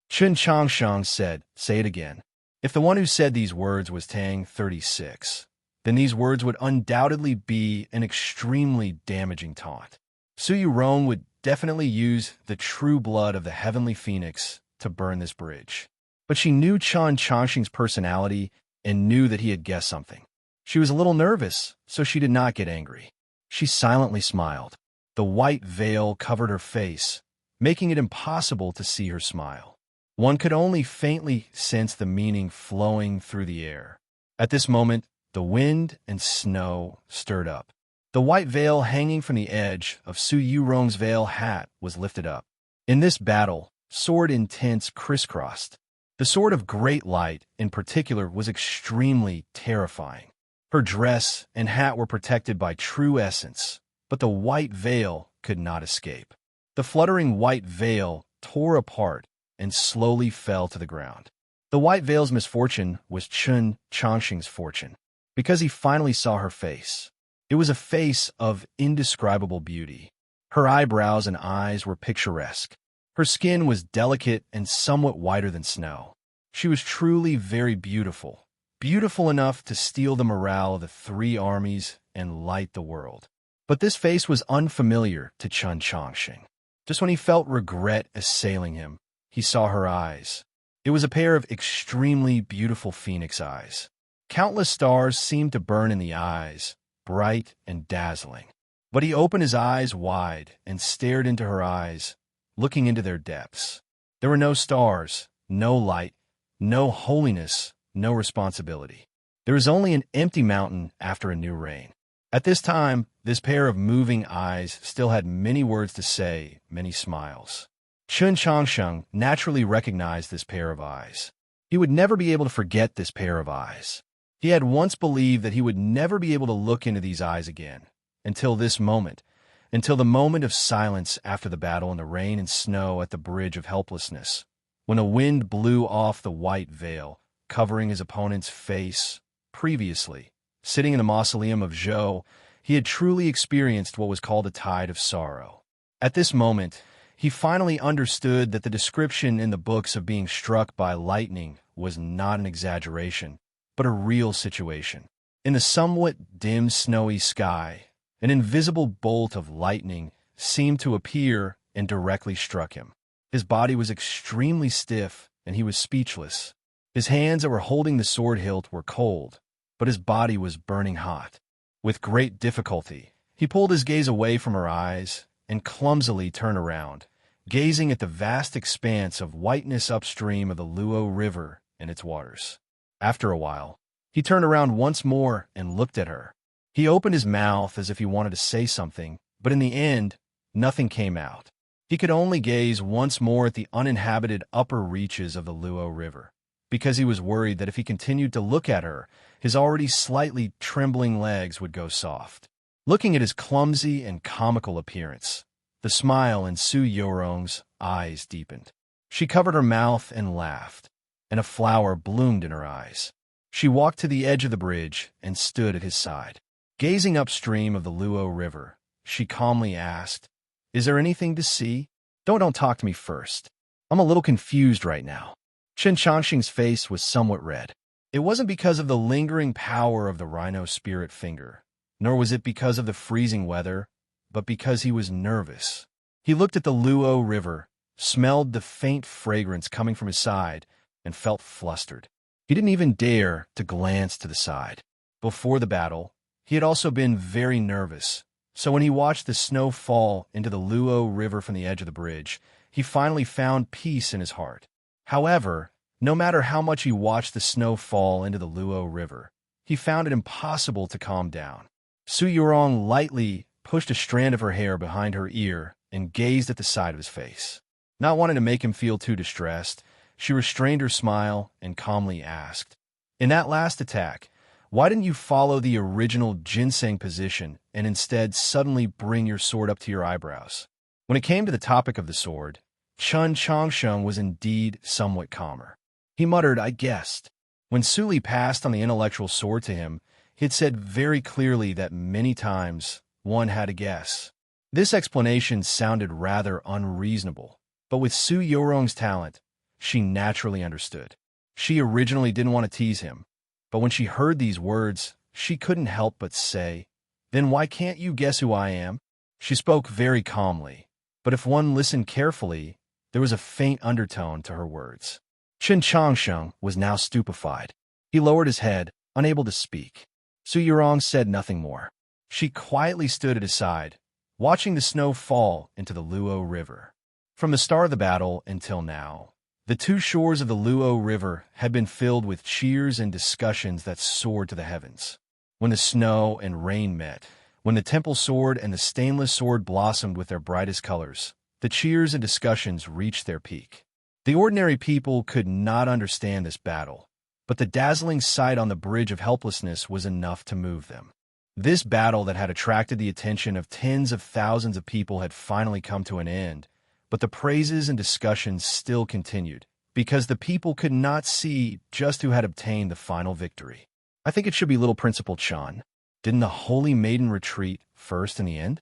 Chen Changsheng said, "Say it again." If the one who said these words was Tang 36, then these words would undoubtedly be an extremely damaging taunt. Su Yurong would definitely use the true blood of the heavenly phoenix to burn this bridge. But she knew Chen Changsheng's personality and knew that he had guessed something. She was a little nervous, so she did not get angry. She silently smiled. The white veil covered her face, making it impossible to see her smile. One could only faintly sense the meaning flowing through the air. At this moment, the wind and snow stirred up. The white veil hanging from the edge of Su Yurong's veil hat was lifted up. In this battle, sword intents crisscrossed. The sword of great light, in particular, was extremely terrifying. Her dress and hat were protected by true essence, but the white veil could not escape. The fluttering white veil tore apart and slowly fell to the ground. The white veil's misfortune was Chen Changsheng's fortune, because he finally saw her face. It was a face of indescribable beauty. Her eyebrows and eyes were picturesque. Her skin was delicate and somewhat whiter than snow. She was truly very beautiful, beautiful enough to steal the morale of the three armies and light the world. But this face was unfamiliar to Chen Changsheng. Just when he felt regret assailing him, he saw her eyes. It was a pair of extremely beautiful phoenix eyes. Countless stars seemed to burn in the eyes, bright and dazzling. But he opened his eyes wide and stared into her eyes, looking into their depths. There were no stars, no light, no holiness, no responsibility. There was only an empty mountain after a new rain. At this time, this pair of moving eyes still had many words to say, many smiles. Chen Changsheng naturally recognized this pair of eyes. He would never be able to forget this pair of eyes. He had once believed that he would never be able to look into these eyes again, until this moment, until the moment of silence after the battle in the rain and snow at the Bridge of Helplessness, when a wind blew off the white veil, covering his opponent's face. Previously, sitting in the mausoleum of Zhou, he had truly experienced what was called a tide of sorrow. At this moment, he finally understood that the description in the books of being struck by lightning was not an exaggeration, but a real situation. In the somewhat dim snowy sky, an invisible bolt of lightning seemed to appear and directly struck him. His body was extremely stiff, and he was speechless. His hands that were holding the sword hilt were cold, but his body was burning hot. With great difficulty, he pulled his gaze away from her eyes and clumsily turned around, gazing at the vast expanse of whiteness upstream of the Luo River and its waters. After a while, he turned around once more and looked at her. He opened his mouth as if he wanted to say something, but in the end, nothing came out. He could only gaze once more at the uninhabited upper reaches of the Luo River, because he was worried that if he continued to look at her, his already slightly trembling legs would go soft. Looking at his clumsy and comical appearance, the smile in Su Yorong's eyes deepened. She covered her mouth and laughed, and a flower bloomed in her eyes. She walked to the edge of the bridge and stood at his side. Gazing upstream of the Luo River, she calmly asked, "Is there anything to see? Don't talk to me first. I'm a little confused right now." Chen Changxing's face was somewhat red. It wasn't because of the lingering power of the rhino spirit finger, nor was it because of the freezing weather, but because he was nervous. He looked at the Luo River, smelled the faint fragrance coming from his side, and felt flustered. He didn't even dare to glance to the side. Before the battle, he had also been very nervous, so when he watched the snow fall into the Luo River from the edge of the bridge, he finally found peace in his heart. However, no matter how much he watched the snow fall into the Luo River, he found it impossible to calm down. Su Yurong lightly pushed a strand of her hair behind her ear and gazed at the side of his face. Not wanting to make him feel too distressed, she restrained her smile and calmly asked, "In that last attack, why didn't you follow the original ginseng position and instead suddenly bring your sword up to your eyebrows?" When it came to the topic of the sword, Chen Changsheng was indeed somewhat calmer. He muttered, "I guessed." When Suli passed on the intellectual sword to him, he had said very clearly that many times one had to guess. This explanation sounded rather unreasonable, but with Su Yorong's talent, she naturally understood. She originally didn't want to tease him, but when she heard these words, she couldn't help but say, "Then why can't you guess who I am?" She spoke very calmly, but if one listened carefully, there was a faint undertone to her words. Chen Changsheng was now stupefied. He lowered his head, unable to speak. Su Yurong said nothing more. She quietly stood at his side, watching the snow fall into the Luo River. From the start of the battle until now, the two shores of the Luo River had been filled with cheers and discussions that soared to the heavens. When the snow and rain met, when the temple sword and the stainless sword blossomed with their brightest colors, the cheers and discussions reached their peak. The ordinary people could not understand this battle, but the dazzling sight on the Bridge of Helplessness was enough to move them. This battle that had attracted the attention of tens of thousands of people had finally come to an end, but the praises and discussions still continued, because the people could not see just who had obtained the final victory. I think it should be little Principal Chan. Didn't the Holy Maiden retreat first in the end?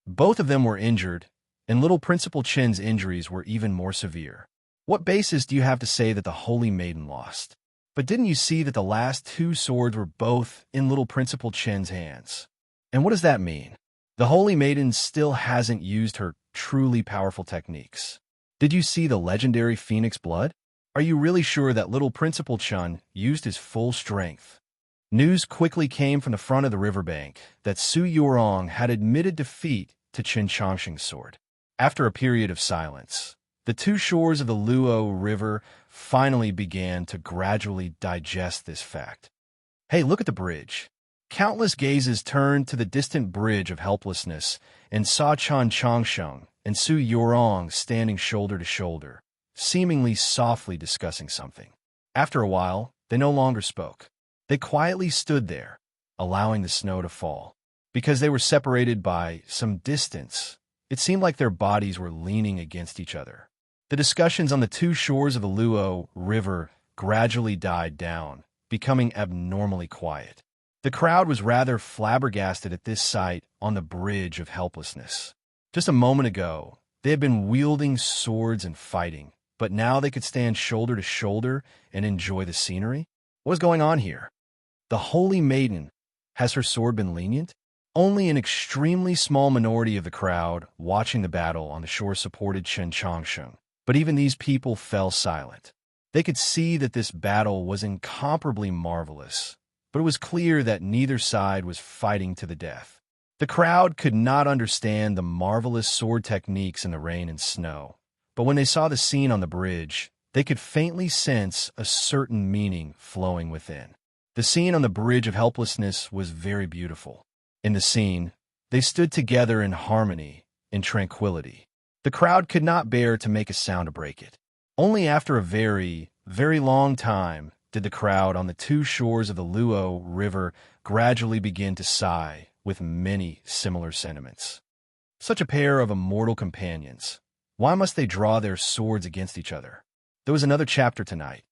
Both of them were injured, and little Principal Chen's injuries were even more severe. What basis do you have to say that the Holy Maiden lost? But didn't you see that the last two swords were both in little Principal Chen's hands? And what does that mean? The Holy Maiden still hasn't used her truly powerful techniques. Did you see the legendary Phoenix Blood? Are you really sure that little Principal Chen used his full strength? News quickly came from the front of the riverbank that Su Yurong had admitted defeat to Chen Changxing's sword. After a period of silence, the two shores of the Luo River finally began to gradually digest this fact. "Hey, look at the bridge." Countless gazes turned to the distant Bridge of Helplessness and saw Chen Changsheng and Su Yurong standing shoulder to shoulder, seemingly softly discussing something. After a while, they no longer spoke. They quietly stood there, allowing the snow to fall. Because they were separated by some distance, it seemed like their bodies were leaning against each other. The discussions on the two shores of the Luo River gradually died down, becoming abnormally quiet. The crowd was rather flabbergasted at this sight on the bridge of helplessness. Just a moment ago, they had been wielding swords and fighting, but now they could stand shoulder to shoulder and enjoy the scenery? What was going on here? The Holy Maiden, has her sword been lenient? Only an extremely small minority of the crowd watching the battle on the shore supported Chen Changsheng, but even these people fell silent. They could see that this battle was incomparably marvelous, but it was clear that neither side was fighting to the death. The crowd could not understand the marvelous sword techniques in the rain and snow, but when they saw the scene on the bridge, they could faintly sense a certain meaning flowing within. The scene on the bridge of helplessness was very beautiful. In the scene, they stood together in harmony, in tranquility. The crowd could not bear to make a sound to break it. Only after a very, very long time did the crowd on the two shores of the Luo River gradually begin to sigh with many similar sentiments. Such a pair of immortal companions. Why must they draw their swords against each other? There was another chapter tonight.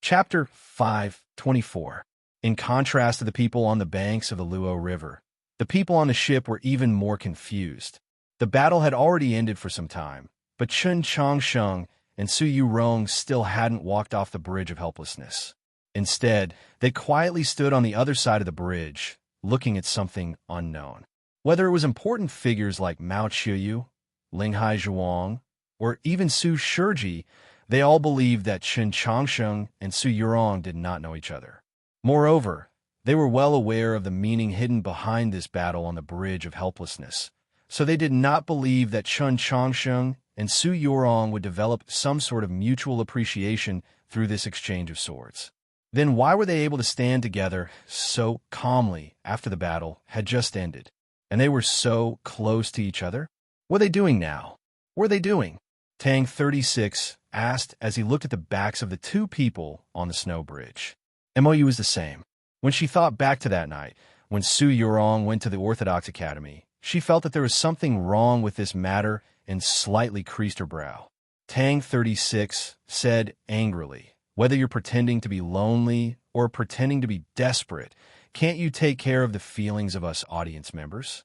Chapter 5:24. In contrast to the people on the banks of the Luo River, the people on the ship were even more confused. The battle had already ended for some time, but Chen Changsheng and Su Yurong still hadn't walked off the bridge of helplessness. Instead, they quietly stood on the other side of the bridge, looking at something unknown. Whether it was important figures like Mao Qiyu, Linghai Zhuang, or even Su Shiji, they all believed that Chen Changsheng and Su Yurong did not know each other. Moreover, they were well aware of the meaning hidden behind this battle on the bridge of helplessness, so they did not believe that Chen Changsheng and Su Yurong would develop some sort of mutual appreciation through this exchange of swords. Then why were they able to stand together so calmly after the battle had just ended, and they were so close to each other? What are they doing now? What are they doing? Tang 36 asked as he looked at the backs of the two people on the snow bridge. MOU was the same. When she thought back to that night, when Su Yurong went to the Orthodox Academy, she felt that there was something wrong with this matter and slightly creased her brow. Tang 36 said angrily, "Whether you're pretending to be lonely or pretending to be desperate, can't you take care of the feelings of us audience members?"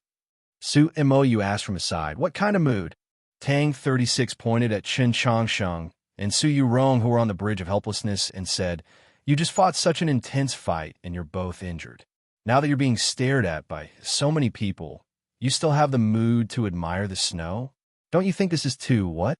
Su Mou asked from his side, "What kind of mood?" Tang 36 pointed at Chen Changsheng and Su Yurong, who were on the bridge of helplessness, and said, "You just fought such an intense fight and you're both injured. Now that you're being stared at by so many people, you still have the mood to admire the snow? Don't you think this is too what?"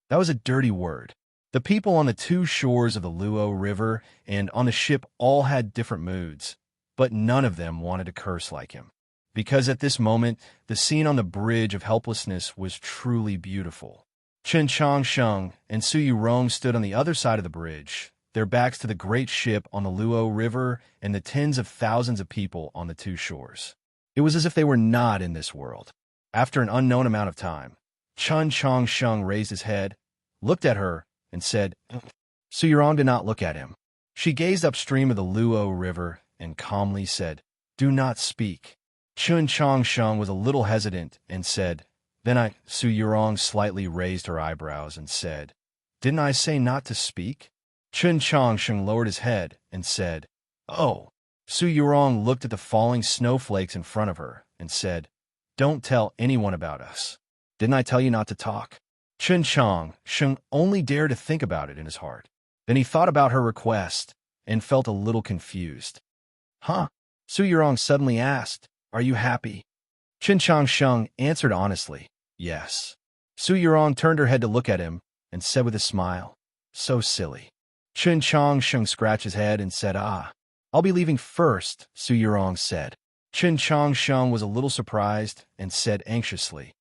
That was a dirty word. The people on the two shores of the Luo River and on the ship all had different moods, but none of them wanted to curse like him. Because at this moment, the scene on the bridge of helplessness was truly beautiful. Chen Changsheng and Su Yurong stood on the other side of the bridge, their backs to the great ship on the Luo River and the tens of thousands of people on the two shores. It was as if they were not in this world. After an unknown amount of time, Chen Changsheng raised his head, looked at her, and said, Su Yurong did not look at him. She gazed upstream of the Luo River and calmly said, "Do not speak." Chen Changsheng was a little hesitant and said, "Then Su Yurong slightly raised her eyebrows and said, "Didn't I say not to speak?" Chen Changsheng lowered his head and said, "Oh." Su Yurong looked at the falling snowflakes in front of her and said, "Don't tell anyone about us. Didn't I tell you not to talk?" Chen Changsheng only dared to think about it in his heart. Then he thought about her request and felt a little confused. "Huh?" Su Yurong suddenly asked, "Are you happy?" Chen Changsheng answered honestly, "Yes." Su Yurong turned her head to look at him and said with a smile, "So silly." Chen Changsheng scratched his head and said, "I'll be leaving first," Su Yurong said. Chen Changsheng was a little surprised and said anxiously,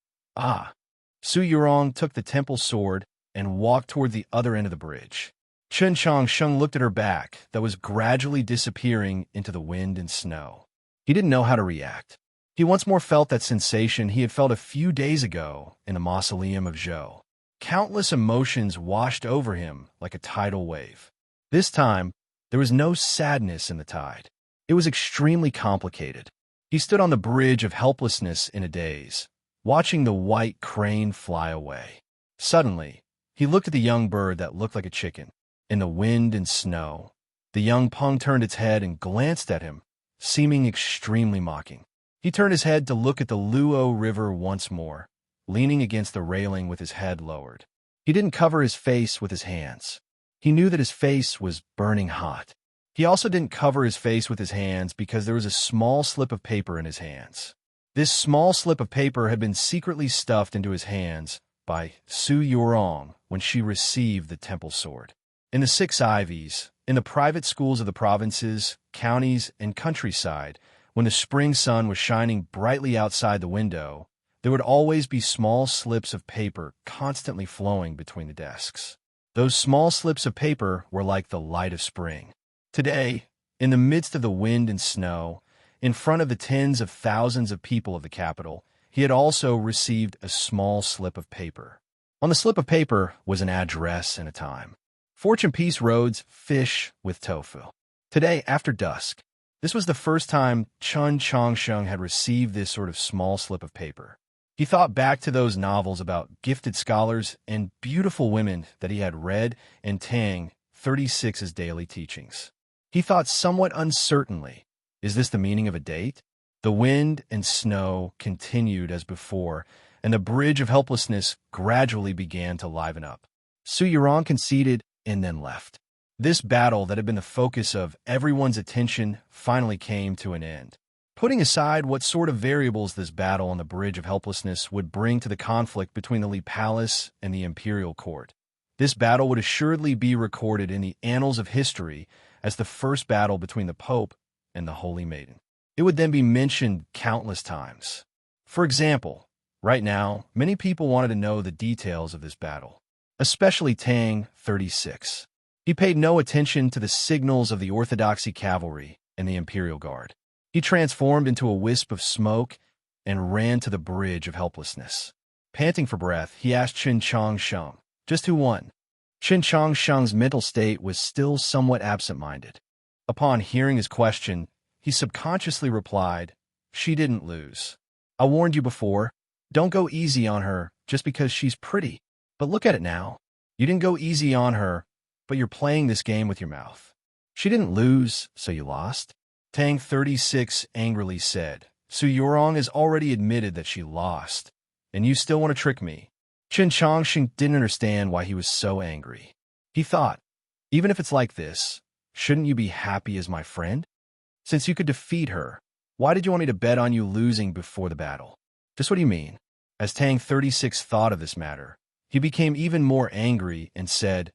Su Yurong took the temple sword and walked toward the other end of the bridge. Chen Changsheng looked at her back that was gradually disappearing into the wind and snow. He didn't know how to react. He once more felt that sensation he had felt a few days ago in the mausoleum of Zhou. Countless emotions washed over him like a tidal wave. This time, there was no sadness in the tide. It was extremely complicated. He stood on the bridge of helplessness in a daze, watching the white crane fly away. Suddenly, he looked at the young bird that looked like a chicken. In the wind and snow, the young pung turned its head and glanced at him, seeming extremely mocking. He turned his head to look at the Luo River once more, leaning against the railing with his head lowered. He didn't cover his face with his hands. He knew that his face was burning hot. He also didn't cover his face with his hands because there was a small slip of paper in his hands. This small slip of paper had been secretly stuffed into his hands by Su Yorong when she received the temple sword. In the 6 Ivies, in the private schools of the provinces, counties, and countryside, when the spring sun was shining brightly outside the window, there would always be small slips of paper constantly flowing between the desks. Those small slips of paper were like the light of spring. Today, in the midst of the wind and snow, in front of the tens of thousands of people of the capital, he had also received a small slip of paper. On the slip of paper was an address and a time. Fortune Peace Roads, Fish with Tofu. Today, after dusk. This was the first time Chun Chongsheng had received this sort of small slip of paper. He thought back to those novels about gifted scholars and beautiful women that he had read in Tang 36's daily teachings. He thought somewhat uncertainly, is this the meaning of a date? The wind and snow continued as before, and the bridge of helplessness gradually began to liven up. Su Yurong conceded and then left. This battle that had been the focus of everyone's attention finally came to an end. Putting aside what sort of variables this battle on the bridge of helplessness would bring to the conflict between the Li Palace and the imperial court, this battle would assuredly be recorded in the annals of history as the first battle between the Pope and the Holy Maiden. It would then be mentioned countless times. For example, right now, many people wanted to know the details of this battle, especially Tang 36. He paid no attention to the signals of the Orthodoxy cavalry and the Imperial Guard. He transformed into a wisp of smoke and ran to the bridge of helplessness. Panting for breath, he asked Qin Chongsheng, just who won? Qin Chongsheng's mental state was still somewhat absent-minded. Upon hearing his question, he subconsciously replied, she didn't lose. I warned you before, don't go easy on her just because she's pretty. But look at it now. You didn't go easy on her, but you're playing this game with your mouth. She didn't lose, so you lost. Tang 36 angrily said, Su Yorong has already admitted that she lost, and you still want to trick me. Qin Chongsheng didn't understand why he was so angry. He thought, even if it's like this, shouldn't you be happy as my friend? Since you could defeat her, why did you want me to bet on you losing before the battle? Just what do you mean? As Tang 36 thought of this matter, he became even more angry and said,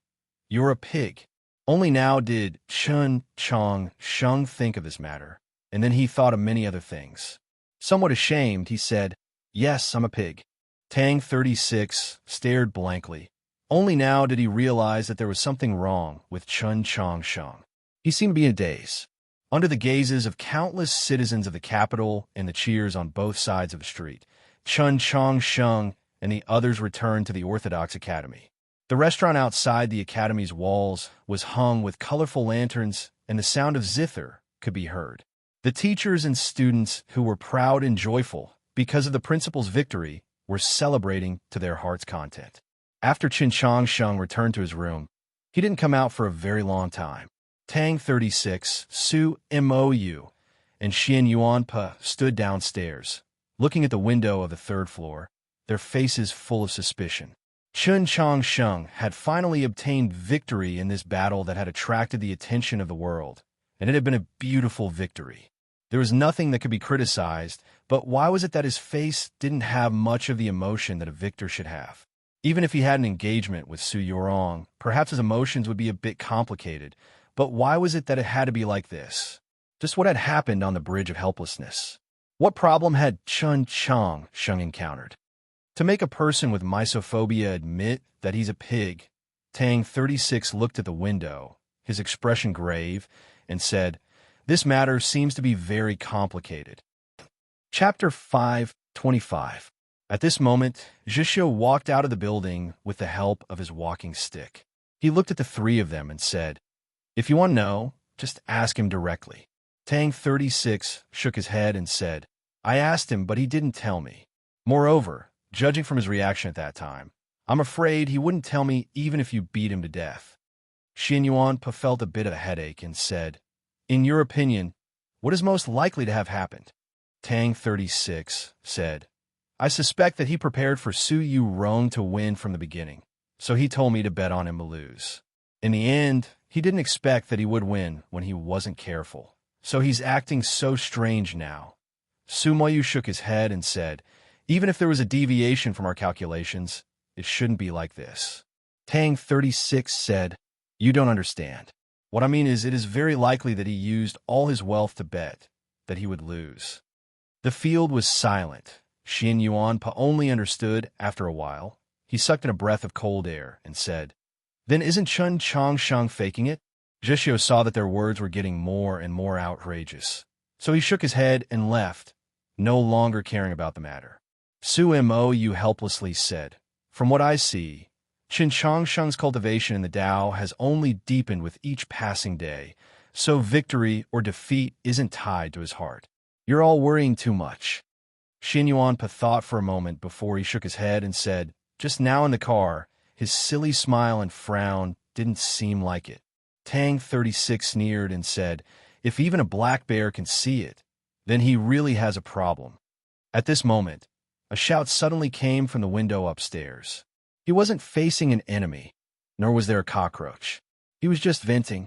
you're a pig. Only now did Chun Chongsheng think of this matter, and then he thought of many other things. Somewhat ashamed, he said, yes, I'm a pig. Tang 36 stared blankly. Only now did he realize that there was something wrong with Chun Chongsheng. He seemed to be in a daze. Under the gazes of countless citizens of the capital and the cheers on both sides of the street, Chun Chongsheng and the others returned to the Orthodox Academy. The restaurant outside the academy's walls was hung with colorful lanterns, and the sound of zither could be heard. The teachers and students who were proud and joyful because of the principal's victory were celebrating to their heart's content. After Qin Chongsheng returned to his room, he didn't come out for a very long time. Tang 36, Su Mou, and Xian Yuanpa stood downstairs, looking at the window of the 3rd floor, their faces full of suspicion. Qin Chongsheng had finally obtained victory in this battle that had attracted the attention of the world, and it had been a beautiful victory. There was nothing that could be criticized, but why was it that his face didn't have much of the emotion that a victor should have? Even if he had an engagement with Su Yorong, perhaps his emotions would be a bit complicated, but why was it that it had to be like this? Just what had happened on the bridge of helplessness? What problem had Chun Chongsheng encountered? To make a person with misophobia admit that he's a pig, Tang 36 looked at the window, his expression grave, and said, this matter seems to be very complicated. Chapter 5:25. At this moment, Zhishou walked out of the building with the help of his walking stick. He looked at the 3 of them and said, if you want to know, just ask him directly. Tang 36 shook his head and said, I asked him, but he didn't tell me. Moreover, judging from his reaction at that time, I'm afraid he wouldn't tell me even if you beat him to death. Xin Yuanpa felt a bit of a headache and said, In your opinion, what is most likely to have happened? Tang 36 said, I suspect that he prepared for Su Yu Rong to win from the beginning, so he told me to bet on him to lose. In the end, he didn't expect that he would win when he wasn't careful, so he's acting so strange now. Su Moyu shook his head and said, Even if there was a deviation from our calculations, it shouldn't be like this. Tang 36 said, You don't understand. What I mean is, it is very likely that he used all his wealth to bet that he would lose. The field was silent. Xin Yuanpa only understood after a while. He sucked in a breath of cold air and said, Then isn't Chun Changsheng faking it? Zhixio saw that their words were getting more and more outrageous, so he shook his head and left, no longer caring about the matter. Su Moyu helplessly said, From what I see, Qin Changsheng's cultivation in the Tao has only deepened with each passing day, so victory or defeat isn't tied to his heart. You're all worrying too much. Xin Yuanpa thought for a moment before he shook his head and said, Just now in the car, his silly smile and frown didn't seem like it. Tang 36 sneered and said, If even a black bear can see it, then he really has a problem. At this moment, a shout suddenly came from the window upstairs. He wasn't facing an enemy, nor was there a cockroach. He was just venting.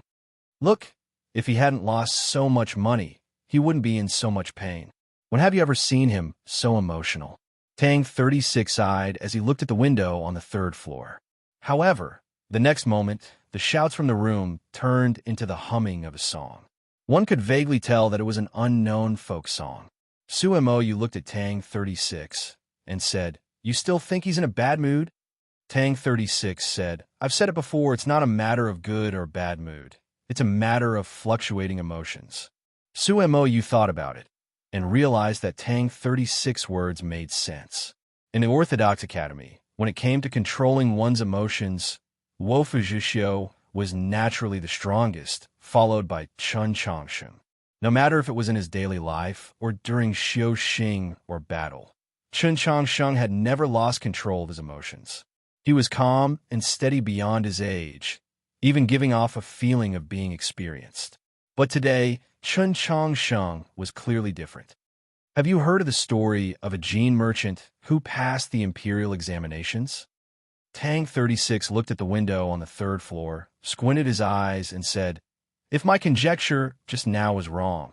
Look, if he hadn't lost so much money, he wouldn't be in so much pain. When have you ever seen him so emotional? Tang 36 sighed as he looked at the window on the third floor. However, the next moment, the shouts from the room turned into the humming of a song. One could vaguely tell that it was an unknown folk song. Su Moyu looked at Tang 36 and said, You still think he's in a bad mood? Tang 36 said, I've said it before, it's not a matter of good or bad mood. It's a matter of fluctuating emotions. Su Moyu thought about it and realized that Tang 36 words made sense. In the Orthodox Academy, when it came to controlling one's emotions, Wofu Zhixio was naturally the strongest, followed by Chun Changsheng. No matter if it was in his daily life or during Xiu Xing or battle, Chun Changsheng had never lost control of his emotions. He was calm and steady beyond his age, even giving off a feeling of being experienced. But today, Chun Changsheng was clearly different. Have you heard of the story of a jean merchant who passed the imperial examinations? Tang 36 looked at the window on the third floor, squinted his eyes, and said, If my conjecture just now was wrong,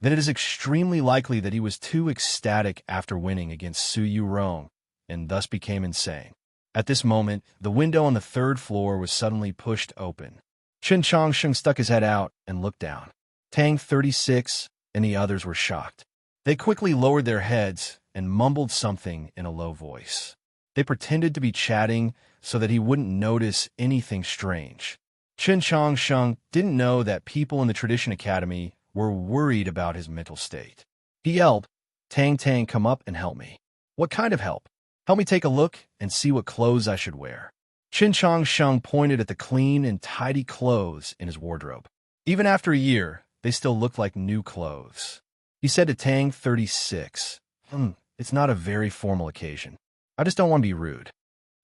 then it is extremely likely that he was too ecstatic after winning against Su Yu Rong, and thus became insane. At this moment, the window on the third floor was suddenly pushed open. Qin Changsheng stuck his head out and looked down. Tang 36 and the others were shocked. They quickly lowered their heads and mumbled something in a low voice. They pretended to be chatting so that he wouldn't notice anything strange. Qin Changsheng didn't know that people in the Tradition Academy were worried about his mental state. He yelled, Tang Tang, come up and help me. What kind of help? Help me take a look and see what clothes I should wear. Qin Changsheng pointed at the clean and tidy clothes in his wardrobe. Even after a year, they still looked like new clothes. He said to Tang 36, It's not a very formal occasion. I just don't want to be rude.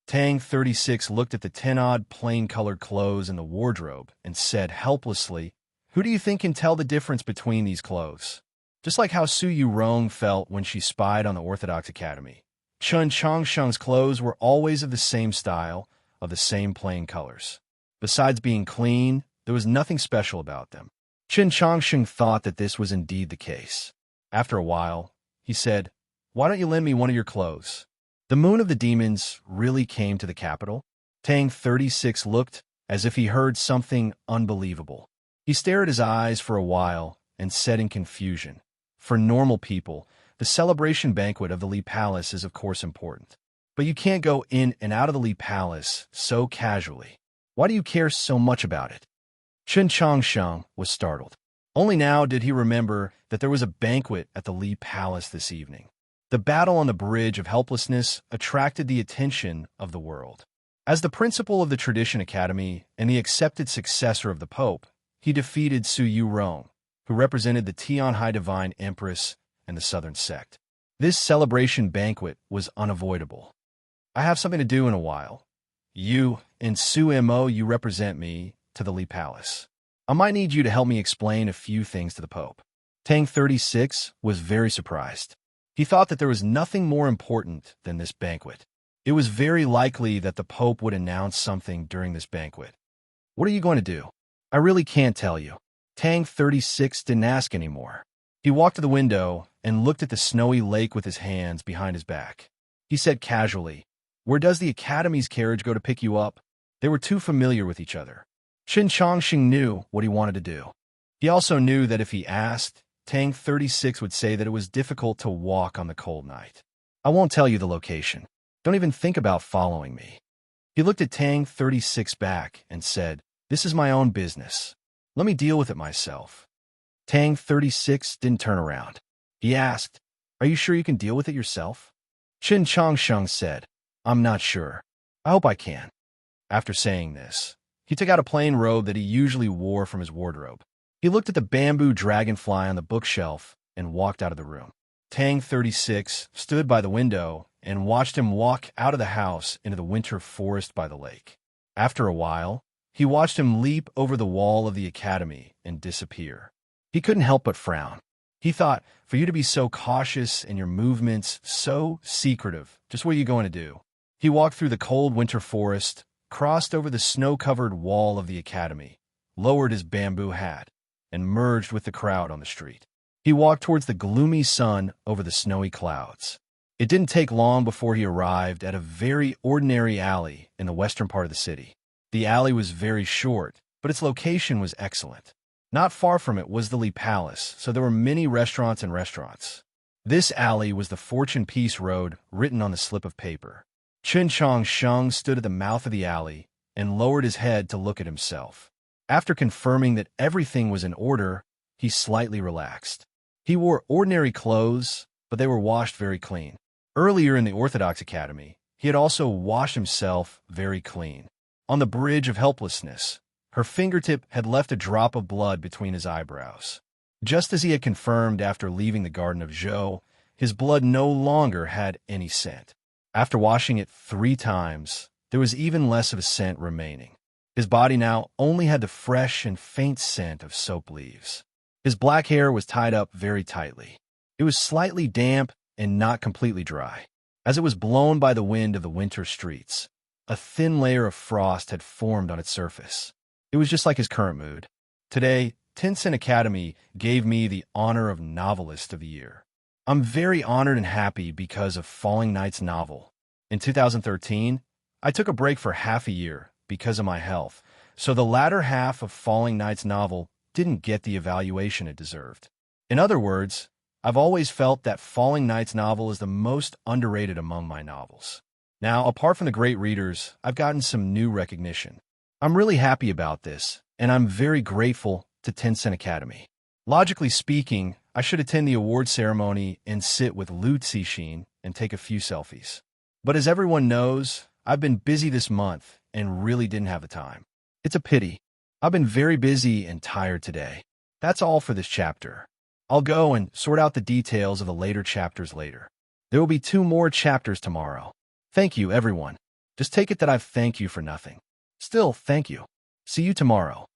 Tang 36 looked at the 10-odd plain-colored clothes in the wardrobe and said helplessly, Who do you think can tell the difference between these clothes? Just like how Su Yu Rong felt when she spied on the Orthodox Academy. Chun Changsheng's clothes were always of the same style, of the same plain colors. Besides being clean, there was nothing special about them. Qin Changsheng thought that this was indeed the case. After a while, he said, Why don't you lend me one of your clothes? The moon of the demons really came to the capital? Tang 36 looked as if he heard something unbelievable. He stared at his eyes for a while and said in confusion, For normal people, the celebration banquet of the Li Palace is of course important. But you can't go in and out of the Li Palace so casually. Why do you care so much about it? Qin Changsheng was startled. Only now did he remember that there was a banquet at the Li Palace this evening. The battle on the Bridge of Helplessness attracted the attention of the world. As the principal of the Tradition Academy and the accepted successor of the Pope, he defeated Su Yu Rong, who represented the Tian High Divine Empress and the Southern Sect. This celebration banquet was unavoidable. I have something to do in a while. You, and Su Mo, you represent me to the Li Palace. I might need you to help me explain a few things to the Pope. Tang 36 was very surprised. He thought that there was nothing more important than this banquet. It was very likely that the Pope would announce something during this banquet. What are you going to do? I really can't tell you. Tang 36 didn't ask anymore. He walked to the window and looked at the snowy lake with his hands behind his back. He said casually, "Where does the Academy's carriage go to pick you up?" They were too familiar with each other. Qin Chongqing knew what he wanted to do. He also knew that if he asked, Tang 36 would say that it was difficult to walk on the cold night. "I won't tell you the location. Don't even think about following me." He looked at Tang 36 back and said, "This is my own business. Let me deal with it myself." Tang 36 didn't turn around. He asked, "Are you sure you can deal with it yourself?" Qin Chongsheng said, "I'm not sure. I hope I can." After saying this, he took out a plain robe that he usually wore from his wardrobe. He looked at the bamboo dragonfly on the bookshelf and walked out of the room. Tang 36 stood by the window and watched him walk out of the house into the winter forest by the lake. After a while, he watched him leap over the wall of the academy and disappear. He couldn't help but frown. He thought, for you to be so cautious and your movements so secretive, just what are you going to do? He walked through the cold winter forest, crossed over the snow-covered wall of the academy, lowered his bamboo hat, and merged with the crowd on the street. He walked towards the gloomy sun over the snowy clouds. It didn't take long before he arrived at a very ordinary alley in the western part of the city. The alley was very short, but its location was excellent. Not far from it was the Li Palace, so there were many restaurants and restaurants. This alley was the Fortune Peace Road written on the slip of paper. Qin Chongsheng stood at the mouth of the alley and lowered his head to look at himself. After confirming that everything was in order, he slightly relaxed. He wore ordinary clothes, but they were washed very clean. Earlier in the Orthodox Academy, he had also washed himself very clean. On the bridge of helplessness, her fingertip had left a drop of blood between his eyebrows. Just as he had confirmed after leaving the Garden of Zhou, his blood no longer had any scent. After washing it 3 times, there was even less of a scent remaining. His body now only had the fresh and faint scent of soap leaves. His black hair was tied up very tightly. It was slightly damp and not completely dry. As it was blown by the wind of the winter streets, a thin layer of frost had formed on its surface. It was just like his current mood. Today, Tencent Academy gave me the honor of Novelist of the Year. I'm very honored and happy because of Falling Knight's novel. In 2013, I took a break for half a year because of my health, so the latter half of Falling Knight's novel didn't get the evaluation it deserved. In other words, I've always felt that Falling Knight's novel is the most underrated among my novels. Now, apart from the great readers, I've gotten some new recognition. I'm really happy about this, and I'm very grateful to Tencent Academy. Logically speaking, I should attend the award ceremony and sit with Lu Cixin and take a few selfies. But as everyone knows, I've been busy this month and really didn't have the time. It's a pity. I've been very busy and tired today. That's all for this chapter. I'll go and sort out the details of the later chapters later. There will be 2 more chapters tomorrow. Thank you, everyone. Just take it that I've thanked you for nothing. Still, thank you. See you tomorrow.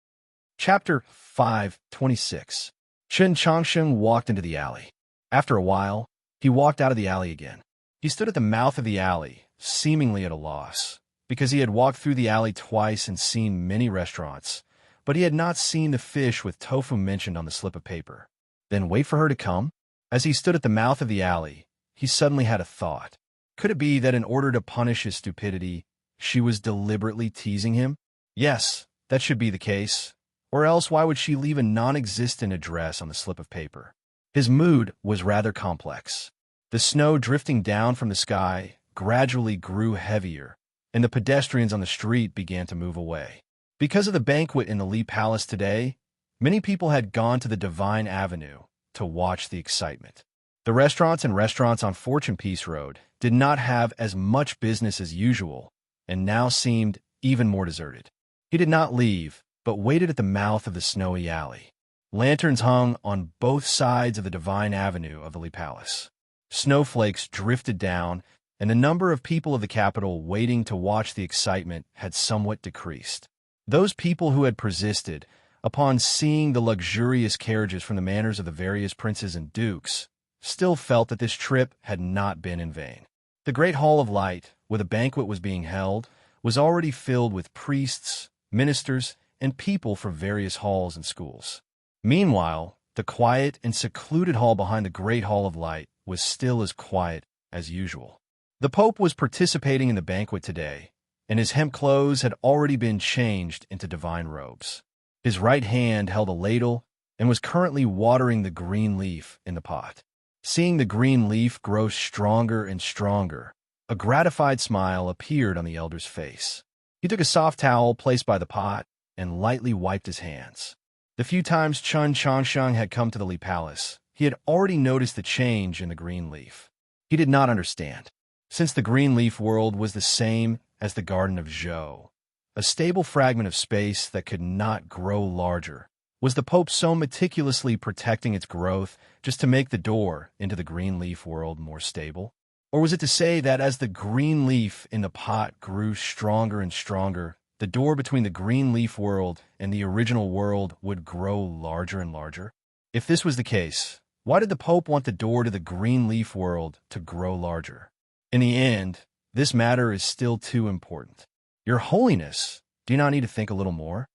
Chapter 5:26. Qin Chongsheng walked into the alley. After a while, he walked out of the alley again. He stood at the mouth of the alley, seemingly at a loss, because he had walked through the alley twice and seen many restaurants, but he had not seen the fish with tofu mentioned on the slip of paper. Then wait for her to come? As he stood at the mouth of the alley, he suddenly had a thought. Could it be that in order to punish his stupidity, she was deliberately teasing him? Yes, that should be the case. Or else why would she leave a non-existent address on the slip of paper? His mood was rather complex. The snow drifting down from the sky gradually grew heavier, and the pedestrians on the street began to move away. Because of the banquet in the Li Palace today, many people had gone to the Divine Avenue to watch the excitement. The restaurants and restaurants on Fortune Peace Road did not have as much business as usual, and now seemed even more deserted. He did not leave, but waited at the mouth of the snowy alley. Lanterns hung on both sides of the divine avenue of the Lee Palace. Snowflakes drifted down, and the number of people of the capital waiting to watch the excitement had somewhat decreased. Those people who had persisted, upon seeing the luxurious carriages from the manors of the various princes and dukes, still felt that this trip had not been in vain. The great hall of light, where the banquet was being held, was already filled with priests, ministers, and people from various halls and schools. Meanwhile, the quiet and secluded hall behind the great hall of light was still as quiet as usual. The Pope was participating in the banquet today, and his hemp clothes had already been changed into divine robes. His right hand held a ladle and was currently watering the green leaf in the pot. Seeing the green leaf grow stronger and stronger, a gratified smile appeared on the elder's face. He took a soft towel placed by the pot and lightly wiped his hands. The few times Chun Changsheng had come to the Li Palace, he had already noticed the change in the green leaf. He did not understand, since the green leaf world was the same as the Garden of Zhou, a stable fragment of space that could not grow larger. Was the Pope so meticulously protecting its growth just to make the door into the green leaf world more stable? Or was it to say that as the green leaf in the pot grew stronger and stronger, the door between the green leaf world and the original world would grow larger and larger? If this was the case, why did the Pope want the door to the green leaf world to grow larger? In the end, this matter is still too important. Your Holiness, do you not need to think a little more?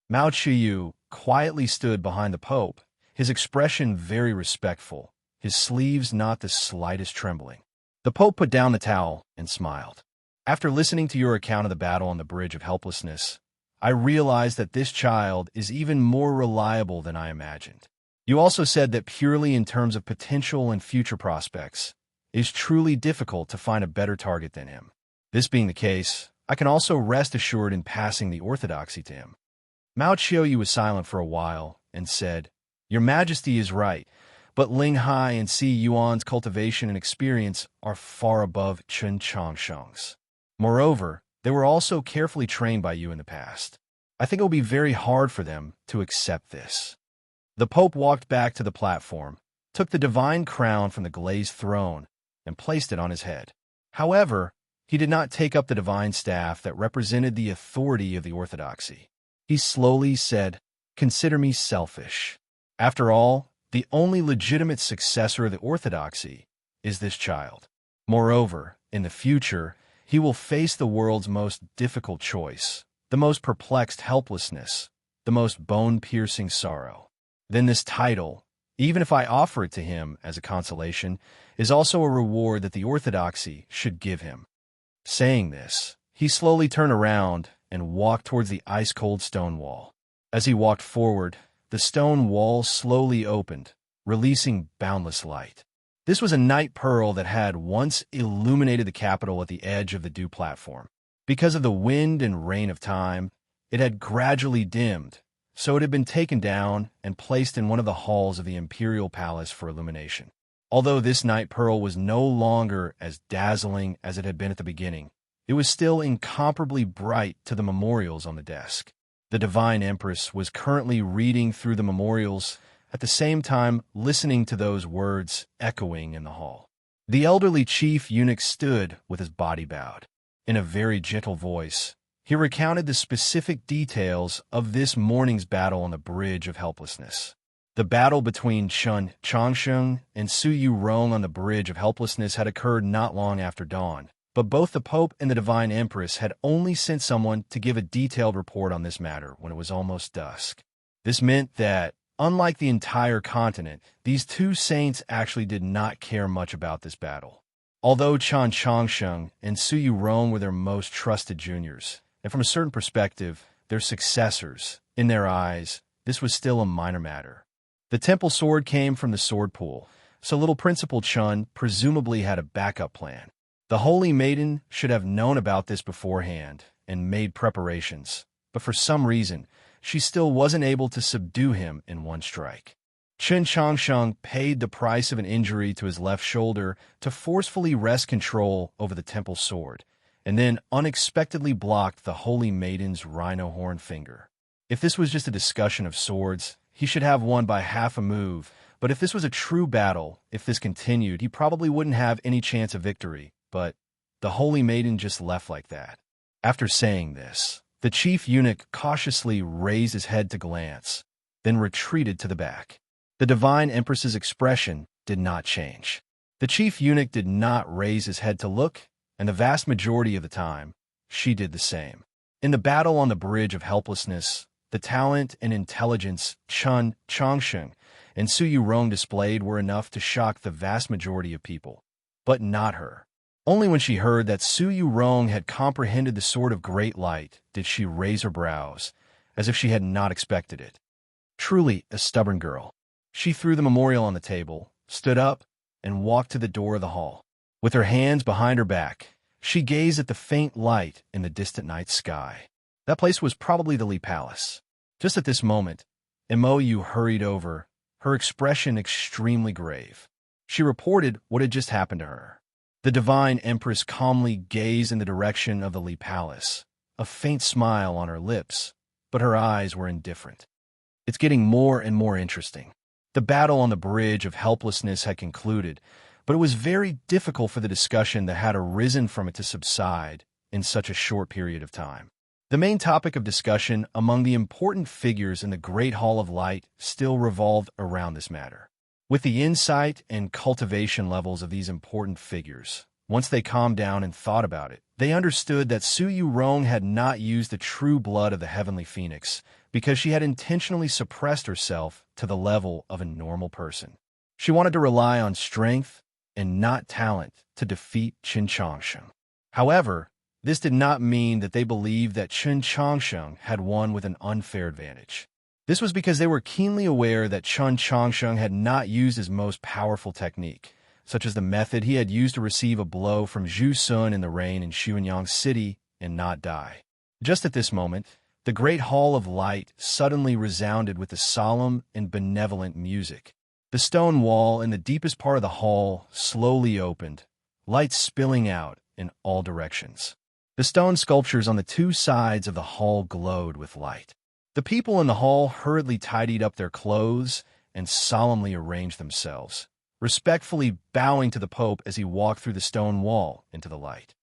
Mao Qiyu quietly stood behind the Pope, his expression very respectful, his sleeves not the slightest trembling. The Pope put down the towel and smiled. After listening to your account of the battle on the Bridge of Helplessness, I realized that this child is even more reliable than I imagined. You also said that purely in terms of potential and future prospects, it is truly difficult to find a better target than him. This being the case, I can also rest assured in passing the orthodoxy to him. Mao Qiyu was silent for a while and said, Your Majesty is right, but Ling Hai and Si Yuan's cultivation and experience are far above Chun Changsheng's. Moreover, they were also carefully trained by you in the past. I think it will be very hard for them to accept this. The Pope walked back to the platform, took the divine crown from the glazed throne, and placed it on his head. However, he did not take up the divine staff that represented the authority of the orthodoxy. He slowly said, Consider me selfish. After all, the only legitimate successor of the orthodoxy is this child. Moreover, in the future, he will face the world's most difficult choice, the most perplexed helplessness, the most bone-piercing sorrow. Then this title, even if I offer it to him as a consolation, is also a reward that the orthodoxy should give him. Saying this, he slowly turned around and walked towards the ice-cold stone wall. As he walked forward, the stone wall slowly opened, releasing boundless light. This was a night pearl that had once illuminated the capital at the edge of the dew platform. Because of the wind and rain of time, it had gradually dimmed, so it had been taken down and placed in one of the halls of the imperial palace for illumination. Although this night pearl was no longer as dazzling as it had been at the beginning, it was still incomparably bright to the memorials on the desk. The Divine Empress was currently reading through the memorials, at the same time listening to those words echoing in the hall. The elderly chief eunuch stood with his body bowed. In a very gentle voice, he recounted the specific details of this morning's battle on the Bridge of Helplessness. The battle between Chun Changsheng and Su Yurong on the Bridge of Helplessness had occurred not long after dawn, but both the Pope and the Divine Empress had only sent someone to give a detailed report on this matter when it was almost dusk. This meant that, unlike the entire continent, these two saints actually did not care much about this battle. Although Chun Changsheng and Su Yurong were their most trusted juniors, and from a certain perspective, their successors, in their eyes, this was still a minor matter. The temple sword came from the sword pool, so little Principal Chun presumably had a backup plan. The Holy Maiden should have known about this beforehand and made preparations, but for some reason, she still wasn't able to subdue him in one strike. Chun Changsheng paid the price of an injury to his left shoulder to forcefully wrest control over the temple sword, and then unexpectedly blocked the Holy Maiden's rhino horn finger. If this was just a discussion of swords, he should have won by half a move, but if this was a true battle, if this continued, he probably wouldn't have any chance of victory. But the holy maiden just left like that. After saying this, the chief eunuch cautiously raised his head to glance, then retreated to the back. The divine empress's expression did not change. The chief eunuch did not raise his head to look, and the vast majority of the time, she did the same. In the battle on the bridge of helplessness, the talent and intelligence Chun Changsheng and Su Yurong displayed were enough to shock the vast majority of people. But not her. Only when she heard that Su Yurong had comprehended the sword of great light did she raise her brows, as if she had not expected it. Truly a stubborn girl. She threw the memorial on the table, stood up, and walked to the door of the hall. With her hands behind her back, she gazed at the faint light in the distant night sky. That place was probably the Li Palace. Just at this moment, Imoyu hurried over, her expression extremely grave. She reported what had just happened to her. The divine empress calmly gazed in the direction of the Li Palace, a faint smile on her lips, but her eyes were indifferent. It's getting more and more interesting. The battle on the bridge of helplessness had concluded, but it was very difficult for the discussion that had arisen from it to subside in such a short period of time. The main topic of discussion among the important figures in the Great Hall of Light still revolved around this matter. With the insight and cultivation levels of these important figures, once they calmed down and thought about it, they understood that Su Yurong had not used the true blood of the Heavenly Phoenix because she had intentionally suppressed herself to the level of a normal person. She wanted to rely on strength and not talent to defeat Qin Changsheng. However, this did not mean that they believed that Qin Changsheng had won with an unfair advantage. This was because they were keenly aware that Qin Changsheng had not used his most powerful technique, such as the method he had used to receive a blow from Zhu Sun in the rain in Xuanyang City and not die. Just at this moment, the Great Hall of Light suddenly resounded with the solemn and benevolent music. The stone wall in the deepest part of the hall slowly opened, light spilling out in all directions. The stone sculptures on the two sides of the hall glowed with light. The people in the hall hurriedly tidied up their clothes and solemnly arranged themselves, respectfully bowing to the Pope as he walked through the stone wall into the light.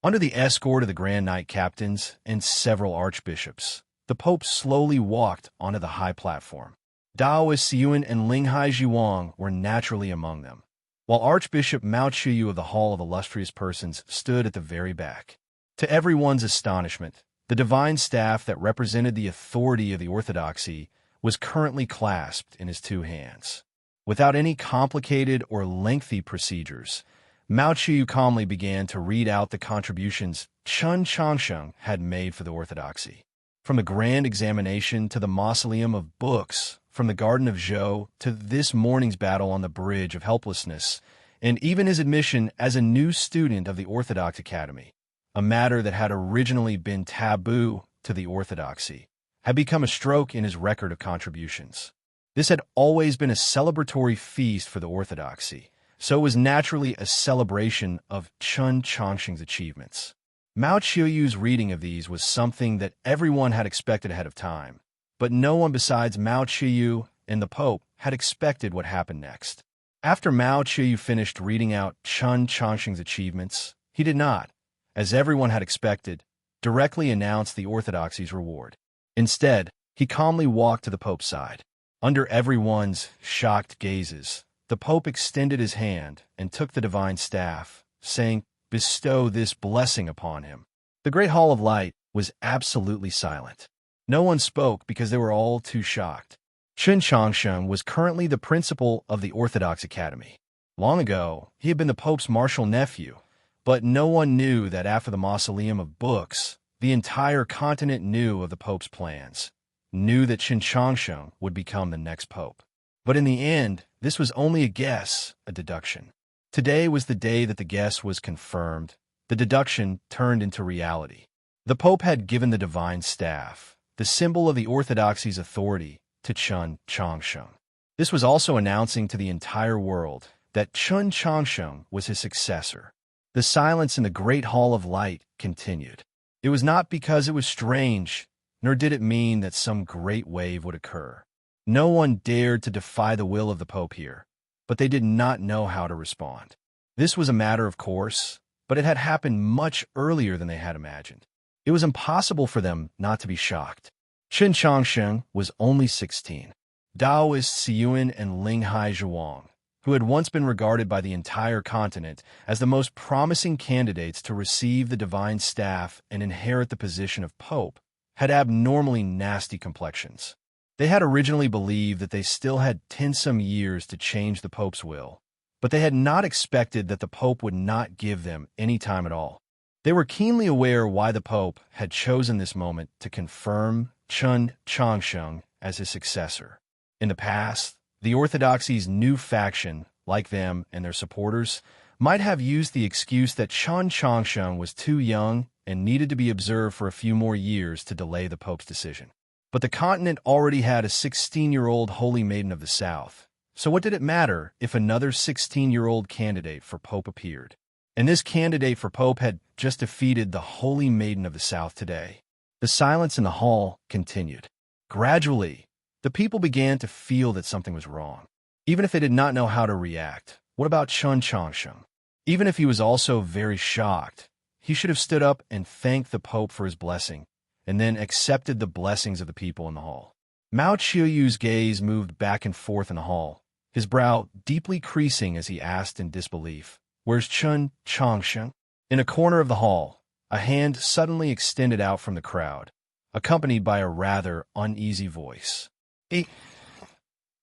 Under the escort of the Grand Knight Captains and several archbishops, the Pope slowly walked onto the high platform. Daoist Yuan and Linghai Zhuang were naturally among them, while Archbishop Mao Chuyu of the Hall of Illustrious Persons stood at the very back. To everyone's astonishment, the divine staff that represented the authority of the orthodoxy was currently clasped in his two hands. Without any complicated or lengthy procedures, Mao Chuyu calmly began to read out the contributions Qin Changsheng had made for the orthodoxy. From the grand examination to the mausoleum of books, from the Garden of Zhou to this morning's battle on the Bridge of Helplessness, and even his admission as a new student of the Orthodox Academy, a matter that had originally been taboo to the orthodoxy, had become a stroke in his record of contributions. This had always been a celebratory feast for the orthodoxy, so it was naturally a celebration of Qin Changsheng's achievements. Mao Chuyu's reading of these was something that everyone had expected ahead of time, but no one besides Mao Chuyu and the Pope had expected what happened next. After Mao Chuyu finished reading out Qin Changsheng's achievements, he did not, as everyone had expected, directly announce the orthodoxy's reward. Instead, he calmly walked to the Pope's side. Under everyone's shocked gazes, the Pope extended his hand and took the divine staff, saying, "Bestow this blessing upon him." The Great Hall of Light was absolutely silent. No one spoke because they were all too shocked. Qin Changsheng was currently the principal of the Orthodox Academy. Long ago, he had been the Pope's martial nephew, but no one knew that after the Mausoleum of Books, the entire continent knew of the Pope's plans, knew that Qin Changsheng would become the next Pope. But in the end, this was only a guess, a deduction. Today was the day that the guess was confirmed, the deduction turned into reality. The Pope had given the divine staff, the symbol of the orthodoxy's authority, to Qin Changsheng. This was also announcing to the entire world that Qin Changsheng was his successor. The silence in the Great Hall of Light continued. It was not because it was strange, nor did it mean that some great wave would occur. No one dared to defy the will of the Pope here, but they did not know how to respond. This was a matter of course, but it had happened much earlier than they had imagined. It was impossible for them not to be shocked. Qin Changsheng was only 16. Daoists Siyuan and Linghai Zhuang, who had once been regarded by the entire continent as the most promising candidates to receive the divine staff and inherit the position of pope, had abnormally nasty complexions. They had originally believed that they still had 10-some years to change the pope's will, but they had not expected that the pope would not give them any time at all. They were keenly aware why the pope had chosen this moment to confirm Qin Changsheng as his successor. In the past, the Orthodoxy's new faction, like them and their supporters, might have used the excuse that Qin Changsheng was too young and needed to be observed for a few more years to delay the pope's decision. But the continent already had a 16-year-old holy maiden of the south, so what did it matter if another 16-year-old candidate for pope appeared? And this candidate for pope had just defeated the holy maiden of the south today. The silence in the hall continued. Gradually, the people began to feel that something was wrong. Even if they did not know how to react, what about Qin Changsheng? Even if he was also very shocked, he should have stood up and thanked the pope for his blessing, and then accepted the blessings of the people in the hall. Mao Qiuyu's gaze moved back and forth in the hall, his brow deeply creasing as he asked in disbelief, "Where's Qin Changsheng?" In a corner of the hall, a hand suddenly extended out from the crowd, accompanied by a rather uneasy voice.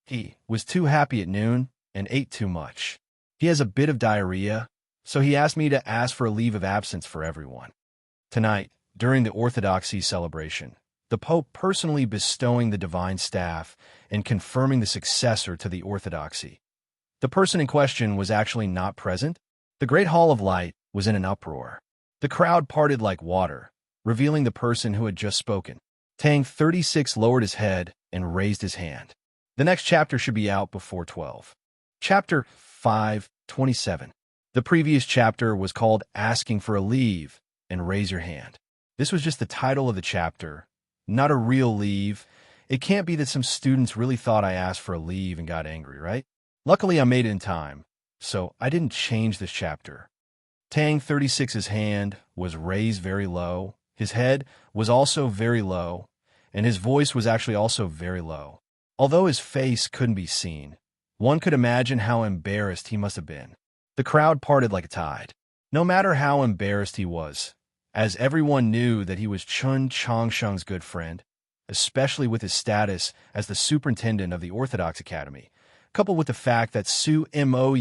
He was too happy at noon and ate too much. He has a bit of diarrhea, so he asked me to ask for a leave of absence for everyone. Tonight, during the Orthodoxy celebration, the Pope personally bestowing the divine staff and confirming the successor to the Orthodoxy. The person in question was actually not present. The Great Hall of Light was in an uproar. The crowd parted like water, revealing the person who had just spoken. Tang 36 lowered his head and raised his hand. The next chapter should be out before 12. Chapter 5:27. The previous chapter was called Asking for a Leave and Raise Your Hand. This was just the title of the chapter, not a real leave. It can't be that some students really thought I asked for a leave and got angry, right? Luckily, I made it in time, so I didn't change this chapter. Tang 36's hand was raised very low. His head was also very low, and his voice was actually also very low. Although his face couldn't be seen, one could imagine how embarrassed he must have been. The crowd parted like a tide. No matter how embarrassed he was, as everyone knew that he was Qin Changsheng's good friend, especially with his status as the superintendent of the Orthodox Academy, coupled with the fact that Su Mou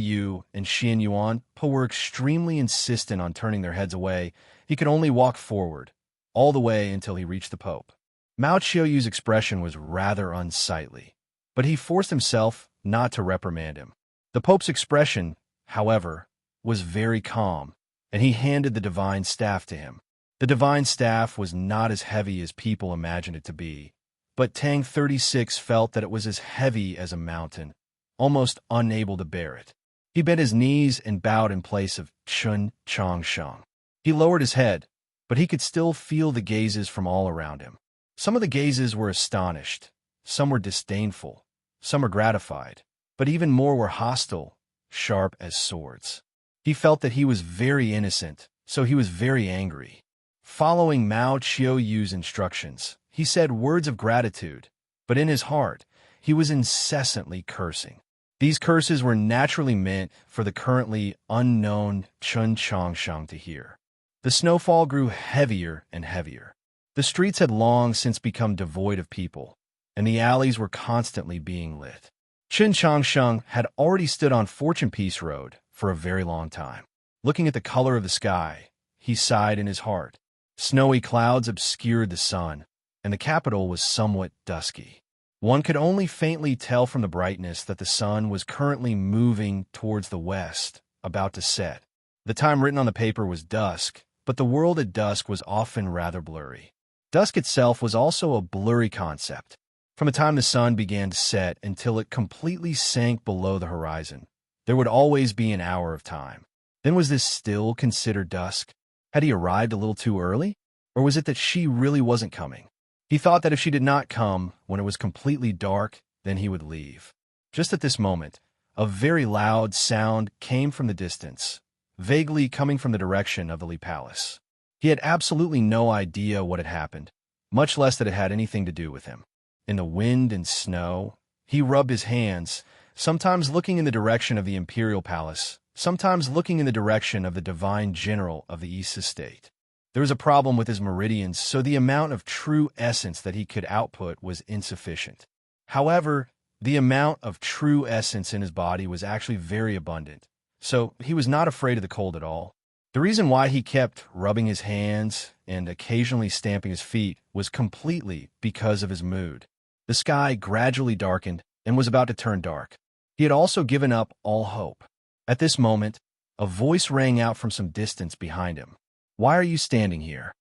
and Xian Yuan were extremely insistent on turning their heads away, he could only walk forward, all the way until he reached the Pope. Mao Qiuyu's expression was rather unsightly, but he forced himself not to reprimand him. The Pope's expression, however, was very calm, and he handed the divine staff to him. The divine staff was not as heavy as people imagined it to be, but Tang 36 felt that it was as heavy as a mountain, almost unable to bear it. He bent his knees and bowed in place of Qin Changsheng. He lowered his head, but he could still feel the gazes from all around him. Some of the gazes were astonished, some were disdainful, some were gratified, but even more were hostile, sharp as swords. He felt that he was very innocent, so he was very angry. Following Mao Qiuyu's instructions, he said words of gratitude, but in his heart, he was incessantly cursing. These curses were naturally meant for the currently unknown Qin Changsheng to hear. The snowfall grew heavier and heavier. The streets had long since become devoid of people, and the alleys were constantly being lit. Qin Changsheng had already stood on Fortune Peace Road for a very long time. Looking at the color of the sky, he sighed in his heart. Snowy clouds obscured the sun, and the capital was somewhat dusky. One could only faintly tell from the brightness that the sun was currently moving towards the west, about to set. The time written on the paper was dusk, but the world at dusk was often rather blurry. Dusk itself was also a blurry concept. From the time the sun began to set until it completely sank below the horizon, there would always be an hour of time. Then was this still considered dusk? Had he arrived a little too early? Or was it that she really wasn't coming? He thought that if she did not come when it was completely dark, then he would leave. Just at this moment, a very loud sound came from the distance, vaguely coming from the direction of the Lee Palace. He had absolutely no idea what had happened, much less that it had anything to do with him. In the wind and snow, he rubbed his hands, sometimes looking in the direction of the imperial palace, sometimes looking in the direction of the divine general of the East Estate. There was a problem with his meridians, so the amount of true essence that he could output was insufficient. However, the amount of true essence in his body was actually very abundant, so he was not afraid of the cold at all. The reason why he kept rubbing his hands and occasionally stamping his feet was completely because of his mood. The sky gradually darkened and was about to turn dark. He had also given up all hope. At this moment, a voice rang out from some distance behind him. "Why are you standing here?"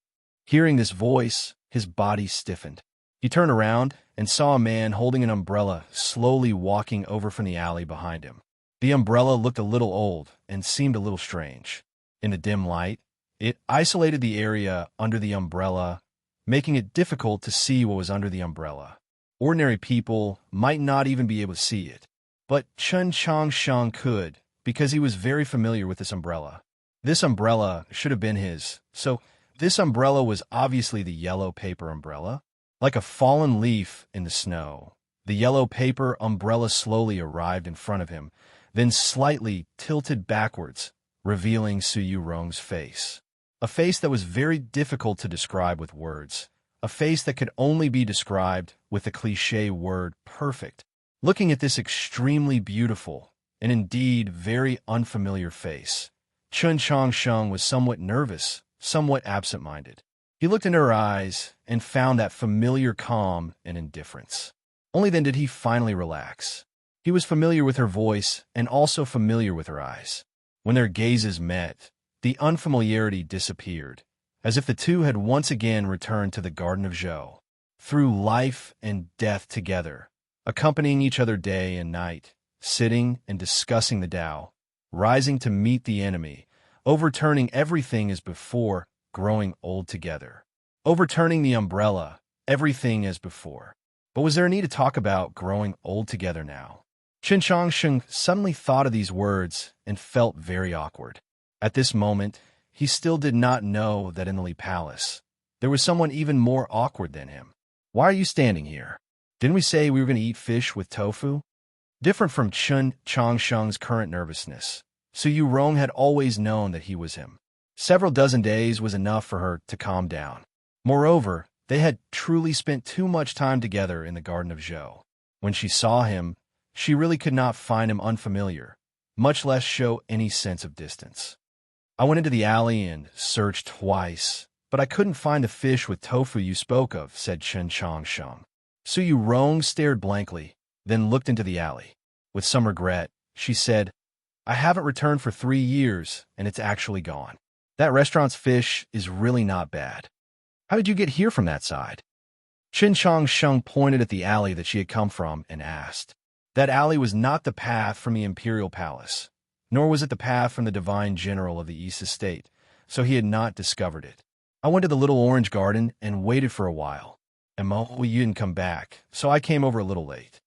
Hearing this voice, his body stiffened. He turned around and saw a man holding an umbrella slowly walking over from the alley behind him. The umbrella looked a little old and seemed a little strange. In the dim light, it isolated the area under the umbrella, making it difficult to see what was under the umbrella. Ordinary people might not even be able to see it, but Chen Changsheng could, because he was very familiar with this umbrella. This umbrella should have been his, so this umbrella was obviously the yellow paper umbrella. Like a fallen leaf in the snow, the yellow paper umbrella slowly arrived in front of him, then slightly tilted backwards, revealing Su Yurong's face. A face that was very difficult to describe with words. A face that could only be described with the cliché word perfect. Looking at this extremely beautiful, and indeed very unfamiliar face, Chen Changsheng was somewhat nervous, somewhat absent-minded. He looked into her eyes and found that familiar calm and indifference. Only then did he finally relax. He was familiar with her voice and also familiar with her eyes. When their gazes met, the unfamiliarity disappeared, as if the two had once again returned to the Garden of Zhou. Through life and death together, accompanying each other day and night, sitting and discussing the Tao, rising to meet the enemy, overturning everything as before, growing old together. Overturning the umbrella, everything as before. But was there a need to talk about growing old together now? Chen Changsheng suddenly thought of these words and felt very awkward. At this moment, he still did not know that in the Lee Palace, there was someone even more awkward than him. "Why are you standing here? Didn't we say we were going to eat fish with tofu?" Different from Chen Changsheng's current nervousness, Su Yurong had always known that he was him. Several dozen days was enough for her to calm down. Moreover, they had truly spent too much time together in the Garden of Zhou. When she saw him, she really could not find him unfamiliar, much less show any sense of distance. "I went into the alley and searched twice, but I couldn't find the fish with tofu you spoke of," said Chen Changsheng. Su Yurong stared blankly, then looked into the alley. With some regret, she said, "I haven't returned for 3 years, and it's actually gone. That restaurant's fish is really not bad. How did you get here from that side?" Chen Changsheng pointed at the alley that she had come from and asked. That alley was not the path from the imperial palace, nor was it the path from the divine general of the East Estate, so he had not discovered it. "I went to the little orange garden and waited for a while. And you didn't come back, so I came over a little late."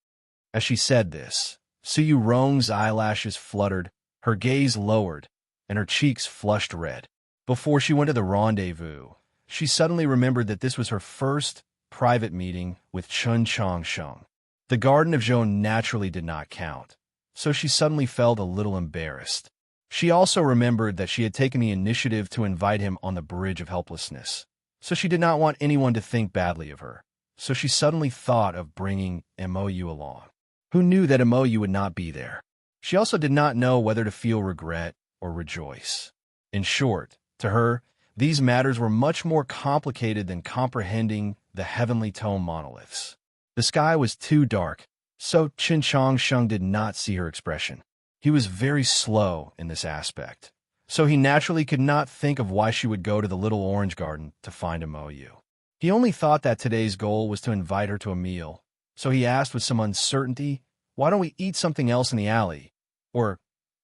As she said this, Su Yurong's eyelashes fluttered, her gaze lowered, and her cheeks flushed red. Before she went to the rendezvous, she suddenly remembered that this was her first private meeting with Chen Changsheng. The Garden of Zhou naturally did not count, so she suddenly felt a little embarrassed. She also remembered that she had taken the initiative to invite him on the Bridge of Helplessness, so she did not want anyone to think badly of her. So she suddenly thought of bringing Mou along. Who knew that Mou would not be there? She also did not know whether to feel regret or rejoice. In short, to her, these matters were much more complicated than comprehending the heavenly tone monoliths. The sky was too dark, so Chen Changsheng did not see her expression. He was very slow in this aspect, so he naturally could not think of why she would go to the little orange garden to find Mou. He only thought that today's goal was to invite her to a meal, so he asked with some uncertainty, "Why don't we eat something else in the alley? Or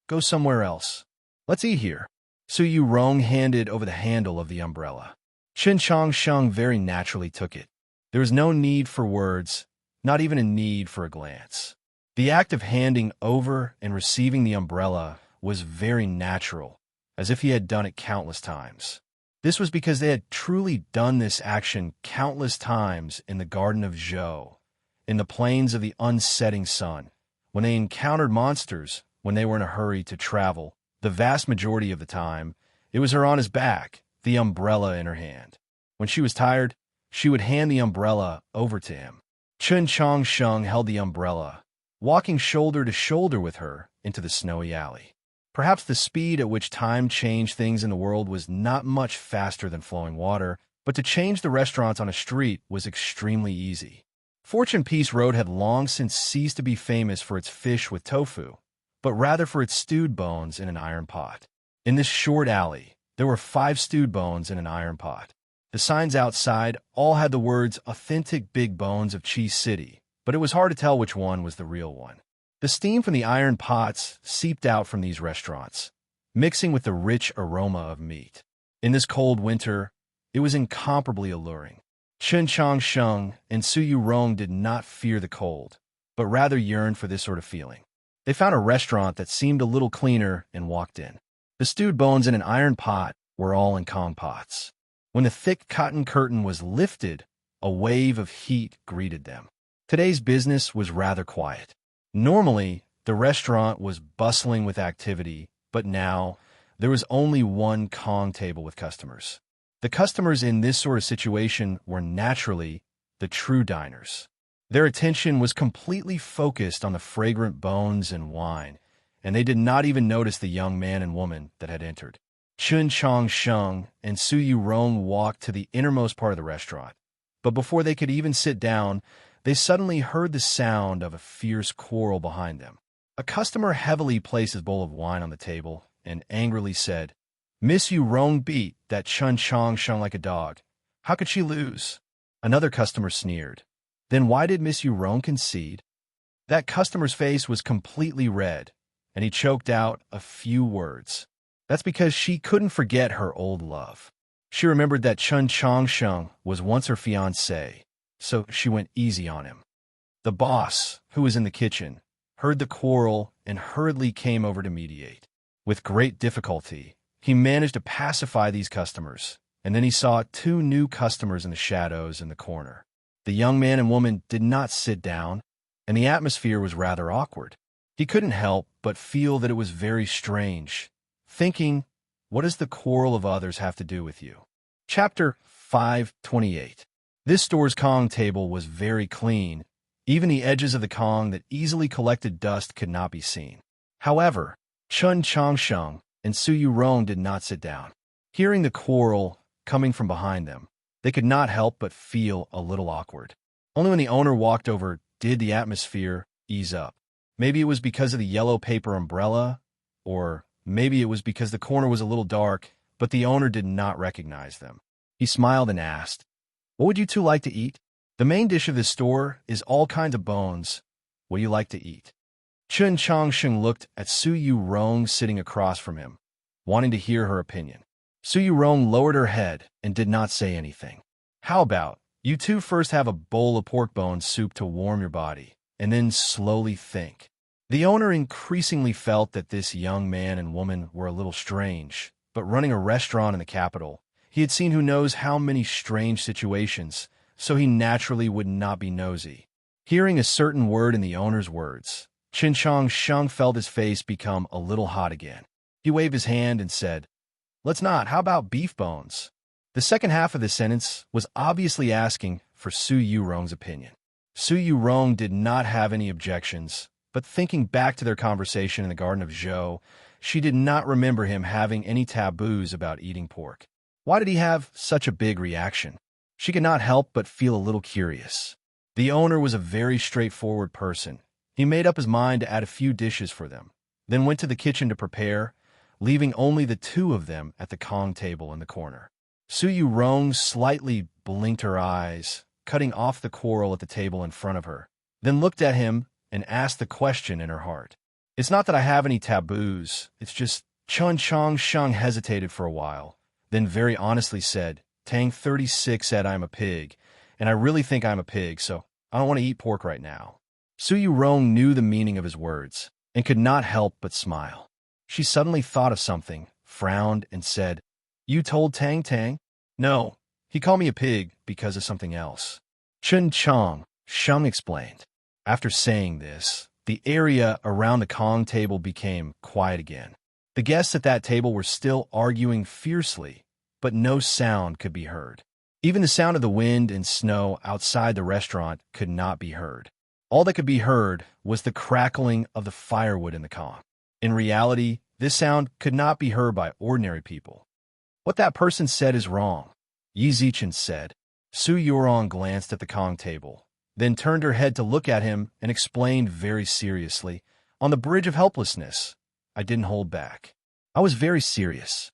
go somewhere else? Let's eat here." Su Yurong handed over the handle of the umbrella. Chen Changsheng very naturally took it. There was no need for words. not even a need for a glance. The act of handing over and receiving the umbrella was very natural, as if he had done it countless times. This was because they had truly done this action countless times in the Garden of Zhou, in the plains of the unsetting sun, when they encountered monsters, when they were in a hurry to travel. The vast majority of the time, it was her on his back, the umbrella in her hand. When she was tired, she would hand the umbrella over to him. Chen Changsheng held the umbrella, walking shoulder to shoulder with her into the snowy alley. Perhaps the speed at which time changed things in the world was not much faster than flowing water, but to change the restaurants on a street was extremely easy. Fortune Peace Road had long since ceased to be famous for its fish with tofu, but rather for its stewed bones in an iron pot. In this short alley, there were 5 stewed bones in an iron pot. The signs outside all had the words "Authentic Big Bones of Cheese City," but it was hard to tell which one was the real one. The steam from the iron pots seeped out from these restaurants, mixing with the rich aroma of meat. In this cold winter, it was incomparably alluring. Chen Changsheng and Su Yurong did not fear the cold, but rather yearned for this sort of feeling. They found a restaurant that seemed a little cleaner and walked in. The stewed bones in an iron pot were all in Kong pots. When the thick cotton curtain was lifted, a wave of heat greeted them. Today's business was rather quiet. Normally, the restaurant was bustling with activity, but now there was only one Kong table with customers. The customers in this sort of situation were naturally the true diners. Their attention was completely focused on the fragrant bones and wine, and they did not even notice the young man and woman that had entered. Chen Changsheng and Su Yurong walked to the innermost part of the restaurant, but before they could even sit down, they suddenly heard the sound of a fierce quarrel behind them. A customer heavily placed his bowl of wine on the table and angrily said, "Miss Yurong beat that Chen Changsheng like a dog. How could she lose?" Another customer sneered. "Then why did Miss Yurong concede?" That customer's face was completely red, and he choked out a few words. "That's because she couldn't forget her old love. She remembered that Chen Changsheng was once her fiancé, so she went easy on him." The boss, who was in the kitchen, heard the quarrel and hurriedly came over to mediate. With great difficulty, he managed to pacify these customers, and then he saw 2 new customers in the shadows in the corner. The young man and woman did not sit down, and the atmosphere was rather awkward. He couldn't help but feel that it was very strange, thinking, what does the quarrel of others have to do with you? Chapter 528. This store's Kong table was very clean. Even the edges of the Kong that easily collected dust could not be seen. However, Chen Changsheng and Su Yurong did not sit down. Hearing the quarrel coming from behind them, they could not help but feel a little awkward. Only when the owner walked over did the atmosphere ease up. Maybe it was because of the yellow paper umbrella, or maybe it was because the corner was a little dark, but the owner did not recognize them. He smiled and asked, "What would you 2 like to eat? The main dish of this store is all kinds of bones. What do you like to eat?" Chen Changsheng looked at Su Yurong sitting across from him, wanting to hear her opinion. Su Yurong lowered her head and did not say anything. "How about you 2 first have a bowl of pork bone soup to warm your body, and then slowly think." The owner increasingly felt that this young man and woman were a little strange, but running a restaurant in the capital, he had seen who knows how many strange situations, so he naturally would not be nosy. Hearing a certain word in the owner's words, Chen Changsheng felt his face become a little hot again. He waved his hand and said, "Let's not. How about beef bones?" The second half of the sentence was obviously asking for Su Yurong's opinion. Su Yurong did not have any objections, but thinking back to their conversation in the Garden of Zhou, she did not remember him having any taboos about eating pork. Why did he have such a big reaction? She could not help but feel a little curious. The owner was a very straightforward person. He made up his mind to add a few dishes for them, then went to the kitchen to prepare, leaving only the 2 of them at the Kong table in the corner. Su Yurong slightly blinked her eyes, cutting off the quarrel at the table in front of her, then looked at him and asked the question in her heart. "It's not that I have any taboos, it's just..." Chen Changsheng hesitated for a while, then very honestly said, "Tang 36 said I'm a pig, and I really think I'm a pig, so I don't want to eat pork right now. Su Yurong knew the meaning of his words and could not help but smile. She suddenly thought of something, frowned, and said, "You told Tang Tang?" "No, he called me a pig because of something else." Chun Chong, Sheng explained. After saying this, the area around the Kong table became quiet again. The guests at that table were still arguing fiercely, but no sound could be heard. Even the sound of the wind and snow outside the restaurant could not be heard. All that could be heard was the crackling of the firewood in the Kong. In reality, this sound could not be heard by ordinary people. "What that person said is wrong," Yi Zichen said. Su Yurong glanced at the Kong table, then turned her head to look at him and explained very seriously, "On the bridge of helplessness, I didn't hold back. I was very serious."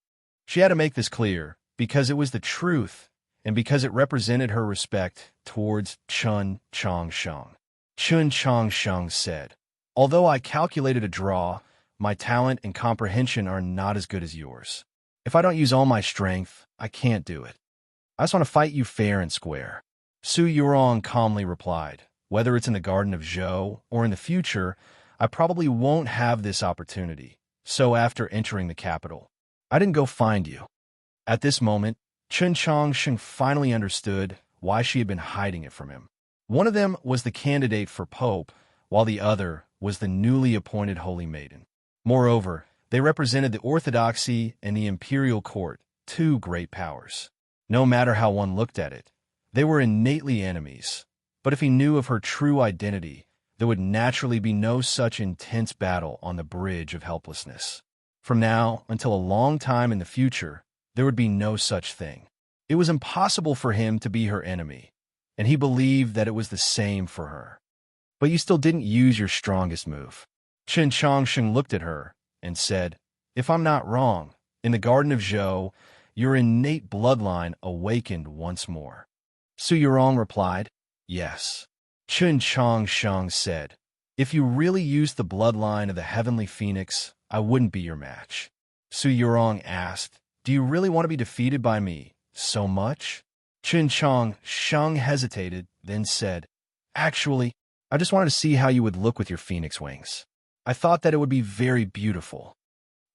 She had to make this clear because it was the truth and because it represented her respect towards Chun Chong Sheng. Chun Chong Sheng said, "Although I calculated a draw, my talent and comprehension are not as good as yours. If I don't use all my strength, I can't do it. I just want to fight you fair and square." Su Yurong calmly replied, "Whether it's in the Garden of Zhou or in the future, I probably won't have this opportunity. So after entering the capital, I didn't go find you." At this moment, Chun Chong Sheng finally understood why she had been hiding it from him. One of them was the candidate for Pope, while the other was the newly appointed Holy Maiden. Moreover, they represented the orthodoxy and the imperial court, two great powers. No matter how one looked at it, they were innately enemies. But if he knew of her true identity, there would naturally be no such intense battle on the bridge of helplessness. From now until a long time in the future, there would be no such thing. It was impossible for him to be her enemy, and he believed that it was the same for her. "But you still didn't use your strongest move." Chun Chong Sheng looked at her and said, "If I'm not wrong, in the Garden of Zhou, your innate bloodline awakened once more." Su Yurong replied, "Yes." Chun Chong Sheng said, "If you really used the bloodline of the heavenly phoenix, I wouldn't be your match." Su Yurong asked, "Do you really want to be defeated by me so much?" Chun Chong Sheng hesitated, then said, "Actually, I just wanted to see how you would look with your phoenix wings. I thought that it would be very beautiful."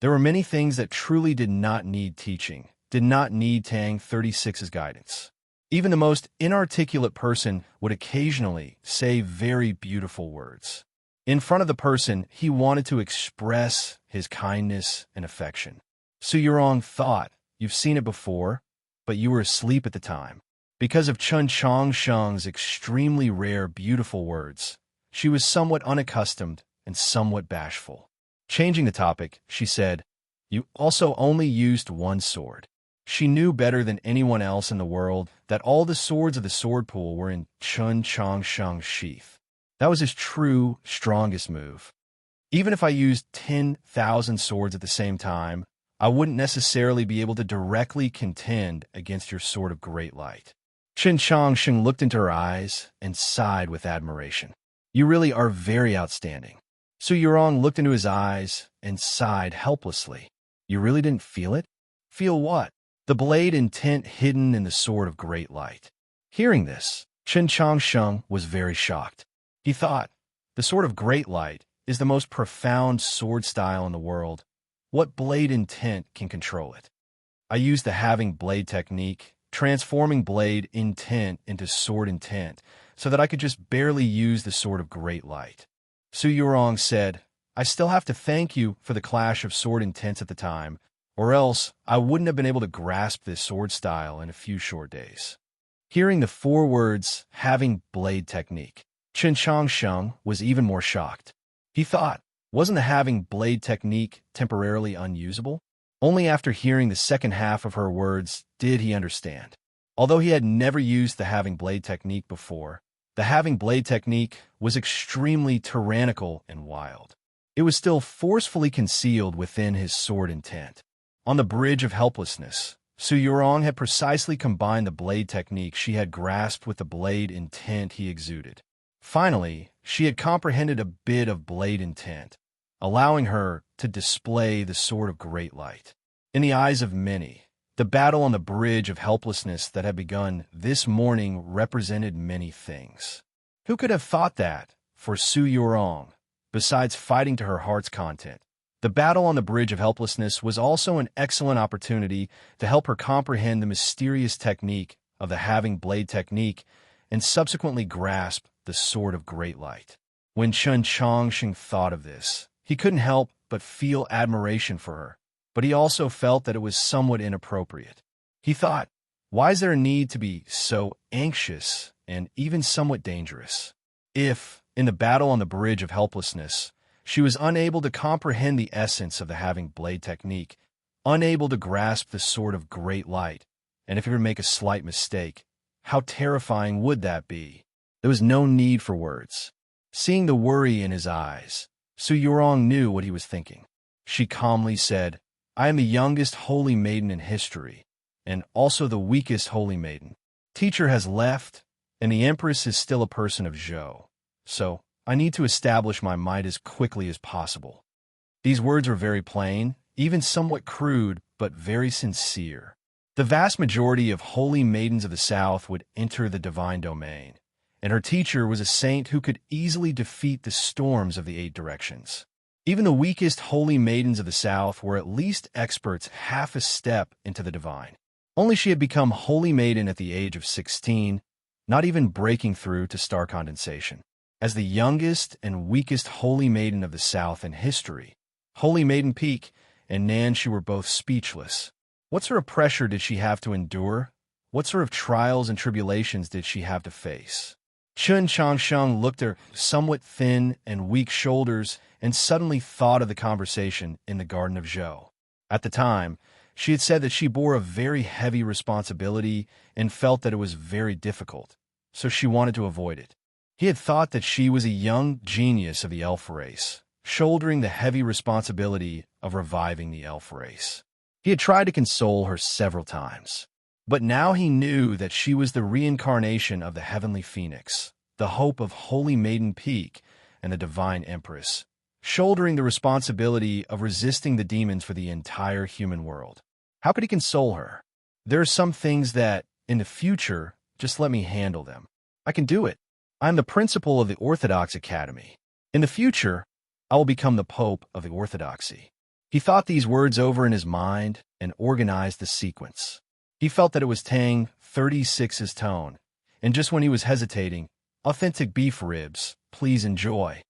There were many things that truly did not need teaching, did not need Tang 36's guidance. Even the most inarticulate person would occasionally say very beautiful words. In front of the person, he wanted to express his kindness and affection. Su Yurong thought, "You've seen it before, but you were asleep at the time." Because of Chun Chong Sheng's extremely rare beautiful words, she was somewhat unaccustomed and somewhat bashful. Changing the topic, she said, "You also only used one sword." She knew better than anyone else in the world that all the swords of the sword pool were in Chun Chong Sheng's sheath. That was his true, strongest move. "Even if I used 10,000 swords at the same time, I wouldn't necessarily be able to directly contend against your sword of great light." Chun Chong Sheng looked into her eyes and sighed with admiration. "You really are very outstanding." Su Yurong looked into his eyes and sighed helplessly. "You really didn't feel it?" "Feel what?" "The blade intent hidden in the sword of great light." Hearing this, Chun Chong Sheng was very shocked. He thought, the sword of great light is the most profound sword style in the world. What blade intent can control it? "I used the halving blade technique, transforming blade intent into sword intent, so that I could just barely use the sword of great light." Su Yurong said, "I still have to thank you for the clash of sword intents at the time, or else I wouldn't have been able to grasp this sword style in a few short days." Hearing the 4 words, "having blade technique," Chun Chong Sheng was even more shocked. He thought, wasn't the having blade technique temporarily unusable? Only after hearing the second half of her words did he understand. Although he had never used the having blade technique before, the having blade technique was extremely tyrannical and wild. It was still forcefully concealed within his sword intent. On the bridge of helplessness, Su Yurong had precisely combined the blade technique she had grasped with the blade intent he exuded. Finally, she had comprehended a bit of blade intent, allowing her to display the sword of great light. In the eyes of many, the battle on the bridge of helplessness that had begun this morning represented many things. Who could have thought that, for Su Yurong, besides fighting to her heart's content? The battle on the Bridge of Helplessness was also an excellent opportunity to help her comprehend the mysterious technique of the Having Blade technique and subsequently grasp the Sword of Great Light. When Chen Chongsheng thought of this, he couldn't help but feel admiration for her, but he also felt that it was somewhat inappropriate. He thought, why is there a need to be so anxious and even somewhat dangerous? If, in the battle on the Bridge of Helplessness, she was unable to comprehend the essence of the Having Blade technique, unable to grasp the Sword of Great Light, and if he were to make a slight mistake, how terrifying would that be? There was no need for words. Seeing the worry in his eyes, Su Yurong knew what he was thinking. She calmly said, I am the youngest holy maiden in history, and also the weakest holy maiden. Teacher has left, and the Empress is still a person of Zhou. So, I need to establish my might as quickly as possible. These words were very plain, even somewhat crude, but very sincere. The vast majority of holy maidens of the South would enter the divine domain, and her teacher was a saint who could easily defeat the storms of the 8 directions. Even the weakest holy maidens of the South were at least experts half a step into the divine. Only she had become holy maiden at the age of 16, not even breaking through to star condensation. As the youngest and weakest holy maiden of the South in history, Holy Maiden Peak and Nanshi were both speechless. What sort of pressure did she have to endure? What sort of trials and tribulations did she have to face? Chen Changsheng looked at her somewhat thin and weak shoulders and suddenly thought of the conversation in the Garden of Zhou. At the time, she had said that she bore a very heavy responsibility and felt that it was very difficult, so she wanted to avoid it. He had thought that she was a young genius of the elf race, shouldering the heavy responsibility of reviving the elf race. He had tried to console her several times, but now he knew that she was the reincarnation of the heavenly phoenix, the hope of Holy Maiden Peak and the divine empress, shouldering the responsibility of resisting the demons for the entire human world. How could he console her? There are some things that, in the future, just let me handle them. I can do it. I am the principal of the Orthodox Academy. In the future, I will become the Pope of the Orthodoxy. He thought these words over in his mind and organized the sequence. He felt that it was Tang 36's tone, and just when he was hesitating, authentic beef ribs, please enjoy.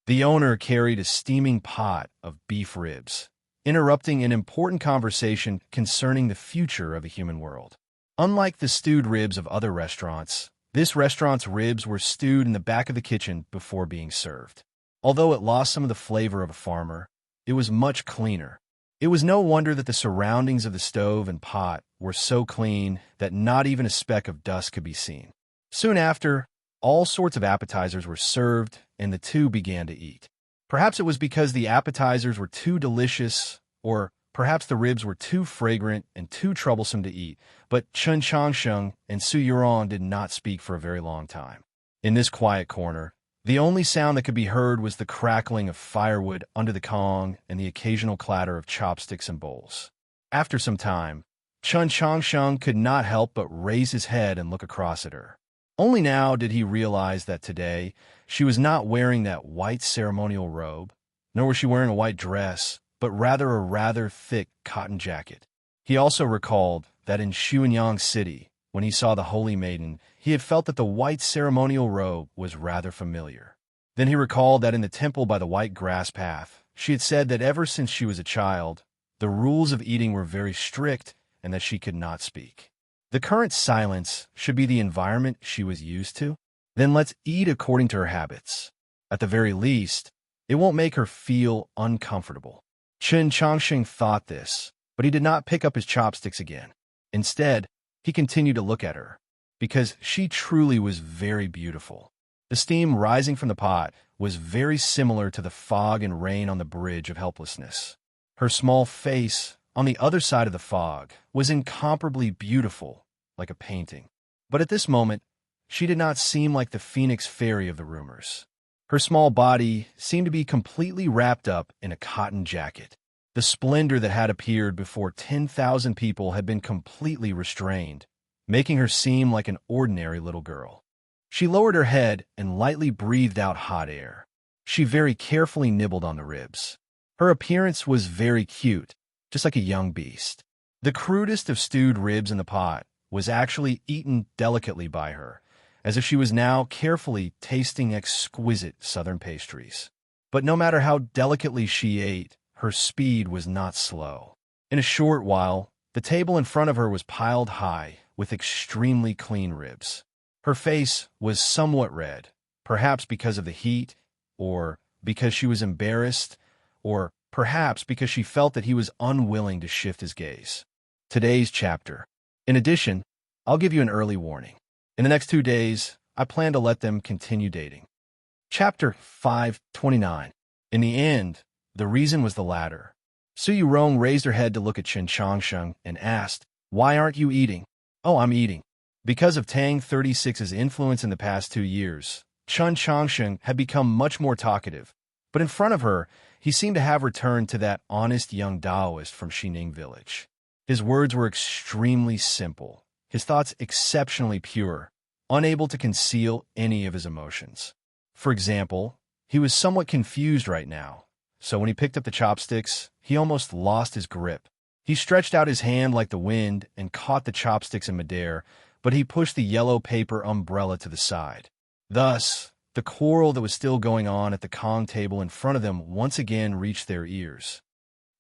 The owner carried a steaming pot of beef ribs, interrupting an important conversation concerning the future of the human world. Unlike the stewed ribs of other restaurants, this restaurant's ribs were stewed in the back of the kitchen before being served. Although it lost some of the flavor of a farmer, it was much cleaner. It was no wonder that the surroundings of the stove and pot were so clean that not even a speck of dust could be seen. Soon after, all sorts of appetizers were served, and the two began to eat. Perhaps it was because the appetizers were too delicious, or perhaps the ribs were too fragrant and too troublesome to eat, but Chen Changsheng and Su Yurong did not speak for a very long time. In this quiet corner, the only sound that could be heard was the crackling of firewood under the Kong and the occasional clatter of chopsticks and bowls. After some time, Chen Changsheng could not help but raise his head and look across at her. Only now did he realize that today she was not wearing that white ceremonial robe, nor was she wearing a white dress, but rather a rather thick cotton jacket. He also recalled that in Xuanyang City, when he saw the Holy Maiden, he had felt that the white ceremonial robe was rather familiar. Then he recalled that in the temple by the white grass path, she had said that ever since she was a child, the rules of eating were very strict and that she could not speak. The current silence should be the environment she was used to. Then let's eat according to her habits. At the very least, it won't make her feel uncomfortable. Chen Changsheng thought this, but he did not pick up his chopsticks again. Instead, he continued to look at her, because she truly was very beautiful. The steam rising from the pot was very similar to the fog and rain on the Bridge of Helplessness. Her small face, on the other side of the fog, was incomparably beautiful, like a painting. But at this moment, she did not seem like the Phoenix Fairy of the rumors. Her small body seemed to be completely wrapped up in a cotton jacket. The splendor that had appeared before 10,000 people had been completely restrained, making her seem like an ordinary little girl. She lowered her head and lightly breathed out hot air. She very carefully nibbled on the ribs. Her appearance was very cute, just like a young beast. The crudest of stewed ribs in the pot was actually eaten delicately by her, as if she was now carefully tasting exquisite southern pastries. But no matter how delicately she ate, her speed was not slow. In a short while, the table in front of her was piled high with extremely clean ribs. Her face was somewhat red, perhaps because of the heat, or because she was embarrassed, or perhaps because she felt that he was unwilling to shift his gaze. Today's chapter. In addition, I'll give you an early warning. In the next 2 days, I plan to let them continue dating. Chapter 529. In the end, the reason was the latter. Su Yurong raised her head to look at Chen Changsheng and asked, "Why aren't you eating?" "Oh, I'm eating." Because of Tang 36's influence in the past 2 years, Chen Changsheng had become much more talkative, but in front of her, he seemed to have returned to that honest young Taoist from Xining village. His words were extremely simple, his thoughts exceptionally pure, unable to conceal any of his emotions. For example, he was somewhat confused right now, so when he picked up the chopsticks, he almost lost his grip. He stretched out his hand like the wind and caught the chopsticks in midair, but he pushed the yellow paper umbrella to the side. Thus, the quarrel that was still going on at the Kong table in front of them once again reached their ears.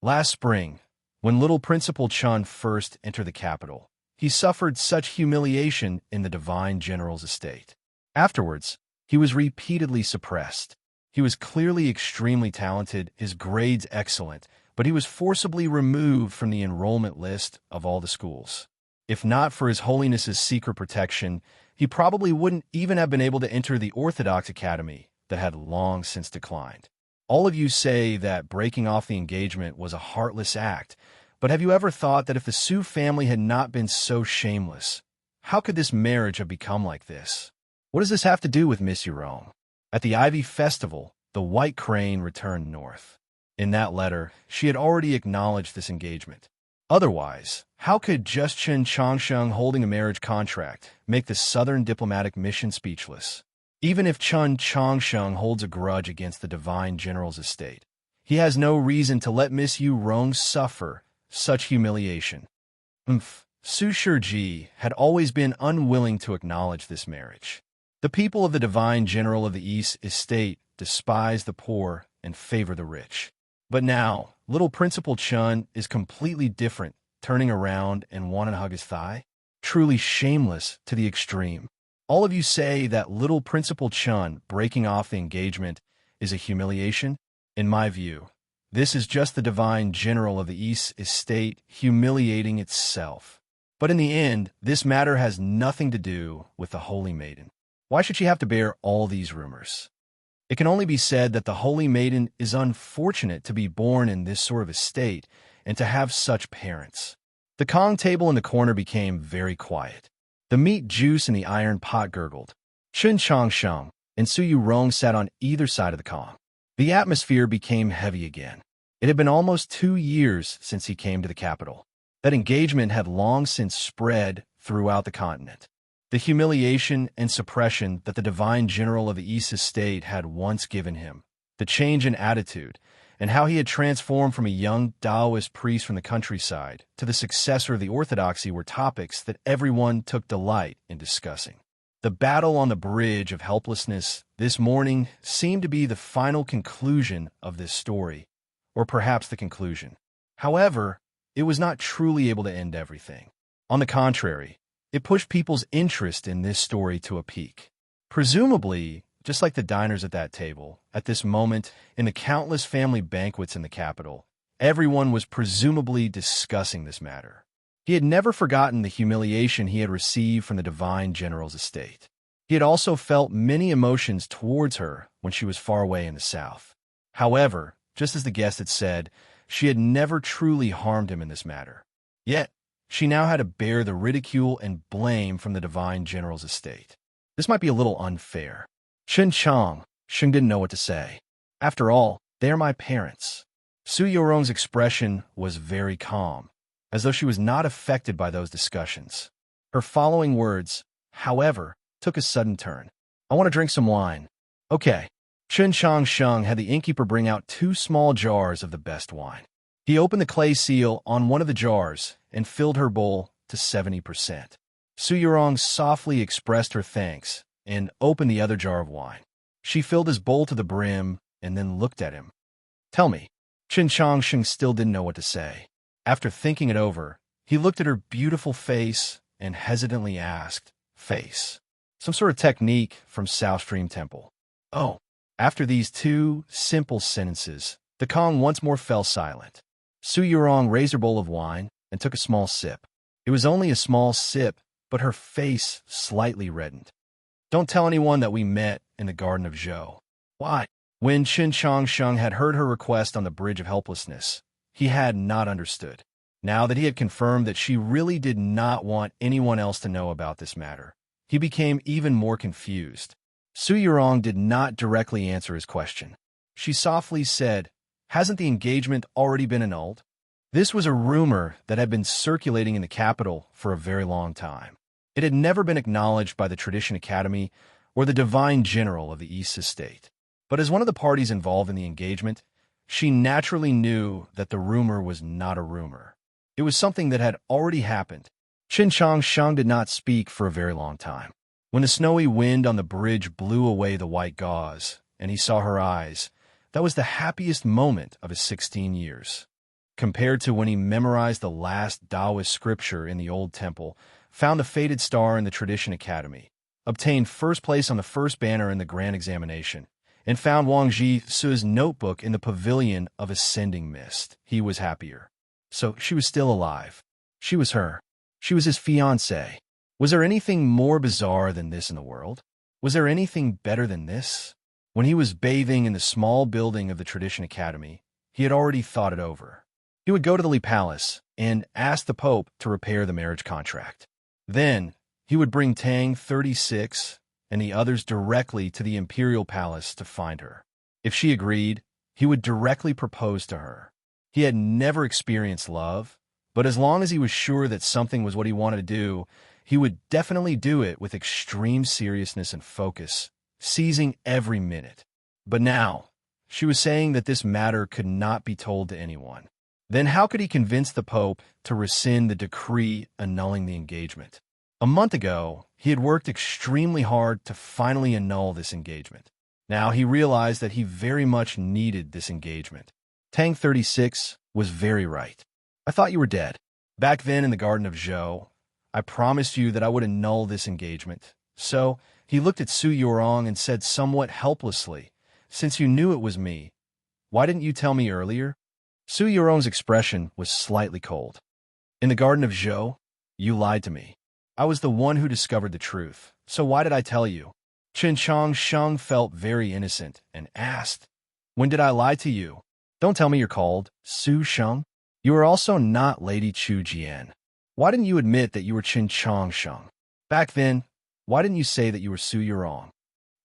Last spring, when little Principal Chun first entered the capital, he suffered such humiliation in the divine general's estate. Afterwards, he was repeatedly suppressed. He was clearly extremely talented, his grades excellent, but he was forcibly removed from the enrollment list of all the schools. If not for His Holiness's secret protection, he probably wouldn't even have been able to enter the Orthodox Academy that had long since declined. All of you say that breaking off the engagement was a heartless act, but have you ever thought that if the Su family had not been so shameless, how could this marriage have become like this? What does this have to do with Miss Yurong? At the Ivy Festival, the White Crane returned north. In that letter, she had already acknowledged this engagement. Otherwise, how could just Chen Changsheng holding a marriage contract make the southern diplomatic mission speechless? Even if Chen Changsheng holds a grudge against the divine general's estate, he has no reason to let Miss Yurong suffer such humiliation. Su Shiji had always been unwilling to acknowledge this marriage. The people of the divine general of the East estate despise the poor and favor the rich. But now, little Principal Chun is completely different, turning around and wanting to hug his thigh. Truly shameless to the extreme. All of you say that little Principal Chun breaking off the engagement is a humiliation. In my view, this is just the divine general of the East estate humiliating itself. But in the end, this matter has nothing to do with the Holy Maiden. Why should she have to bear all these rumors? It can only be said that the Holy Maiden is unfortunate to be born in this sort of estate and to have such parents. The Kong table in the corner became very quiet. The meat juice in the iron pot gurgled. Chen Changsheng and Su Yurong sat on either side of the Kong. The atmosphere became heavy again. It had been almost 2 years since he came to the capital. That engagement had long since spread throughout the continent. The humiliation and suppression that the divine general of the East estate had once given him, the change in attitude, and how he had transformed from a young Taoist priest from the countryside to the successor of the orthodoxy were topics that everyone took delight in discussing. The battle on the bridge of helplessness this morning seemed to be the final conclusion of this story, or perhaps the conclusion. However, it was not truly able to end everything. On the contrary, it pushed people's interest in this story to a peak. Presumably, just like the diners at that table, at this moment, in the countless family banquets in the capital, everyone was presumably discussing this matter. He had never forgotten the humiliation he had received from the divine general's estate. He had also felt many emotions towards her when she was far away in the south. However, just as the guest had said, she had never truly harmed him in this matter. Yet, she now had to bear the ridicule and blame from the divine general's estate. This might be a little unfair. Chen didn't know what to say. After all, they are my parents. Su Yurong's expression was very calm, as though she was not affected by those discussions. Her following words, however, took a sudden turn. I want to drink some wine. Okay. Chen Chang Sheng had the innkeeper bring out 2 small jars of the best wine. He opened the clay seal on one of the jars and filled her bowl to 70%. Su Yurong softly expressed her thanks and opened the other jar of wine. She filled his bowl to the brim and then looked at him. Tell me. Chen Chang Sheng still didn't know what to say. After thinking it over, he looked at her beautiful face and hesitantly asked, Face. Some sort of technique from South Stream Temple. Oh. After these 2 simple sentences, the Kong once more fell silent. Su Yurong raised her bowl of wine and took a small sip. It was only a small sip, but her face slightly reddened. Don't tell anyone that we met in the Garden of Zhou. Why? When Chen Chang Sheng had heard her request on the Bridge of Helplessness, he had not understood. Now that he had confirmed that she really did not want anyone else to know about this matter, he became even more confused. Su Yurong did not directly answer his question. She softly said, Hasn't the engagement already been annulled? This was a rumor that had been circulating in the capital for a very long time. It had never been acknowledged by the Tradition Academy or the Divine General of the East Estate. But as one of the parties involved in the engagement, she naturally knew that the rumor was not a rumor. It was something that had already happened. Chen Chang Sheng did not speak for a very long time. When the snowy wind on the bridge blew away the white gauze, and he saw her eyes, that was the happiest moment of his 16 years. Compared to when he memorized the last Taoist scripture in the old temple, found the fated star in the Tradition Academy, obtained first place on the first banner in the grand examination, and found Wang Jisu's notebook in the pavilion of ascending mist, he was happier. So she was still alive. She was her. She was his fiancée. Was there anything more bizarre than this in the world? Was there anything better than this? When he was bathing in the small building of the Tradition Academy, he had already thought it over. He would go to the Li Palace and ask the Pope to repair the marriage contract. Then, he would bring Tang 36 and the others directly to the Imperial Palace to find her. If she agreed, he would directly propose to her. He had never experienced love, but as long as he was sure that something was what he wanted to do, he would definitely do it with extreme seriousness and focus, seizing every minute. But now, she was saying that this matter could not be told to anyone. Then how could he convince the Pope to rescind the decree annulling the engagement? A month ago, he had worked extremely hard to finally annul this engagement. Now he realized that he very much needed this engagement. Tang 36 was very right. I thought you were dead. Back then in the Garden of Zhou, I promised you that I would annul this engagement. So he looked at Su Yurong and said somewhat helplessly, Since you knew it was me, why didn't you tell me earlier? Su Yurong's expression was slightly cold. In the Garden of Zhou, you lied to me. I was the one who discovered the truth, so why did I tell you? Chen Chang Sheng felt very innocent and asked, When did I lie to you? Don't tell me you're called Su Sheng. You are also not Lady Chu Jian. Why didn't you admit that you were Chen Chang Sheng? Back then, why didn't you say that you were Su Yurong?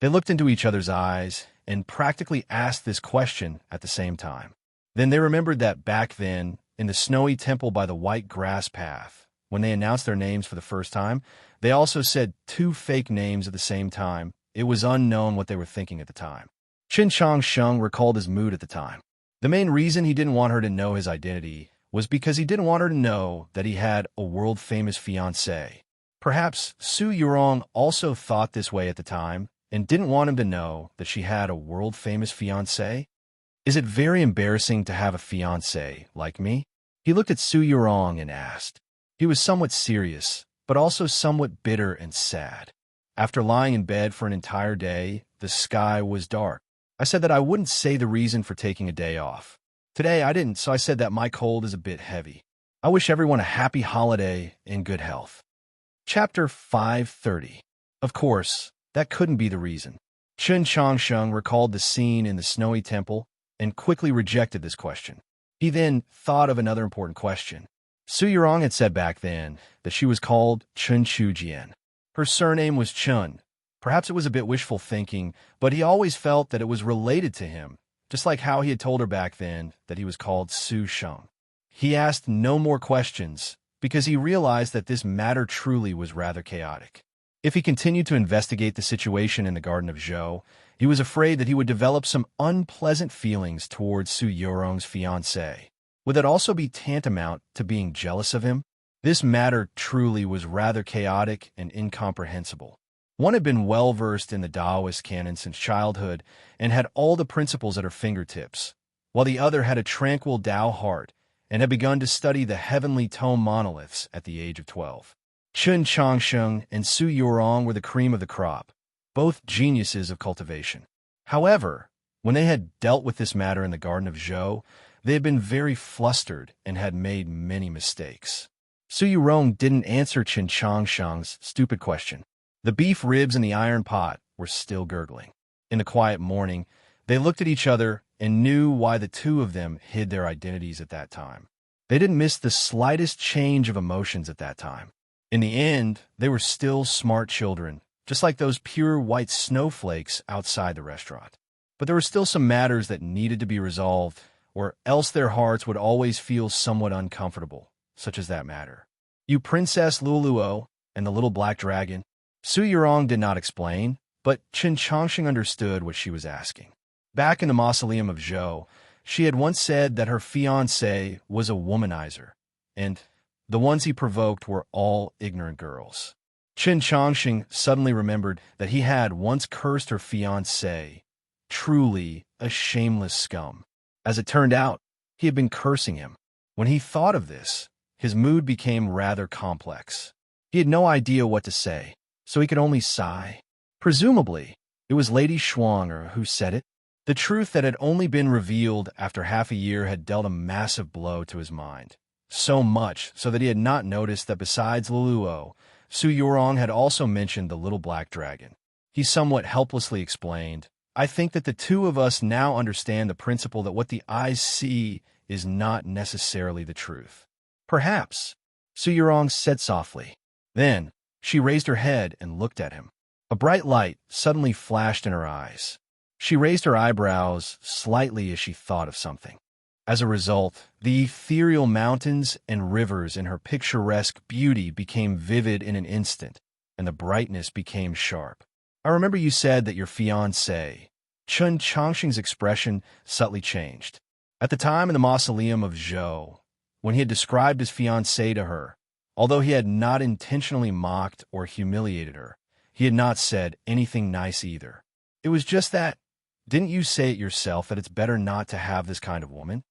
They looked into each other's eyes and practically asked this question at the same time. Then they remembered that back then, in the snowy temple by the white grass path, when they announced their names for the first time, they also said 2 fake names at the same time. It was unknown what they were thinking at the time. Chen Chang Sheng recalled his mood at the time. The main reason he didn't want her to know his identity was because he didn't want her to know that he had a world-famous fiancée. Perhaps Su Yurong also thought this way at the time and didn't want him to know that she had a world-famous fiancé. Is it very embarrassing to have a fiancé like me? He looked at Su Yurong and asked. He was somewhat serious, but also somewhat bitter and sad. After lying in bed for an entire day, the sky was dark. I said that I wouldn't say the reason for taking a day off. Today I didn't, so I said that my cold is a bit heavy. I wish everyone a happy holiday and good health. Chapter 530. Of course, that couldn't be the reason. Chen Changsheng recalled the scene in the snowy temple and quickly rejected this question. He then thought of another important question. Su Yurong had said back then that she was called Chun Chu Jian. Her surname was Chun. Perhaps it was a bit wishful thinking, but he always felt that it was related to him, just like how he had told her back then that he was called Su Sheng. He asked no more questions because he realized that this matter truly was rather chaotic. If he continued to investigate the situation in the Garden of Zhou, he was afraid that he would develop some unpleasant feelings towards Su Yorong's fiancée. Would that also be tantamount to being jealous of him? This matter truly was rather chaotic and incomprehensible. One had been well-versed in the Taoist canon since childhood and had all the principles at her fingertips, while the other had a tranquil Tao heart and had begun to study the heavenly tome monoliths at the age of 12. Chen Changsheng and Su Yorong were the cream of the crop, both geniuses of cultivation. However, when they had dealt with this matter in the Garden of Zhou, they had been very flustered and had made many mistakes. Su Yorong didn't answer Chen Changsheng's stupid question. The beef ribs in the iron pot were still gurgling. In the quiet morning, they looked at each other and knew why the two of them hid their identities at that time. They didn't miss the slightest change of emotions at that time. In the end, they were still smart children, just like those pure white snowflakes outside the restaurant. But there were still some matters that needed to be resolved, or else their hearts would always feel somewhat uncomfortable, such as that matter. You Princess Luluo and the little black dragon? Su Yorong did not explain, but Chen Changsheng understood what she was asking. Back in the mausoleum of Zhou, she had once said that her fiancé was a womanizer, and the ones he provoked were all ignorant girls. Chen Changsheng suddenly remembered that he had once cursed her fiancé, truly a shameless scum. As it turned out, he had been cursing him. When he thought of this, his mood became rather complex. He had no idea what to say, so he could only sigh. Presumably, it was Lady Schwanger who said it. The truth that had only been revealed after half a year had dealt a massive blow to his mind. So much so that he had not noticed that besides Luluo, Su Yorong had also mentioned the little black dragon. He somewhat helplessly explained, "I think that the two of us now understand the principle that what the eyes see is not necessarily the truth." "Perhaps," Su Yorong said softly. Then, she raised her head and looked at him. A bright light suddenly flashed in her eyes. She raised her eyebrows slightly as she thought of something. As a result, the ethereal mountains and rivers in her picturesque beauty became vivid in an instant, and the brightness became sharp. "I remember you said that your fiancé." Chen Changsheng's expression subtly changed. At the time in the mausoleum of Zhou, when he had described his fiancé to her, although he had not intentionally mocked or humiliated her, he had not said anything nice either. It was just that, "Didn't you say it yourself that it's better not to have this kind of woman?"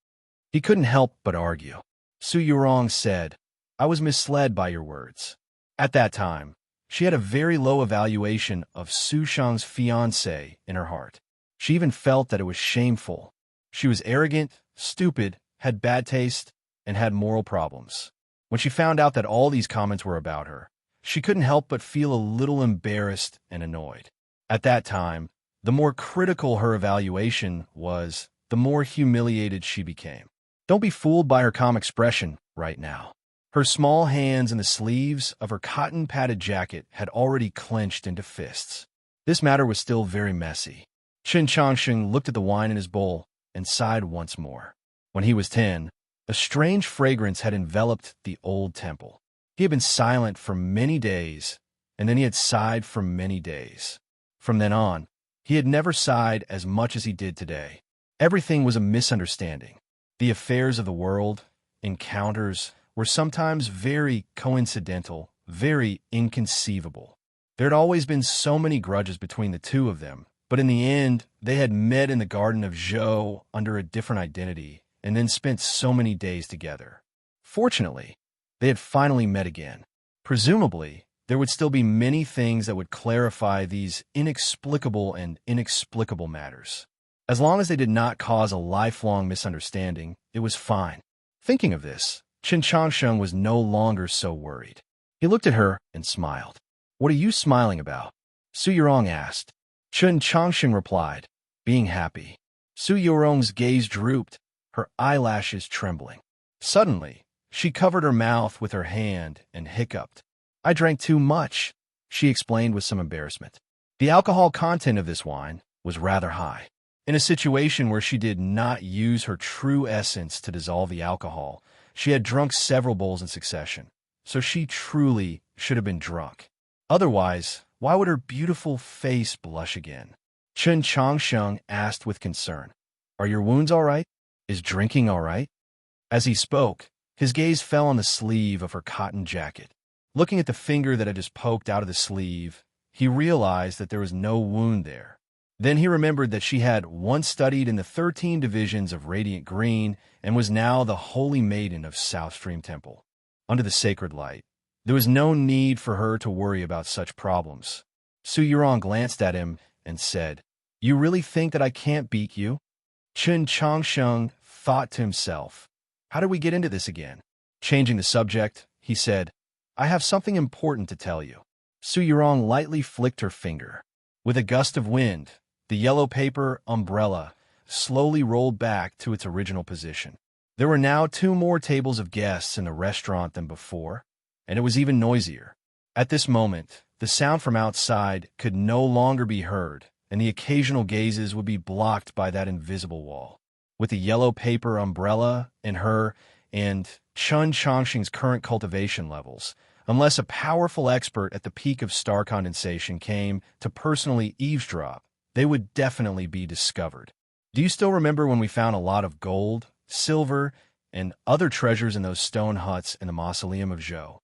He couldn't help but argue. Su Yorong said, "I was misled by your words." At that time, she had a very low evaluation of Su Shang's fiancé in her heart. She even felt that it was shameful. She was arrogant, stupid, had bad taste, and had moral problems. When she found out that all these comments were about her, she couldn't help but feel a little embarrassed and annoyed. At that time, the more critical her evaluation was, the more humiliated she became. Don't be fooled by her calm expression right now. Her small hands in the sleeves of her cotton-padded jacket had already clenched into fists. This matter was still very messy. Chen Changsheng looked at the wine in his bowl and sighed once more. When he was 10, a strange fragrance had enveloped the old temple. He had been silent for many days, and then he had sighed for many days. From then on, he had never sighed as much as he did today. Everything was a misunderstanding. The affairs of the world, encounters, were sometimes very coincidental, very inconceivable. There had always been so many grudges between the two of them, but in the end, they had met in the Garden of Zhou under a different identity, and then spent so many days together. Fortunately, they had finally met again. Presumably, there would still be many things that would clarify these inexplicable and inexplicable matters. As long as they did not cause a lifelong misunderstanding, it was fine. Thinking of this, Chen Changsheng was no longer so worried. He looked at her and smiled. "What are you smiling about?" Su Yorong asked. Chen Changsheng replied, "Being happy." Su Yorong's gaze drooped, her eyelashes trembling. Suddenly, she covered her mouth with her hand and hiccuped. "I drank too much," she explained with some embarrassment. The alcohol content of this wine was rather high. In a situation where she did not use her true essence to dissolve the alcohol, she had drunk several bowls in succession, so she truly should have been drunk. Otherwise, why would her beautiful face blush again? Chen Changsheng asked with concern. Are your wounds all right? Is drinking all right? As he spoke, his gaze fell on the sleeve of her cotton jacket. Looking at the finger that had just poked out of the sleeve, he realized that there was no wound there. Then he remembered that she had once studied in the 13 divisions of Radiant Green and was now the Holy Maiden of South Stream Temple. Under the sacred light, there was no need for her to worry about such problems. Su Yurong glanced at him and said, You really think that I can't beat you? Chen Changsheng thought to himself, How did we get into this again? Changing the subject, he said, I have something important to tell you. Su Yurong lightly flicked her finger. With a gust of wind, the yellow paper umbrella slowly rolled back to its original position. There were now 2 more tables of guests in the restaurant than before, and it was even noisier. At this moment, the sound from outside could no longer be heard, and the occasional gazes would be blocked by that invisible wall. With the yellow paper umbrella and her and Chen Changsheng's current cultivation levels, unless a powerful expert at the peak of star condensation came to personally eavesdrop, they would definitely be discovered. Do you still remember when we found a lot of gold, silver, and other treasures in those stone huts in the mausoleum of Zhou?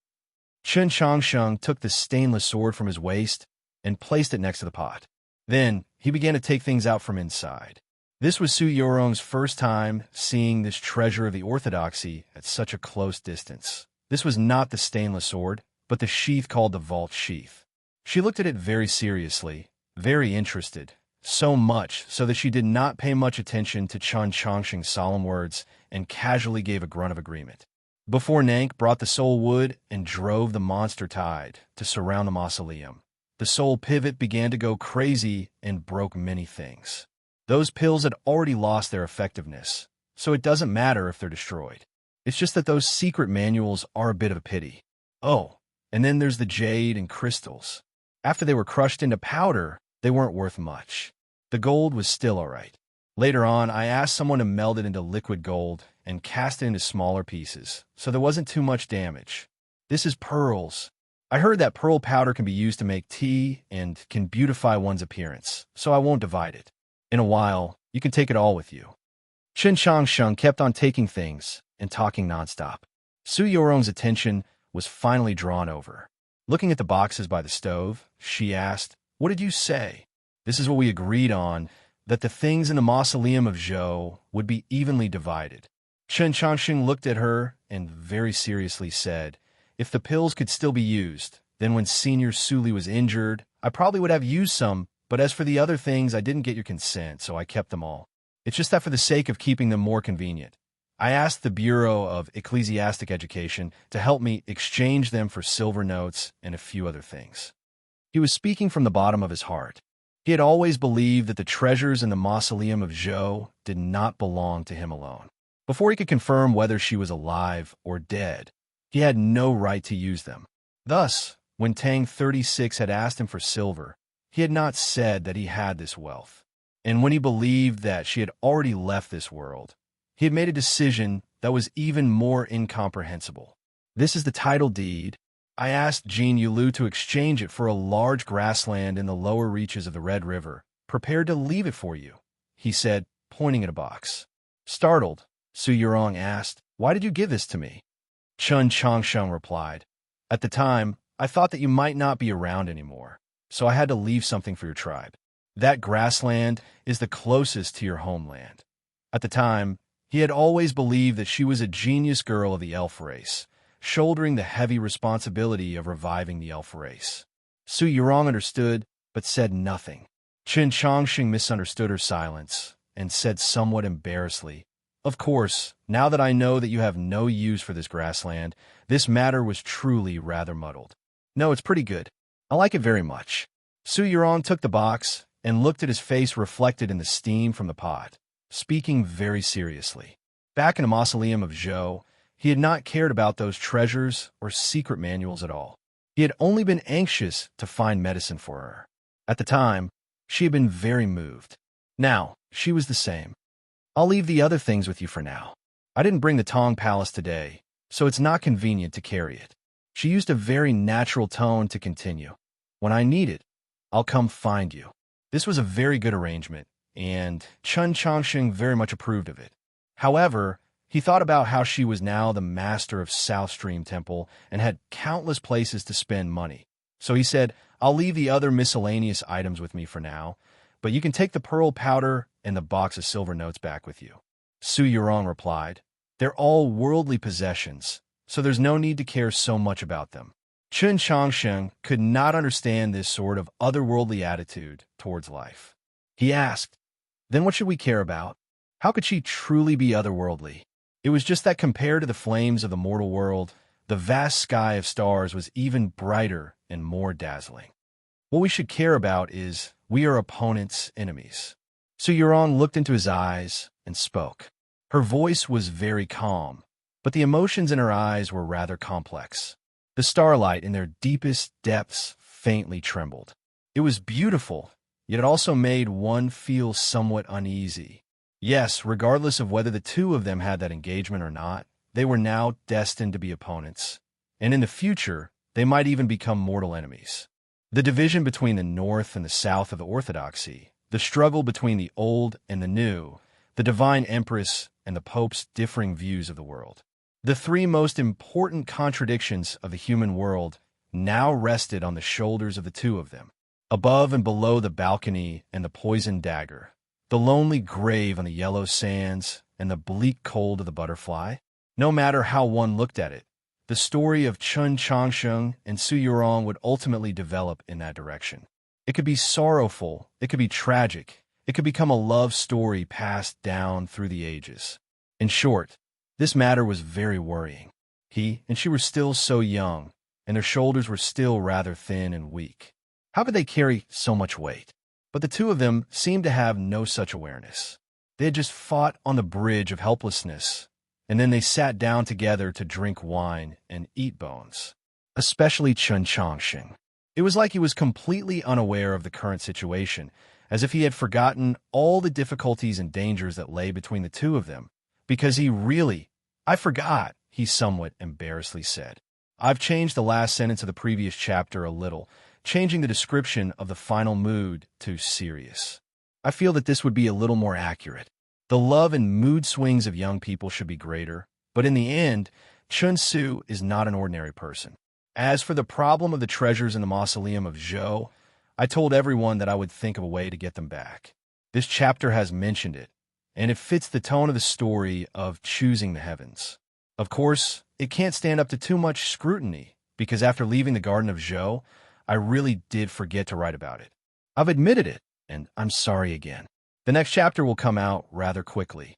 Chen Changsheng took the stainless sword from his waist and placed it next to the pot. Then he began to take things out from inside. This was Su Yurong's first time seeing this treasure of the orthodoxy at such a close distance. This was not the stainless sword, but the sheath called the vault sheath. She looked at it very seriously, very interested, so much so that she did not pay much attention to Chen Changsheng's solemn words and casually gave a grunt of agreement. Before Nank brought the soul wood and drove the monster tide to surround the mausoleum, the soul pivot began to go crazy and broke many things. Those pills had already lost their effectiveness, so it doesn't matter if they're destroyed. It's just that those secret manuals are a bit of a pity. Oh, and then there's the jade and crystals. After they were crushed into powder, they weren't worth much. The gold was still all right. Later on, I asked someone to meld it into liquid gold and cast it into smaller pieces, so there wasn't too much damage. This is pearls. I heard that pearl powder can be used to make tea and can beautify one's appearance, so I won't divide it. In a while, you can take it all with you. Chen Changsheng kept on taking things and talking nonstop. Su Yurong's attention was finally drawn over. Looking at the boxes by the stove, she asked, What did you say? This is what we agreed on, that the things in the mausoleum of Zhou would be evenly divided. Chen Changsheng looked at her and very seriously said, If the pills could still be used, then when Senior Suli was injured, I probably would have used some, but as for the other things, I didn't get your consent, so I kept them all. It's just that for the sake of keeping them more convenient, I asked the Bureau of Ecclesiastic Education to help me exchange them for silver notes and a few other things. He was speaking from the bottom of his heart. He had always believed that the treasures in the mausoleum of Zhou did not belong to him alone. Before he could confirm whether she was alive or dead, he had no right to use them. Thus, when Tang 36 had asked him for silver, he had not said that he had this wealth. And when he believed that she had already left this world, he had made a decision that was even more incomprehensible. This is the title deed. I asked Jin Yulu to exchange it for a large grassland in the lower reaches of the Red River, prepared to leave it for you, he said, pointing at a box. Startled, Su Yurong asked, Why did you give this to me? Chen Changsheng replied, At the time, I thought that you might not be around anymore, so I had to leave something for your tribe. That grassland is the closest to your homeland. At the time, he had always believed that she was a genius girl of the elf race, shouldering the heavy responsibility of reviving the elf race. Su Yurong understood, but said nothing. Chen Changsheng misunderstood her silence and said somewhat embarrassedly, Of course, now that I know that you have no use for this grassland, this matter was truly rather muddled. No, it's pretty good. I like it very much. Su Yurong took the box and looked at his face reflected in the steam from the pot, speaking very seriously. Back in the mausoleum of Zhou, he had not cared about those treasures or secret manuals at all. He had only been anxious to find medicine for her. At the time, she had been very moved. Now, she was the same. I'll leave the other things with you for now. I didn't bring the Tong Palace today, so it's not convenient to carry it. She used a very natural tone to continue. When I need it, I'll come find you. This was a very good arrangement, and Chun Changsheng very much approved of it. However, he thought about how she was now the master of South Stream Temple and had countless places to spend money. So he said, I'll leave the other miscellaneous items with me for now, but you can take the pearl powder and the box of silver notes back with you. Su Yurong replied, they're all worldly possessions, so there's no need to care so much about them. Chun Changsheng could not understand this sort of otherworldly attitude towards life. He asked, then what should we care about? How could she truly be otherworldly? It was just that compared to the flames of the mortal world, the vast sky of stars was even brighter and more dazzling. What we should care about is we are opponents' enemies. Su Yurong looked into his eyes and spoke. Her voice was very calm, but the emotions in her eyes were rather complex. The starlight in their deepest depths faintly trembled. It was beautiful, yet it also made one feel somewhat uneasy. Yes, regardless of whether the two of them had that engagement or not, they were now destined to be opponents, and in the future, they might even become mortal enemies. The division between the North and the South of the Orthodoxy, the struggle between the old and the new, the divine empress and the Pope's differing views of the world. The three most important contradictions of the human world now rested on the shoulders of the two of them. Above and below the balcony and the poisoned dagger, the lonely grave on the yellow sands and the bleak cold of the butterfly. No matter how one looked at it, the story of Chun Changsheng and Su Yurong would ultimately develop in that direction. It could be sorrowful, it could be tragic, it could become a love story passed down through the ages. In short, this matter was very worrying. He and she were still so young, and their shoulders were still rather thin and weak. How could they carry so much weight? But the two of them seemed to have no such awareness. They had just fought on the bridge of helplessness, and then they sat down together to drink wine and eat bones. Especially Chun Changsheng. It was like he was completely unaware of the current situation, as if he had forgotten all the difficulties and dangers that lay between the two of them, because I forgot, he somewhat embarrassedly said. I've changed the last sentence of the previous chapter a little, changing the description of the final mood to serious. I feel that this would be a little more accurate. The love and mood swings of young people should be greater, but in the end, Chun Su is not an ordinary person. As for the problem of the treasures in the mausoleum of Zhou, I told everyone that I would think of a way to get them back. This chapter has mentioned it, and it fits the tone of the story of choosing the heavens. Of course, it can't stand up to too much scrutiny, because after leaving the Garden of Zhou, I really did forget to write about it. I've admitted it, and I'm sorry again. The next chapter will come out rather quickly.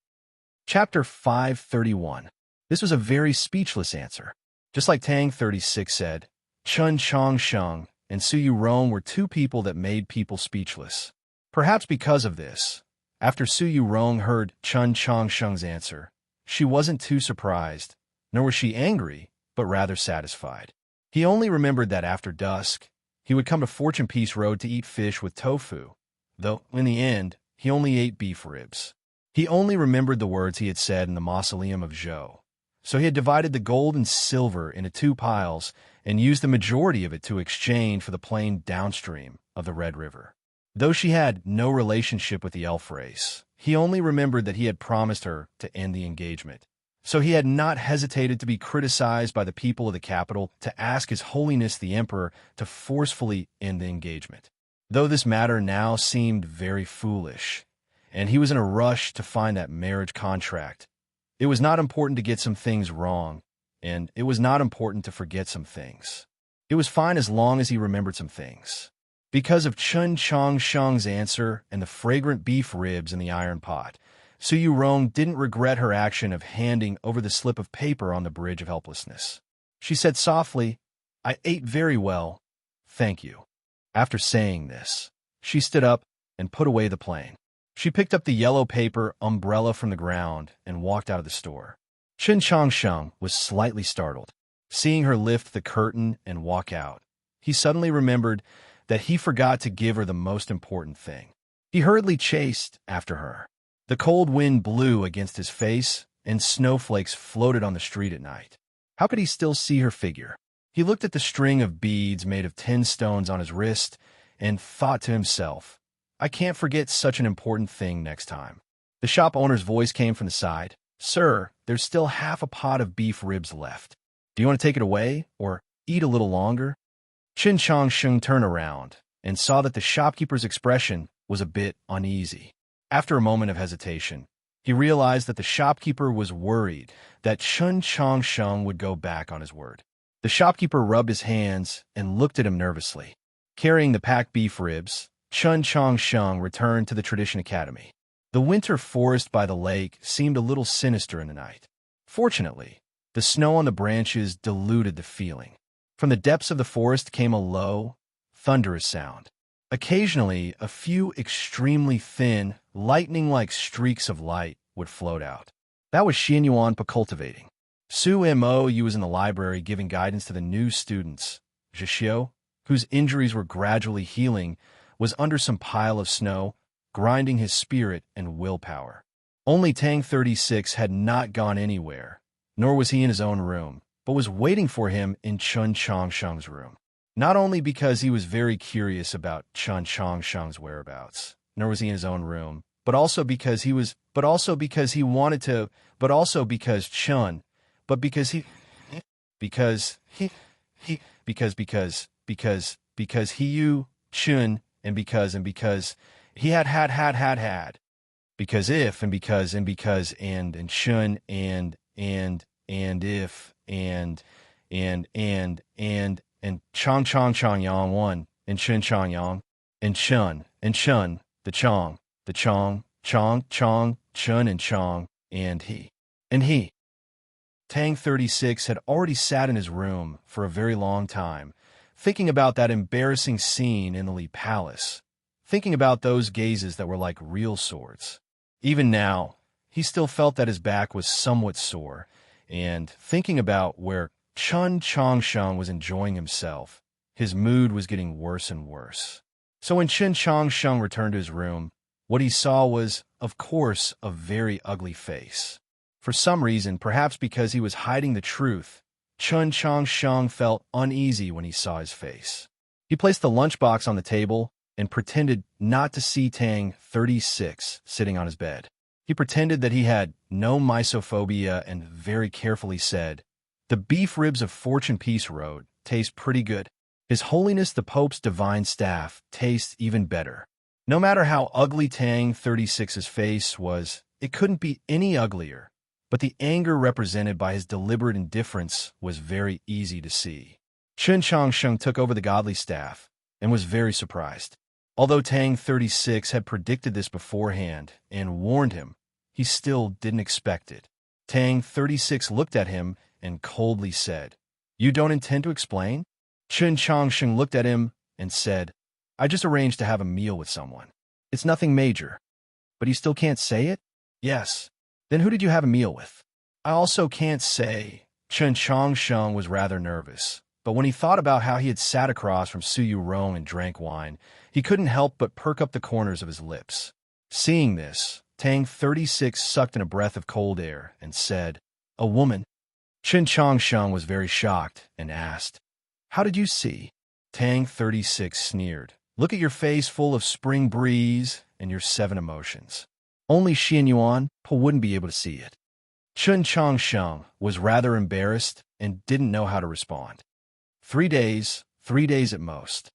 Chapter 531. This was a very speechless answer. Just like Tang 36 said, Chun Changsheng and Su Yurong were two people that made people speechless. Perhaps because of this, after Su Yurong heard Chun Changsheng's answer, she wasn't too surprised, nor was she angry, but rather satisfied. He only remembered that after dusk, he would come to Fortune Peace Road to eat fish with tofu, though, in the end, he only ate beef ribs. He only remembered the words he had said in the mausoleum of Zhou, so he had divided the gold and silver into two piles and used the majority of it to exchange for the plain downstream of the Red River. Though she had no relationship with the elf race, he only remembered that he had promised her to end the engagement. So he had not hesitated to be criticized by the people of the capital to ask His Holiness the Emperor to forcefully end the engagement. Though this matter now seemed very foolish, and he was in a rush to find that marriage contract, it was not important to get some things wrong, and it was not important to forget some things. It was fine as long as he remembered some things. Because of Chun Changsheng's answer and the fragrant beef ribs in the iron pot, Su Yurong didn't regret her action of handing over the slip of paper on the bridge of helplessness. She said softly, I ate very well, thank you. After saying this, she stood up and put away the plane. She picked up the yellow paper umbrella from the ground and walked out of the store. Chun Changsheng was slightly startled, seeing her lift the curtain and walk out. He suddenly remembered that he forgot to give her the most important thing. He hurriedly chased after her. The cold wind blew against his face, and snowflakes floated on the street at night. How could he still see her figure? He looked at the string of beads made of 10 stones on his wrist and thought to himself, I can't forget such an important thing next time. The shop owner's voice came from the side. Sir, there's still half a pot of beef ribs left. Do you want to take it away or eat a little longer? Chen Changsheng turned around and saw that the shopkeeper's expression was a bit uneasy. After a moment of hesitation, he realized that the shopkeeper was worried that Chen Changsheng would go back on his word. The shopkeeper rubbed his hands and looked at him nervously. Carrying the packed beef ribs, Chen Changsheng returned to the Tradition Academy. The winter forest by the lake seemed a little sinister in the night. Fortunately, the snow on the branches diluted the feeling. From the depths of the forest came a low, thunderous sound. Occasionally, a few extremely thin, lightning-like streaks of light would float out. That was Xianyuan cultivating. Su Mo was in the library giving guidance to the new students. Zhixiu, whose injuries were gradually healing, was under some pile of snow, grinding his spirit and willpower. Only Tang 36 had not gone anywhere, nor was he in his own room, but was waiting for him in Chen Changsheng's room. Not only because he was very curious about Chen Changsheng's whereabouts, nor was he in his own room, but also because he wanted to, but also because Chen, but because he, because he you, Chun, and because he had, because if, and because, and Chun, and if, and Chang Yang one, and Chun Chang Yang, and Chun, the Chong, Chong, Chun, and Chong, and he. Tang 36 had already sat in his room for a very long time, thinking about that embarrassing scene in the Li Palace, thinking about those gazes that were like real swords. Even now, he still felt that his back was somewhat sore, and thinking about where Chen Changsheng was enjoying himself, his mood was getting worse and worse. So when Chen Changsheng returned to his room, what he saw was, of course, a very ugly face. For some reason, perhaps because he was hiding the truth, Chen Changsheng felt uneasy when he saw his face. He placed the lunchbox on the table and pretended not to see Tang 36 sitting on his bed. He pretended that he had no misophobia and very carefully said, "The beef ribs of Fortune Peace Road taste pretty good. His Holiness the Pope's divine staff tastes even better." No matter how ugly Tang 36's face was, it couldn't be any uglier. But the anger represented by his deliberate indifference was very easy to see. Chen Changsheng took over the godly staff and was very surprised. Although Tang 36 had predicted this beforehand and warned him, he still didn't expect it. Tang 36 looked at him and coldly said, "You don't intend to explain?" Chen Changsheng looked at him and said, "I just arranged to have a meal with someone. It's nothing major." "But you still can't say it?" "Yes." "Then who did you have a meal with?" "I also can't say." Chen Changsheng was rather nervous, but when he thought about how he had sat across from Su Yurong and drank wine, he couldn't help but perk up the corners of his lips. Seeing this, Tang 36 sucked in a breath of cold air and said, "A woman?" Chen Changsheng was very shocked and asked, "How did you see?" Tang 36 sneered, "Look at your face full of spring breeze and your 7 emotions. Only Xianyuan wouldn't be able to see it." Chen Changsheng was rather embarrassed and didn't know how to respond. 3 days, 3 days at most.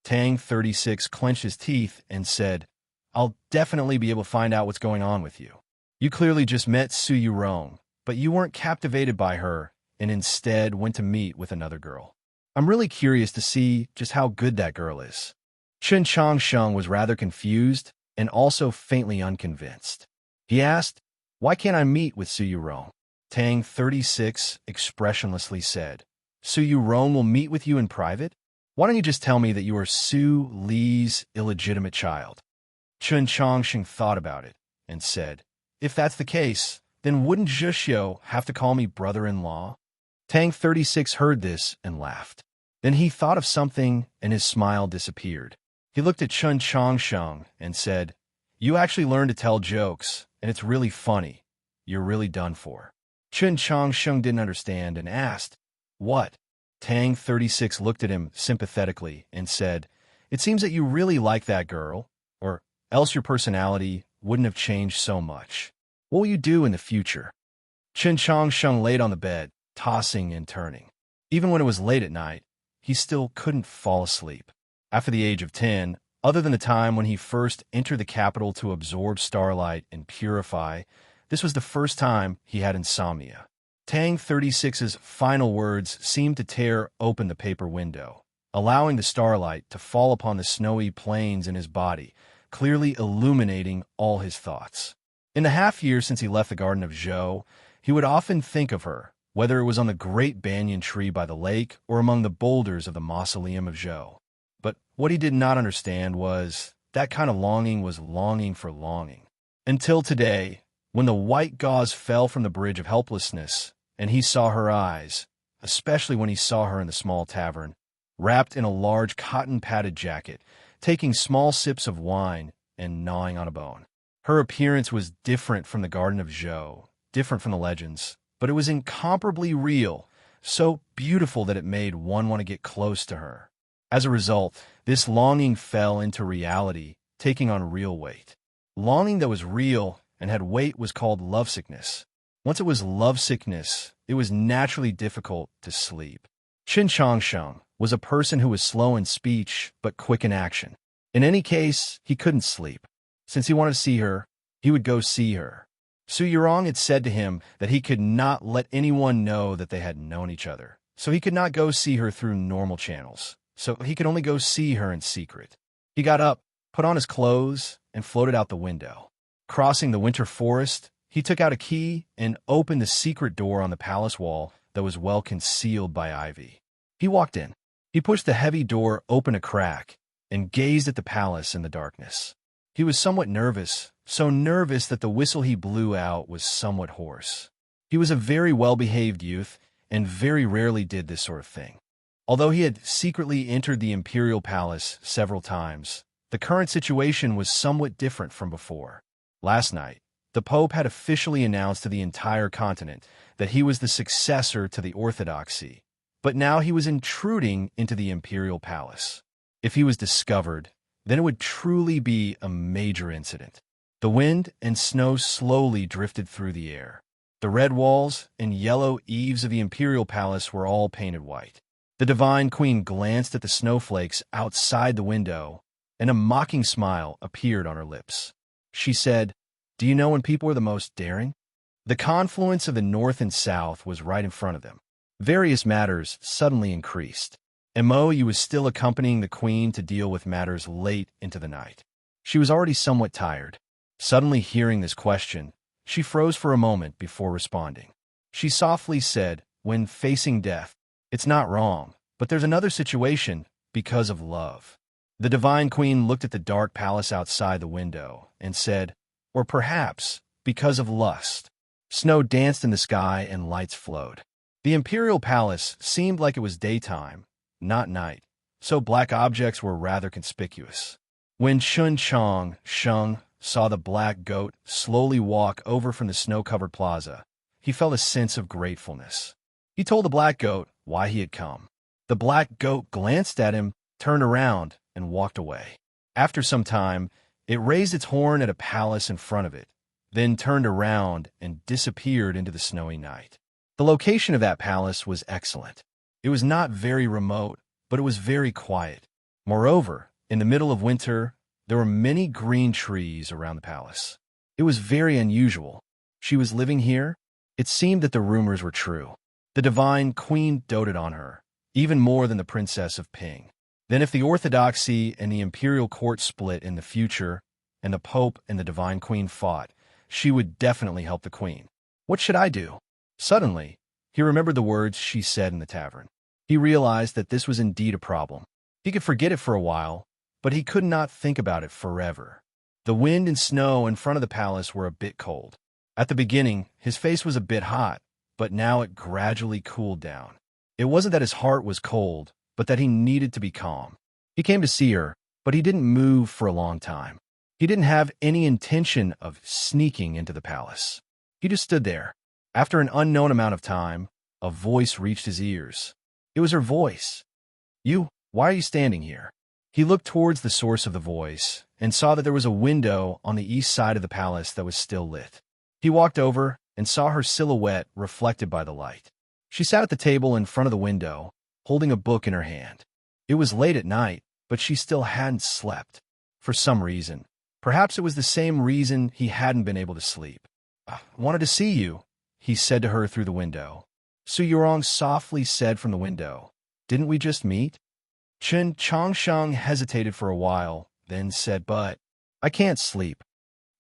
Tang 36 clenched his teeth and said, "I'll definitely be able to find out what's going on with you. You clearly just met Su Yurong, but you weren't captivated by her and instead went to meet with another girl. I'm really curious to see just how good that girl is." Chen Changsheng was rather confused and also faintly unconvinced. He asked, "Why can't I meet with Su Yurong?" Tang 36 expressionlessly said, "Su Yurong will meet with you in private? Why don't you just tell me that you are Su Li's illegitimate child?" Chen Changsheng thought about it and said, "If that's the case, then wouldn't Zhixiu have to call me brother-in-law?" Tang 36 heard this and laughed. Then he thought of something and his smile disappeared. He looked at Chen Changsheng and said, "You actually learned to tell jokes, and it's really funny. You're really done for." Chen Changsheng didn't understand and asked, "What?" Tang 36 looked at him sympathetically and said, "It seems that you really like that girl, or else your personality wouldn't have changed so much. What will you do in the future?" Chen Changsheng laid on the bed, tossing and turning. Even when it was late at night, he still couldn't fall asleep. After the age of 10, other than the time when he first entered the capital to absorb starlight and purify, this was the first time he had insomnia. Tang 36's final words seemed to tear open the paper window, allowing the starlight to fall upon the snowy plains in his body, clearly illuminating all his thoughts. In the half-year since he left the Garden of Zhou, he would often think of her, whether it was on the great banyan tree by the lake or among the boulders of the mausoleum of Zhou. But what he did not understand was that kind of longing was longing for longing. Until today, when the white gauze fell from the bridge of helplessness, and he saw her eyes, especially when he saw her in the small tavern, wrapped in a large cotton-padded jacket, taking small sips of wine and gnawing on a bone. Her appearance was different from the Garden of Zhou, different from the legends, but it was incomparably real, so beautiful that it made one want to get close to her. As a result, this longing fell into reality, taking on real weight. Longing that was real and had weight was called lovesickness. Once it was lovesickness, it was naturally difficult to sleep. Qin Changsheng was a person who was slow in speech but quick in action. In any case, he couldn't sleep. Since he wanted to see her, he would go see her. Su Yurong had said to him that he could not let anyone know that they had known each other, so he could not go see her through normal channels, so he could only go see her in secret. He got up, put on his clothes, and floated out the window. Crossing the winter forest, he took out a key and opened the secret door on the palace wall that was well concealed by ivy. He walked in. He pushed the heavy door open a crack and gazed at the palace in the darkness. He was somewhat nervous, so nervous that the whistle he blew out was somewhat hoarse. He was a very well-behaved youth and very rarely did this sort of thing. Although he had secretly entered the imperial palace several times, the current situation was somewhat different from before. Last night, the Pope had officially announced to the entire continent that he was the successor to the orthodoxy, but now he was intruding into the imperial palace. If he was discovered, then it would truly be a major incident. The wind and snow slowly drifted through the air. The red walls and yellow eaves of the imperial palace were all painted white. The divine queen glanced at the snowflakes outside the window, and a mocking smile appeared on her lips. She said, "Do you know when people are the most daring?" The confluence of the north and south was right in front of them. Various matters suddenly increased. Mo was still accompanying the queen to deal with matters late into the night. She was already somewhat tired. Suddenly hearing this question, she froze for a moment before responding. She softly said, "When facing death, it's not wrong, but there's another situation because of love." The divine queen looked at the dark palace outside the window and said, "Or perhaps because of lust." Snow danced in the sky and lights flowed. The imperial palace seemed like it was daytime, not night, so black objects were rather conspicuous. When Shun Chong Sheng saw the black goat slowly walk over from the snow-covered plaza, he felt a sense of gratefulness. He told the black goat why he had come. The black goat glanced at him, turned around, and walked away. After some time, it raised its horn at a palace in front of it, then turned around and disappeared into the snowy night. The location of that palace was excellent. It was not very remote, but it was very quiet. Moreover, in the middle of winter, there were many green trees around the palace. It was very unusual. She was living here? It seemed that the rumors were true. The divine queen doted on her, even more than the princess of Ping. Then if the orthodoxy and the imperial court split in the future, and the pope and the divine queen fought, she would definitely help the queen. What should I do? Suddenly, he remembered the words she said in the tavern. He realized that this was indeed a problem. He could forget it for a while, but he could not think about it forever. The wind and snow in front of the palace were a bit cold. At the beginning, his face was a bit hot, but now it gradually cooled down. It wasn't that his heart was cold, but that he needed to be calm. He came to see her, but he didn't move for a long time. He didn't have any intention of sneaking into the palace. He just stood there. After an unknown amount of time, a voice reached his ears. It was her voice. Why are you standing here? He looked towards the source of the voice and saw that there was a window on the east side of the palace that was still lit. He walked over and saw her silhouette reflected by the light. She sat at the table in front of the window, holding a book in her hand. It was late at night, but she still hadn't slept. For some reason. Perhaps it was the same reason he hadn't been able to sleep. "I wanted to see you," he said to her through the window. Su Yurong softly said from the window, "Didn't we just meet?" Chen Changsheng hesitated for a while, then said, "But I can't sleep."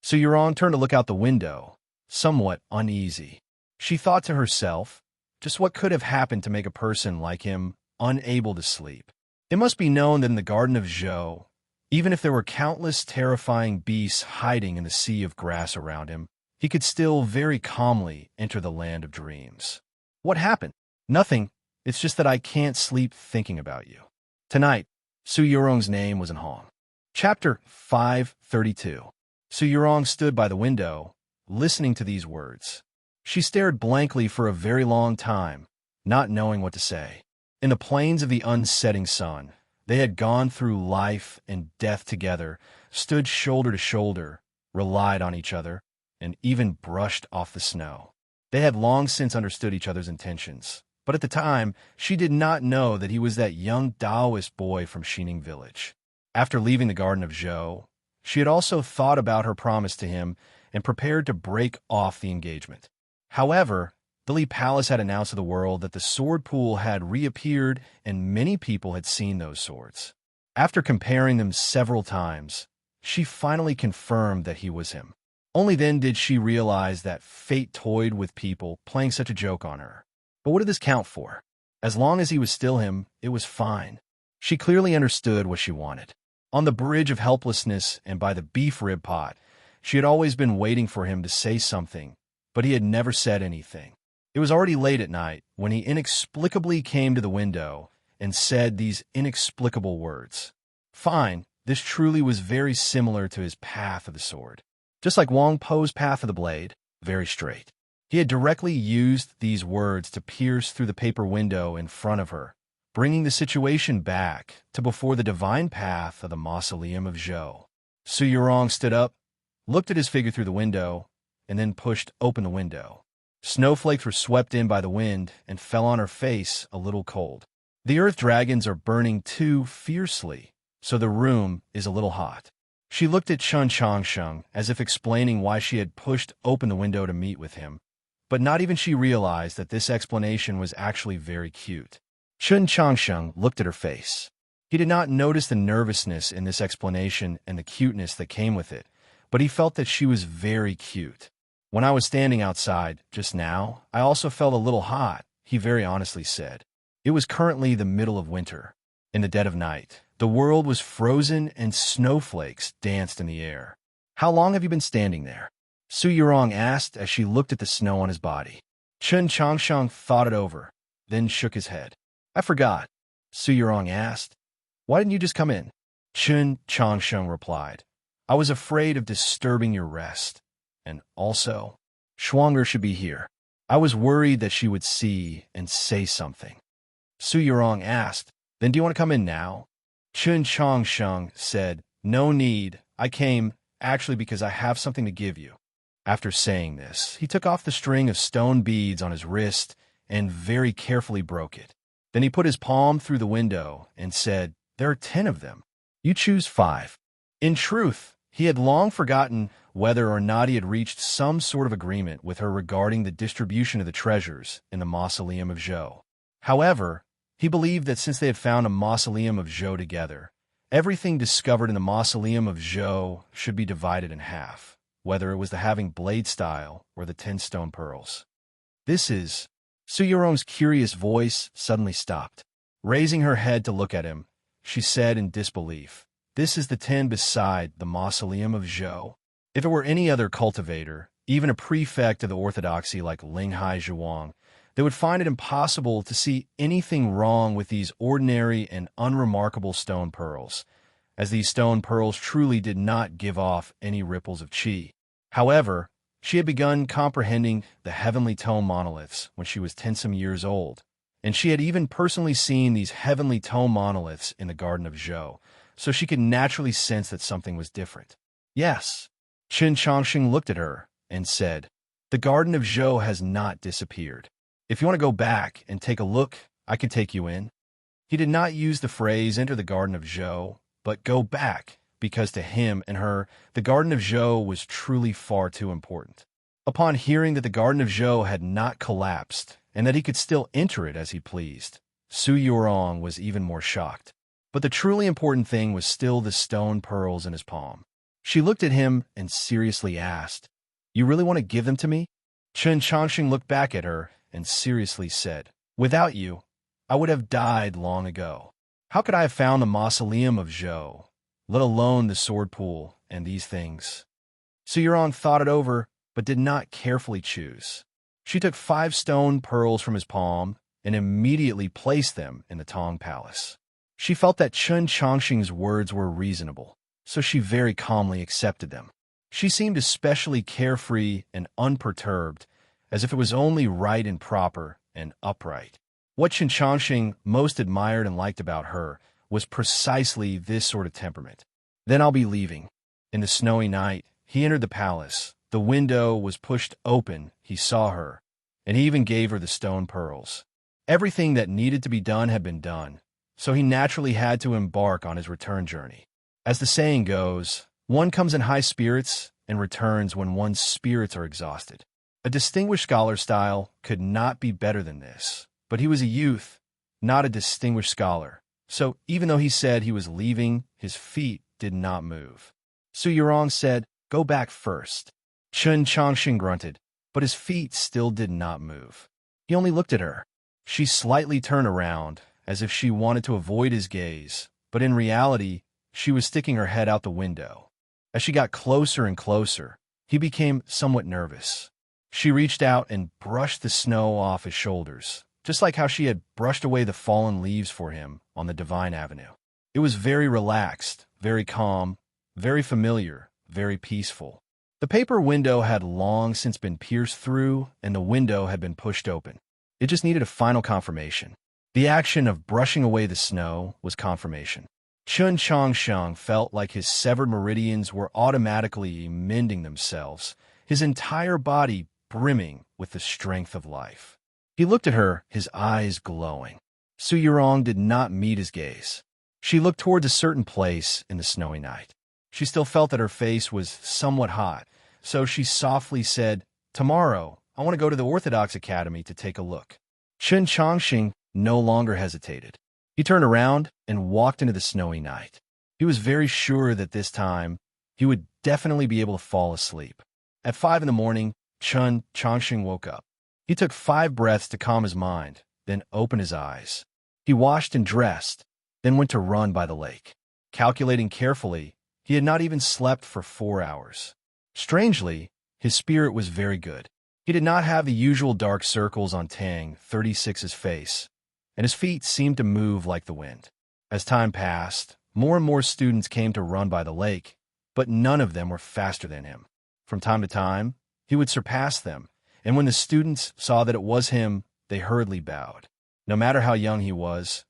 Su Yurong turned to look out the window, somewhat uneasy. She thought to herself, just what could have happened to make a person like him unable to sleep? It must be known that in the Garden of Zhou, even if there were countless terrifying beasts hiding in the sea of grass around him, he could still very calmly enter the land of dreams. What happened? Nothing. It's just that I can't sleep thinking about you. Tonight, Su Yurong's name was in Hong. Chapter 532. Su Yurong stood by the window, listening to these words. She stared blankly for a very long time, not knowing what to say. In the plains of the unsetting sun, they had gone through life and death together, stood shoulder to shoulder, relied on each other, and even brushed off the snow. They had long since understood each other's intentions, but at the time, she did not know that he was that young Taoist boy from Xining Village. After leaving the Garden of Zhou, she had also thought about her promise to him and prepared to break off the engagement. However, the Li Palace had announced to the world that the sword pool had reappeared and many people had seen those swords. After comparing them several times, she finally confirmed that he was him. Only then did she realize that fate toyed with people playing such a joke on her. But what did this count for? As long as he was still him, it was fine. She clearly understood what she wanted. On the bridge of helplessness and by the beef rib pot, she had always been waiting for him to say something, but he had never said anything. It was already late at night when he inexplicably came to the window and said these inexplicable words. Fine, this truly was very similar to his path of the sword. Just like Wang Po's path of the blade, very straight. He had directly used these words to pierce through the paper window in front of her, bringing the situation back to before the divine path of the mausoleum of Zhou. Su Yurong stood up, looked at his figure through the window, and then pushed open the window. Snowflakes were swept in by the wind and fell on her face a little cold. The earth dragons are burning too fiercely, so the room is a little hot. She looked at Chen Changsheng as if explaining why she had pushed open the window to meet with him, but not even she realized that this explanation was actually very cute. Chen Changsheng looked at her face. He did not notice the nervousness in this explanation and the cuteness that came with it, but he felt that she was very cute. When I was standing outside just now, I also felt a little hot, he very honestly said. It was currently the middle of winter. In the dead of night, the world was frozen and snowflakes danced in the air. How long have you been standing there? Su Yurong asked as she looked at the snow on his body. Chen Changsheng thought it over, then shook his head. I forgot. Su Yurong asked. Why didn't you just come in? Chen Changsheng replied. I was afraid of disturbing your rest. And also, Schwanger should be here. I was worried that she would see and say something. Su Yurong asked, Then do you want to come in now? Chen Changsheng said, No need. I came, actually, because I have something to give you. After saying this, he took off the string of stone beads on his wrist and very carefully broke it. Then he put his palm through the window and said, There are 10 of them. You choose 5. In truth, he had long forgotten whether or not he had reached some sort of agreement with her regarding the distribution of the treasures in the mausoleum of Zhou. However, he believed that since they had found a mausoleum of Zhou together, everything discovered in the mausoleum of Zhou should be divided in half, whether it was the having blade style or the 10 stone pearls. This is... Su Yurong's curious voice suddenly stopped. Raising her head to look at him, she said in disbelief, This is the 10 beside the mausoleum of Zhou. If it were any other cultivator, even a prefect of the orthodoxy like Linghai Zhuang, they would find it impossible to see anything wrong with these ordinary and unremarkable stone pearls, as these stone pearls truly did not give off any ripples of qi. However, she had begun comprehending the heavenly tone monoliths when she was 10-some years old, and she had even personally seen these heavenly tone monoliths in the Garden of Zhou, so she could naturally sense that something was different. Yes. Chen Chongqing looked at her and said, "The Garden of Zhou has not disappeared. If you want to go back and take a look, I can take you in." He did not use the phrase enter the Garden of Zhou, but go back, because to him and her, the Garden of Zhou was truly far too important. Upon hearing that the Garden of Zhou had not collapsed and that he could still enter it as he pleased, Su Yurong was even more shocked. But the truly important thing was still the stone pearls in his palm. She looked at him and seriously asked, "You really want to give them to me?" Chen Chongqing looked back at her and seriously said, "Without you, I would have died long ago. How could I have found the mausoleum of Zhou, let alone the sword pool and these things?" Su Yurong thought it over, but did not carefully choose. She took 5 stone pearls from his palm and immediately placed them in the Tong Palace. She felt that Chen Chongqing's words were reasonable, so she very calmly accepted them. She seemed especially carefree and unperturbed, as if it was only right and proper and upright. What Chen Chongqing most admired and liked about her was precisely this sort of temperament. "Then I'll be leaving." In the snowy night, he entered the palace. The window was pushed open, he saw her, and he even gave her the stone pearls. Everything that needed to be done had been done, so he naturally had to embark on his return journey. As the saying goes, one comes in high spirits and returns when one's spirits are exhausted. A distinguished scholar style could not be better than this, but he was a youth, not a distinguished scholar, so even though he said he was leaving, his feet did not move. Su Yurong said, "Go back first." Chen Chongqing grunted, but his feet still did not move. He only looked at her. She slightly turned around, as if she wanted to avoid his gaze, but in reality, she was sticking her head out the window. As she got closer and closer, he became somewhat nervous. She reached out and brushed the snow off his shoulders, just like how she had brushed away the fallen leaves for him on the Divine Avenue. It was very relaxed, very calm, very familiar, very peaceful. The paper window had long since been pierced through, and the window had been pushed open. It just needed a final confirmation. The action of brushing away the snow was confirmation. Chen Chongqing felt like his severed meridians were automatically mending themselves, his entire body brimming with the strength of life. He looked at her, his eyes glowing. Su Yurong did not meet his gaze. She looked towards a certain place in the snowy night. She still felt that her face was somewhat hot, so she softly said, "Tomorrow, I want to go to the Orthodox Academy to take a look." Chen Chongqing no longer hesitated. He turned around and walked into the snowy night. He was very sure that this time, he would definitely be able to fall asleep. At 5 in the morning, Chen Chongqing woke up. He took 5 breaths to calm his mind, then opened his eyes. He washed and dressed, then went to run by the lake. Calculating carefully, he had not even slept for 4 hours. Strangely, his spirit was very good. He did not have the usual dark circles on Tang 36's face, and his feet seemed to move like the wind. As time passed, more and more students came to run by the lake, but none of them were faster than him. From time to time, he would surpass them, and when the students saw that it was him, they hurriedly bowed. No matter how young he was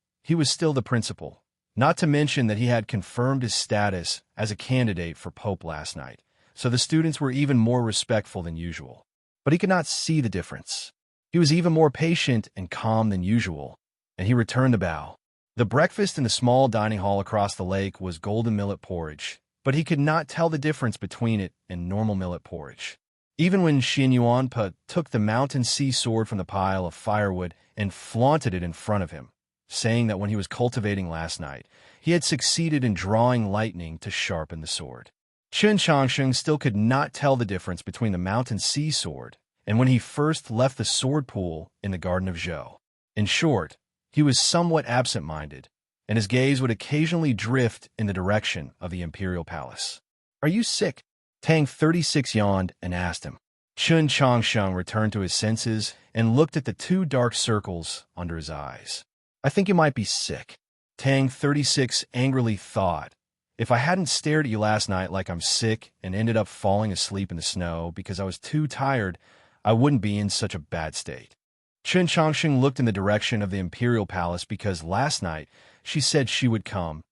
still the principal, not to mention that he had confirmed his status as a candidate for Pope last night, so the students were even more respectful than usual. But he could not see the difference. He was even more patient and calm than usual, and he returned the bow. The breakfast in the small dining hall across the lake was golden millet porridge, but he could not tell the difference between it and normal millet porridge. Even when Xin Yuanpa took the mountain sea sword from the pile of firewood and flaunted it in front of him, saying that when he was cultivating last night, he had succeeded in drawing lightning to sharpen the sword. Chen Chongqing still could not tell the difference between the mountain sea sword and when he first left the sword pool in the Garden of Zhou. In short, he was somewhat absent-minded, and his gaze would occasionally drift in the direction of the imperial palace. "Are you sick?" Tang 36 yawned and asked him. Chen Chongqing returned to his senses and looked at the 2 dark circles under his eyes. "I think you might be sick." Tang 36 angrily thought, "If I hadn't stared at you last night like I'm sick and ended up falling asleep in the snow because I was too tired, I wouldn't be in such a bad state." Chun Changsheng looked in the direction of the imperial palace because last night she said she would come,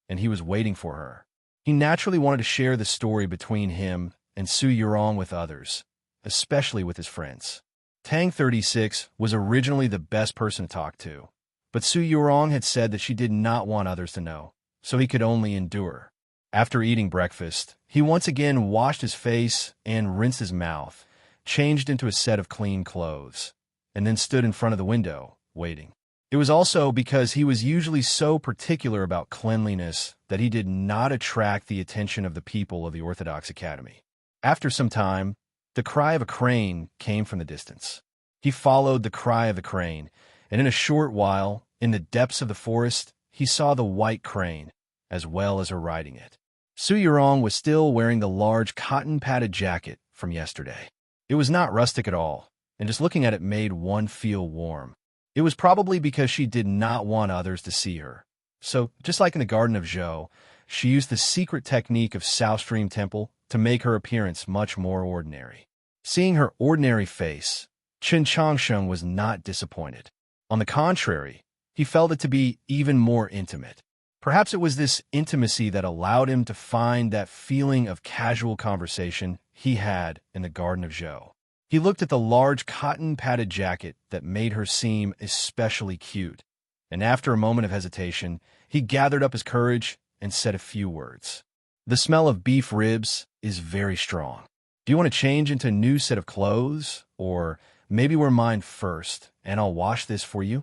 and he was waiting for her. He naturally wanted to share the story between him and Su Yurong with others, especially with his friends. Tang 36 was originally the best person to talk to, but Su Yurong had said that she did not want others to know, so he could only endure. After eating breakfast, he once again washed his face and rinsed his mouth, changed into a set of clean clothes, and then stood in front of the window, waiting. It was also because he was usually so particular about cleanliness that he did not attract the attention of the people of the Orthodox Academy. After some time, the cry of a crane came from the distance. He followed the cry of the crane, and in a short while, in the depths of the forest, he saw the white crane, as well as her riding it. Su Yurong was still wearing the large cotton-padded jacket from yesterday. It was not rustic at all, and just looking at it made one feel warm. It was probably because she did not want others to see her. So, just like in the Garden of Zhou, she used the secret technique of South Stream Temple to make her appearance much more ordinary. Seeing her ordinary face, Chun Changsheng was not disappointed. On the contrary, he felt it to be even more intimate. Perhaps it was this intimacy that allowed him to find that feeling of casual conversation he had in the Garden of Zhou. He looked at the large cotton-padded jacket that made her seem especially cute, and after a moment of hesitation, he gathered up his courage and said a few words. The smell of beef ribs is very strong. Do you want to change into a new set of clothes? Or maybe wear mine first, and I'll wash this for you?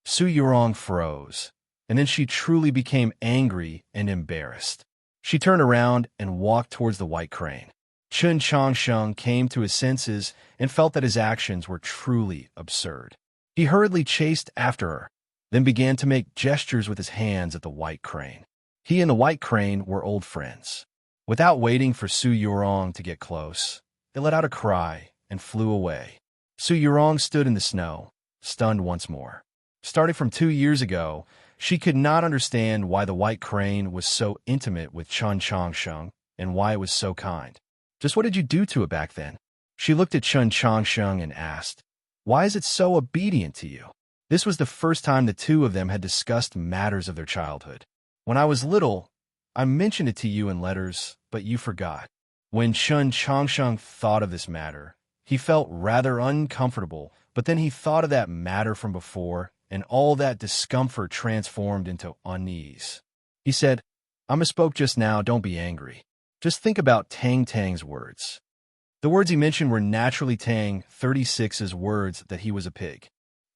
Su Yurong froze, and then she truly became angry and embarrassed. She turned around and walked towards the white crane. Chun Changsheng came to his senses and felt that his actions were truly absurd. He hurriedly chased after her, then began to make gestures with his hands at the white crane. He and the white crane were old friends. Without waiting for Su Yurong to get close, it let out a cry and flew away. Su Yurong stood in the snow, stunned once more. Starting from 2 years ago, she could not understand why the white crane was so intimate with Chun Changsheng and why it was so kind. Just what did you do to it back then? She looked at Chun Changsheng and asked, "Why is it so obedient to you?" This was the first time the two of them had discussed matters of their childhood. "When I was little, I mentioned it to you in letters, but you forgot." When Chun Changsheng thought of this matter, he felt rather uncomfortable, but then he thought of that matter from before, and all that discomfort transformed into unease. He said, "I misspoke just now, don't be angry. Just think about Tang Tang's words." The words he mentioned were naturally Tang 36's words that he was a pig.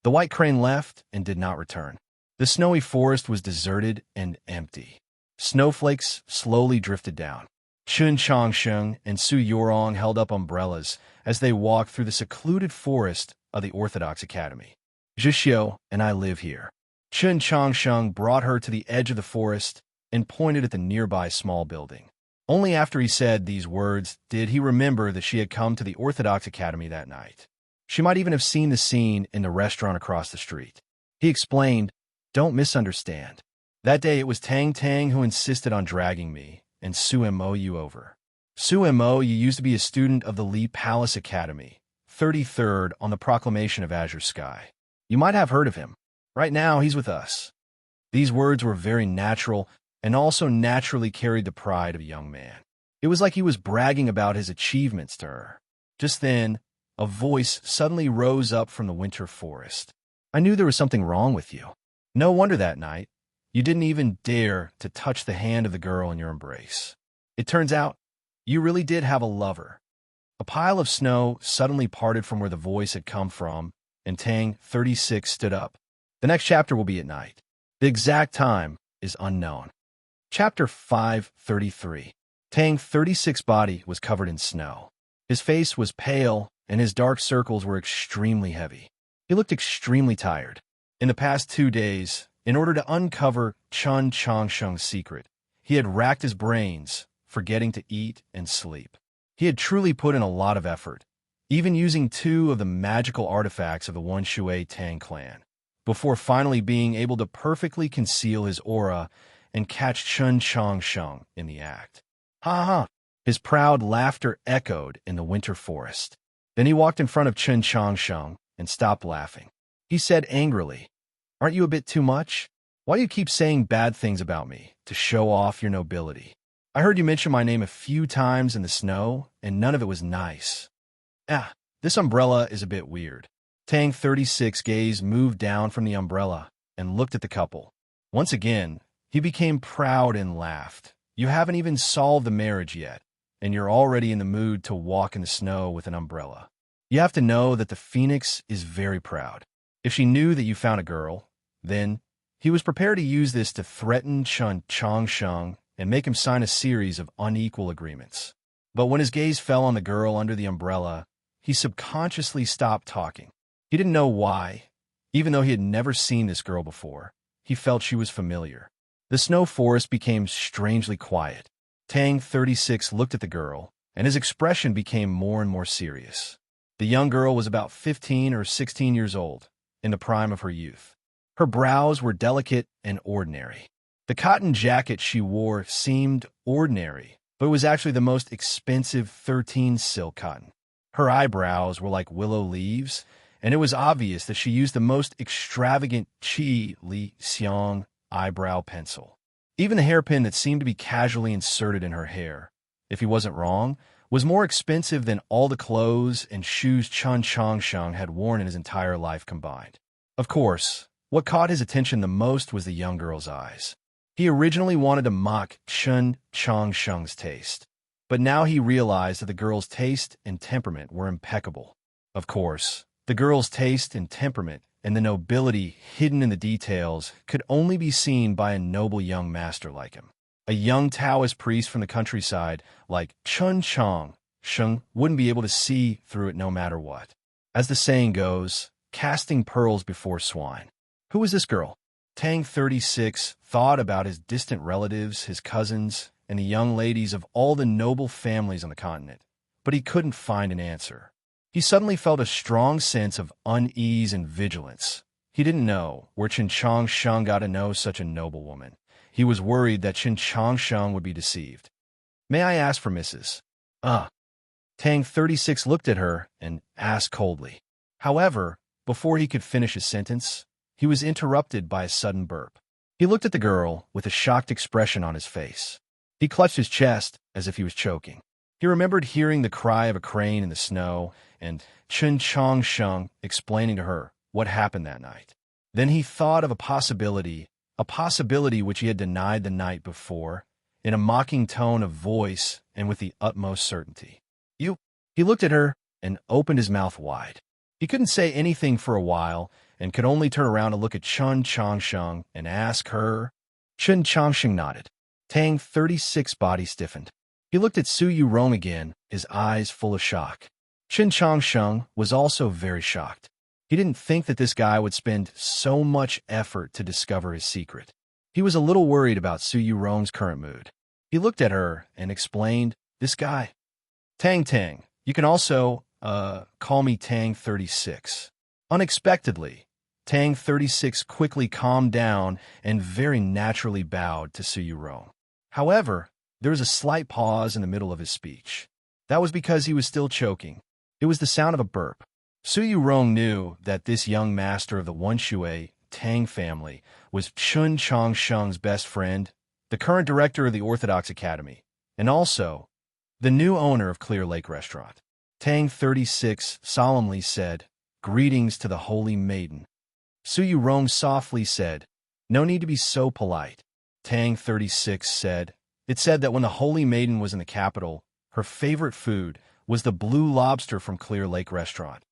The white crane left and did not return. The snowy forest was deserted and empty. Snowflakes slowly drifted down. Chun Changsheng and Su Yurong held up umbrellas as they walked through the secluded forest of the Orthodox Academy. "Zhixiu and I live here." Chun Changsheng brought her to the edge of the forest and pointed at the nearby small building. Only after he said these words did he remember that she had come to the Orthodox Academy that night. She might even have seen the scene in the restaurant across the street. He explained, "Don't misunderstand. That day it was Tang Tang who insisted on dragging me, and Su Mo you over. Su Mo you used to be a student of the Li Palace Academy, 33rd on the Proclamation of Azure Sky. You might have heard of him. Right now he's with us." These words were very natural and also naturally carried the pride of a young man. It was like he was bragging about his achievements to her. Just then, a voice suddenly rose up from the winter forest. "I knew there was something wrong with you. No wonder that night you didn't even dare to touch the hand of the girl in your embrace. It turns out you really did have a lover." A pile of snow suddenly parted from where the voice had come from, and Tang 36 stood up. The next chapter will be at night. The exact time is unknown. Chapter 533. Tang 36's body was covered in snow. His face was pale, and his dark circles were extremely heavy. He looked extremely tired. In the past 2 days, in order to uncover Chun Changsheng's secret, he had racked his brains, forgetting to eat and sleep. He had truly put in a lot of effort, even using 2 of the magical artifacts of the One Shui Tang clan, before finally being able to perfectly conceal his aura and catch Chun Changsheng in the act. "Ha ha!" His proud laughter echoed in the winter forest. Then he walked in front of Chun Changsheng and stopped laughing. He said angrily, "Aren't you a bit too much? Why do you keep saying bad things about me, to show off your nobility? I heard you mention my name a few times in the snow, and none of it was nice. Ah, this umbrella is a bit weird." Tang 36's gaze moved down from the umbrella and looked at the couple. Once again, he became proud and laughed. "You haven't even solved the marriage yet, and you're already in the mood to walk in the snow with an umbrella. You have to know that the phoenix is very proud. If she knew that you found a girl, then he was prepared to use this to threaten Chun Changsheng and make him sign a series of unequal agreements. But when his gaze fell on the girl under the umbrella, he subconsciously stopped talking. He didn't know why. Even though he had never seen this girl before, he felt she was familiar. The snow forest became strangely quiet. Tang 36 looked at the girl, and his expression became more and more serious. The young girl was about 15 or 16 years old, in the prime of her youth. Her brows were delicate and ordinary. The cotton jacket she wore seemed ordinary, but it was actually the most expensive 13 silk cotton. Her eyebrows were like willow leaves, and it was obvious that she used the most extravagant Qi Li Xiang eyebrow pencil. Even the hairpin that seemed to be casually inserted in her hair, if he wasn't wrong, was more expensive than all the clothes and shoes Chun Changsheng had worn in his entire life combined. Of course, what caught his attention the most was the young girl's eyes. He originally wanted to mock Chun Changsheng's taste, but now he realized that the girl's taste and temperament were impeccable. Of course, the girl's taste and temperament and the nobility hidden in the details could only be seen by a noble young master like him. A young Taoist priest from the countryside like Chun Changsheng wouldn't be able to see through it no matter what. As the saying goes, casting pearls before swine. Who was this girl? Tang 36 thought about his distant relatives, his cousins, and the young ladies of all the noble families on the continent, but he couldn't find an answer. He suddenly felt a strong sense of unease and vigilance. He didn't know where Chen Changsheng got to know such a noble woman. He was worried that Chen Changsheng would be deceived. "May I ask for Mrs. Tang 36 looked at her and asked coldly. However, before he could finish his sentence, he was interrupted by a sudden burp. He looked at the girl with a shocked expression on his face. He clutched his chest as if he was choking. He remembered hearing the cry of a crane in the snow and Chen Changsheng explaining to her what happened that night. Then he thought of a possibility which he had denied the night before, in a mocking tone of voice and with the utmost certainty. "You?" He looked at her and opened his mouth wide. He couldn't say anything for a while and could only turn around to look at Chun Changsheng and ask her. Chen Changsheng nodded. Tang 36's body stiffened. He looked at Su Yurong again, his eyes full of shock. Chen Changsheng was also very shocked. He didn't think that this guy would spend so much effort to discover his secret. He was a little worried about Su Yurong's current mood. He looked at her and explained, "This guy. Tang, you can also, call me Tang 36. Unexpectedly, Tang 36 quickly calmed down and very naturally bowed to Su Yurong. However, there was a slight pause in the middle of his speech. That was because he was still choking. It was the sound of a burp. Su Yurong knew that this young master of the Wenshui Tang family was Chun Changsheng's best friend, the current director of the Orthodox Academy, and also the new owner of Clear Lake Restaurant. Tang 36 solemnly said, "Greetings to the Holy Maiden." Su Yurong softly said, "No need to be so polite." Tang 36 said, "It said that when the Holy Maiden was in the capital, her favorite food was the blue lobster from Clear Lake Restaurant."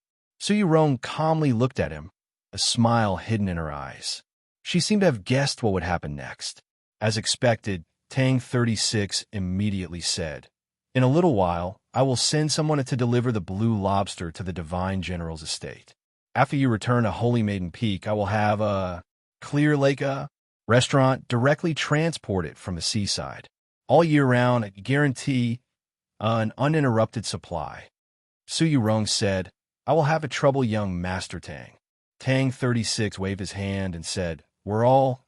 Su Yurong calmly looked at him, a smile hidden in her eyes. She seemed to have guessed what would happen next. As expected, Tang 36 immediately said, "In a little while, I will send someone to deliver the blue lobster to the Divine General's estate. After you return to Holy Maiden Peak, I will have a Clear Lake restaurant directly transport it from the seaside. All year round, I guarantee an uninterrupted supply." Su Yurong said, "I will have a trouble, young Master Tang." Tang 36 waved his hand and said, "We're all,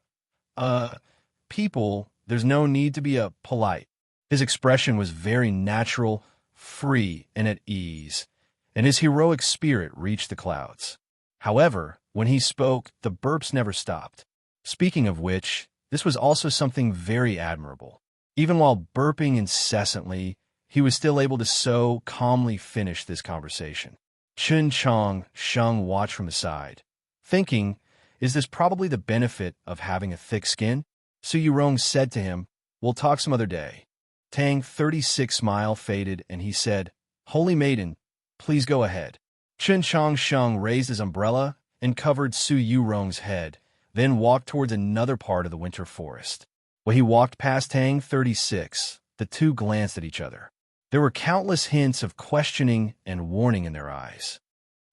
people. There's no need to be polite." His expression was very natural, free, and at ease, and his heroic spirit reached the clouds. However, when he spoke, the burps never stopped. Speaking of which, this was also something very admirable. Even while burping incessantly, he was still able to so calmly finish this conversation. Chun Chong Sheng watched from the side, thinking, is this probably the benefit of having a thick skin? Su Yurong said to him, we'll talk some other day. Tang 36 smile faded and he said, Holy Maiden, please go ahead. Chun Chong Sheng raised his umbrella and covered Su Yurong's head, then walked towards another part of the winter forest. When he walked past Tang 36, the two glanced at each other. There were countless hints of questioning and warning in their eyes.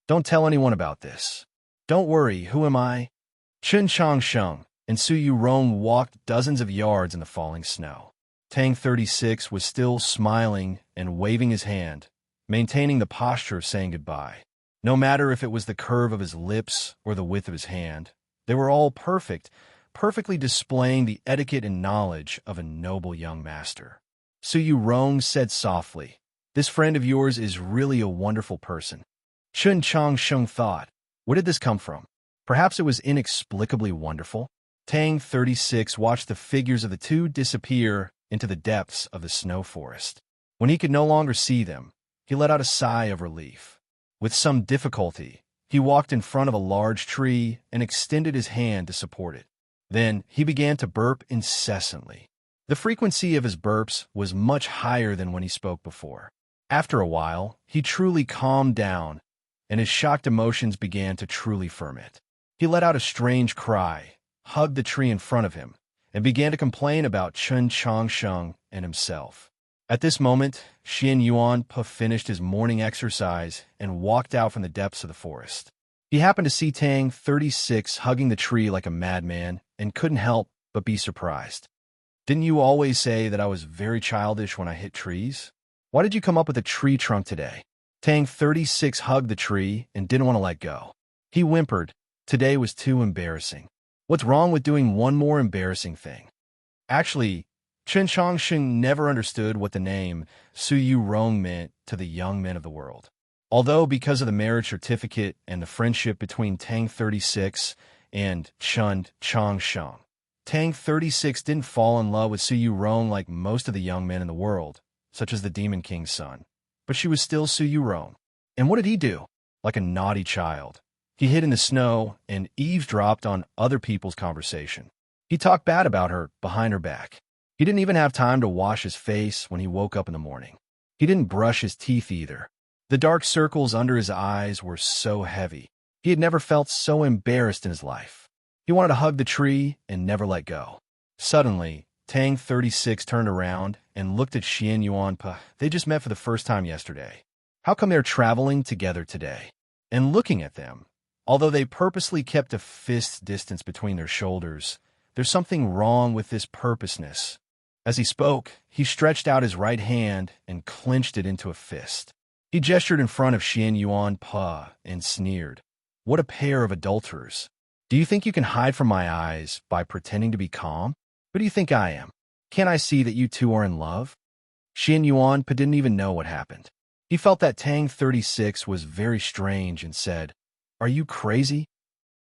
Don't tell anyone about this. Don't worry, who am I? Chun Chong Sheng and Su Yurong walked dozens of yards in the falling snow. Tang 36 was still smiling and waving his hand, maintaining the posture of saying goodbye. No matter if it was the curve of his lips or the width of his hand, they were all perfect, perfectly displaying the etiquette and knowledge of a noble young master. Su Yurong said softly, this friend of yours is really a wonderful person. Chun Chong Sheng thought, where did this come from? Perhaps it was inexplicably wonderful. Tang 36 watched the figures of the two disappear into the depths of the snow forest. When he could no longer see them, he let out a sigh of relief. With some difficulty, he walked in front of a large tree and extended his hand to support it. Then he began to burp incessantly. The frequency of his burps was much higher than when he spoke before. After a while, he truly calmed down, and his shocked emotions began to truly ferment. He let out a strange cry, hugged the tree in front of him, and began to complain about Chun Chong Sheng and himself. At this moment, Xian Yuan finished his morning exercise and walked out from the depths of the forest. He happened to see Tang 36 hugging the tree like a madman and couldn't help but be surprised. Didn't you always say that I was very childish when I hit trees? Why did you come up with a tree trunk today? Tang 36 hugged the tree and didn't want to let go. He whimpered, today was too embarrassing. What's wrong with doing one more embarrassing thing? Actually, Chun Chong Sheng never understood what the name Su Yurong meant to the young men of the world. Although because of the marriage certificate and the friendship between Tang 36 and Chun Chong Sheng, Tang 36 didn't fall in love with Su Yurong like most of the young men in the world, such as the Demon King's son. But she was still Su Yurong. And what did he do? Like a naughty child, he hid in the snow and eavesdropped on other people's conversation. He talked bad about her behind her back. He didn't even have time to wash his face when he woke up in the morning. He didn't brush his teeth either. The dark circles under his eyes were so heavy. He had never felt so embarrassed in his life. He wanted to hug the tree and never let go. Suddenly, Tang 36 turned around and looked at Xian Yuan. They just met for the first time yesterday. How come they're traveling together today? And looking at them, although they purposely kept a fist's distance between their shoulders, there's something wrong with this purposeness. As he spoke, he stretched out his right hand and clenched it into a fist. He gestured in front of Xian Yuan and sneered. What a pair of adulterers. Do you think you can hide from my eyes by pretending to be calm? Who do you think I am? Can't I see that you two are in love? Xian Yuan didn't even know what happened. He felt that Tang 36 was very strange and said, Are you crazy?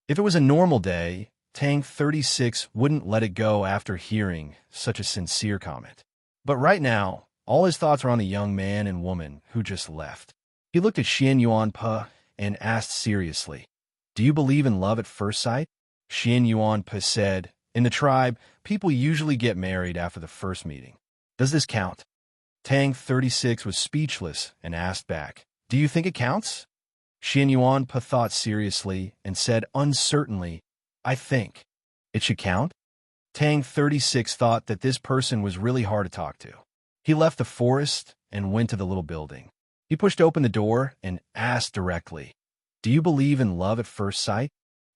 If it was a normal day, Tang 36 wouldn't let it go after hearing such a sincere comment. But right now, all his thoughts were on the young man and woman who just left. He looked at Xian Yuan and asked seriously, Do you believe in love at first sight? Xian Yuan said, In the tribe, people usually get married after the first meeting. Does this count? Tang 36 was speechless and asked back, Do you think it counts? Xian Yuan thought seriously and said uncertainly, I think. It should count? Tang 36 thought that this person was really hard to talk to. He left the forest and went to the little building. He pushed open the door and asked directly, Do you believe in love at first sight?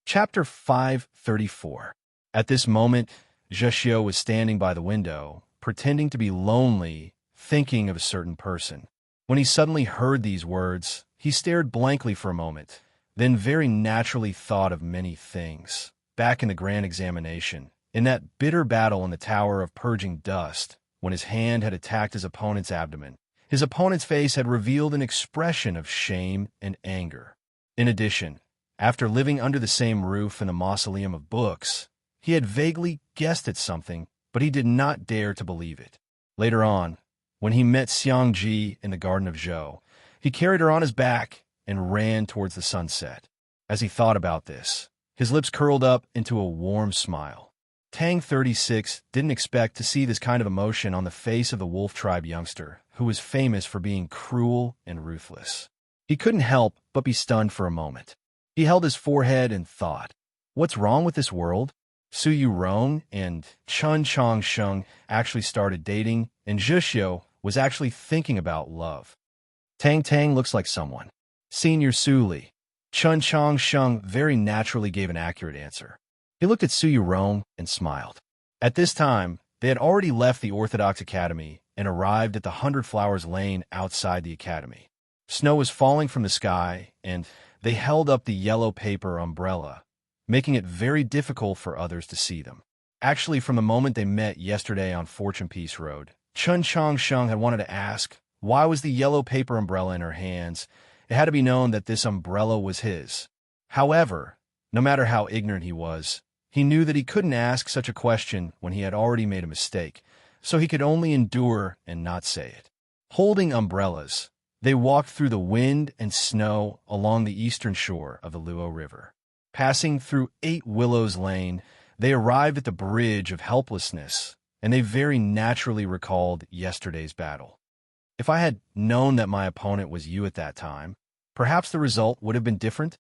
Chapter 534. At this moment, Zheshio was standing by the window, pretending to be lonely, thinking of a certain person. When he suddenly heard these words, he stared blankly for a moment, then very naturally thought of many things. Back in the grand examination, in that bitter battle in the Tower of Purging Dust, when his hand had attacked his opponent's abdomen, his opponent's face had revealed an expression of shame and anger. In addition, After living under the same roof in the mausoleum of books, he had vaguely guessed at something, but he did not dare to believe it. Later on, when he met Xiangji in the Garden of Zhou, he carried her on his back and ran towards the sunset. As he thought about this, his lips curled up into a warm smile. Tang 36 didn't expect to see this kind of emotion on the face of the wolf tribe youngster, who was famous for being cruel and ruthless. He couldn't help but be stunned for a moment. He held his forehead and thought, what's wrong with this world? Su Yurong and Chun Changsheng actually started dating, and Zhuxiu was actually thinking about love. Tang Tang looks like someone. Senior Su Li. Chun Changsheng very naturally gave an accurate answer. He looked at Su Yurong and smiled. At this time, they had already left the Orthodox Academy and arrived at the 100 Flowers Lane outside the academy. Snow was falling from the sky, and they held up the yellow paper umbrella, making it very difficult for others to see them. Actually, from the moment they met yesterday on Fortune Peace Road, Chun Changsheng had wanted to ask, why was the yellow paper umbrella in her hands? It had to be known that this umbrella was his. However, no matter how ignorant he was, he knew that he couldn't ask such a question when he had already made a mistake, so he could only endure and not say it. Holding umbrellas, they walked through the wind and snow along the eastern shore of the Luo River. Passing through 8 Willows Lane, they arrived at the Bridge of Helplessness, and they very naturally recalled yesterday's battle. If I had known that my opponent was you at that time, perhaps the result would have been different.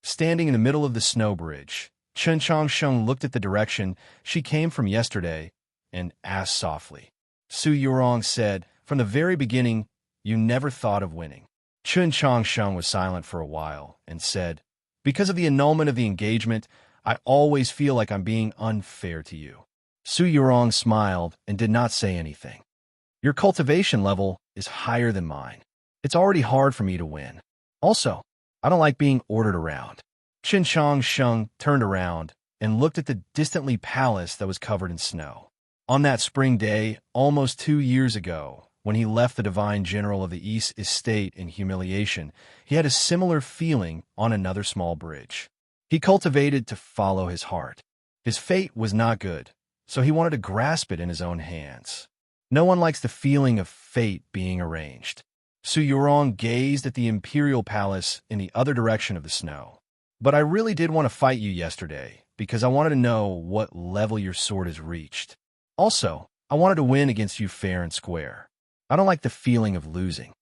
Standing in the middle of the snow bridge, Chun Changsheng looked at the direction she came from yesterday and asked softly. Su Yurong said, from the very beginning, you never thought of winning. Chun Changsheng was silent for a while and said, because of the annulment of the engagement, I always feel like I'm being unfair to you. Su Yurong smiled and did not say anything. Your cultivation level is higher than mine. It's already hard for me to win. Also, I don't like being ordered around. Chun Changsheng turned around and looked at the distantly palace that was covered in snow. On that spring day, almost 2 years ago, when he left the divine general of the East estate in humiliation, he had a similar feeling on another small bridge. He cultivated to follow his heart. His fate was not good, so he wanted to grasp it in his own hands. No one likes the feeling of fate being arranged. Su Yurong gazed at the imperial palace in the other direction of the snow. But I really did want to fight you yesterday, because I wanted to know what level your sword has reached. Also, I wanted to win against you fair and square. I don't like the feeling of losing.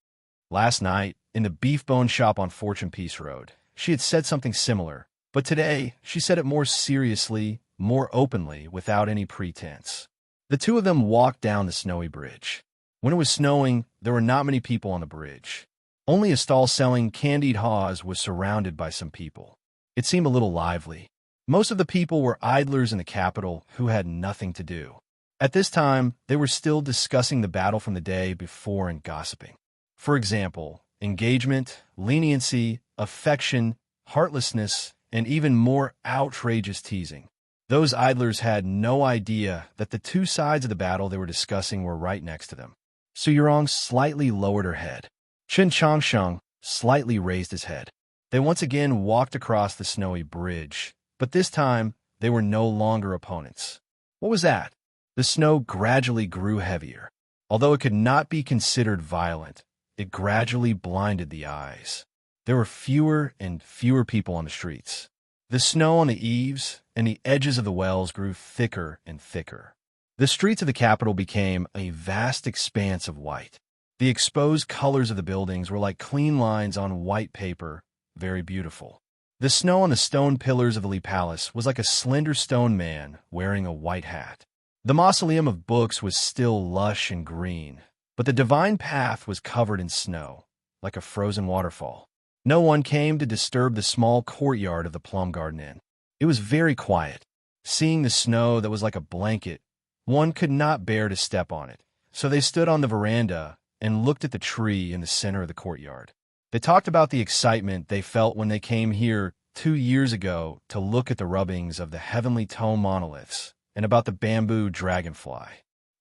Last night, in the beef bone shop on Fortune Peace Road, she had said something similar, but today she said it more seriously, more openly, without any pretense. The two of them walked down the snowy bridge. When it was snowing, there were not many people on the bridge. Only a stall selling candied haws was surrounded by some people. It seemed a little lively. Most of the people were idlers in the capital who had nothing to do. At this time, they were still discussing the battle from the day before and gossiping. For example, engagement, leniency, affection, heartlessness, and even more outrageous teasing. Those idlers had no idea that the two sides of the battle they were discussing were right next to them. Su Yurong slightly lowered her head. Chun Changsheng slightly raised his head. They once again walked across the snowy bridge, but this time they were no longer opponents. What was that? The snow gradually grew heavier. Although it could not be considered violent, it gradually blinded the eyes. There were fewer and fewer people on the streets. The snow on the eaves and the edges of the wells grew thicker and thicker. The streets of the capital became a vast expanse of white. The exposed colors of the buildings were like clean lines on white paper, very beautiful. The snow on the stone pillars of the Li Palace was like a slender stone man wearing a white hat. The mausoleum of books was still lush and green, but the divine path was covered in snow, like a frozen waterfall. No one came to disturb the small courtyard of the Plum Garden Inn. It was very quiet. Seeing the snow that was like a blanket, one could not bear to step on it, so they stood on the veranda and looked at the tree in the center of the courtyard. They talked about the excitement they felt when they came here 2 years ago to look at the rubbings of the heavenly tone monoliths and about the bamboo dragonfly.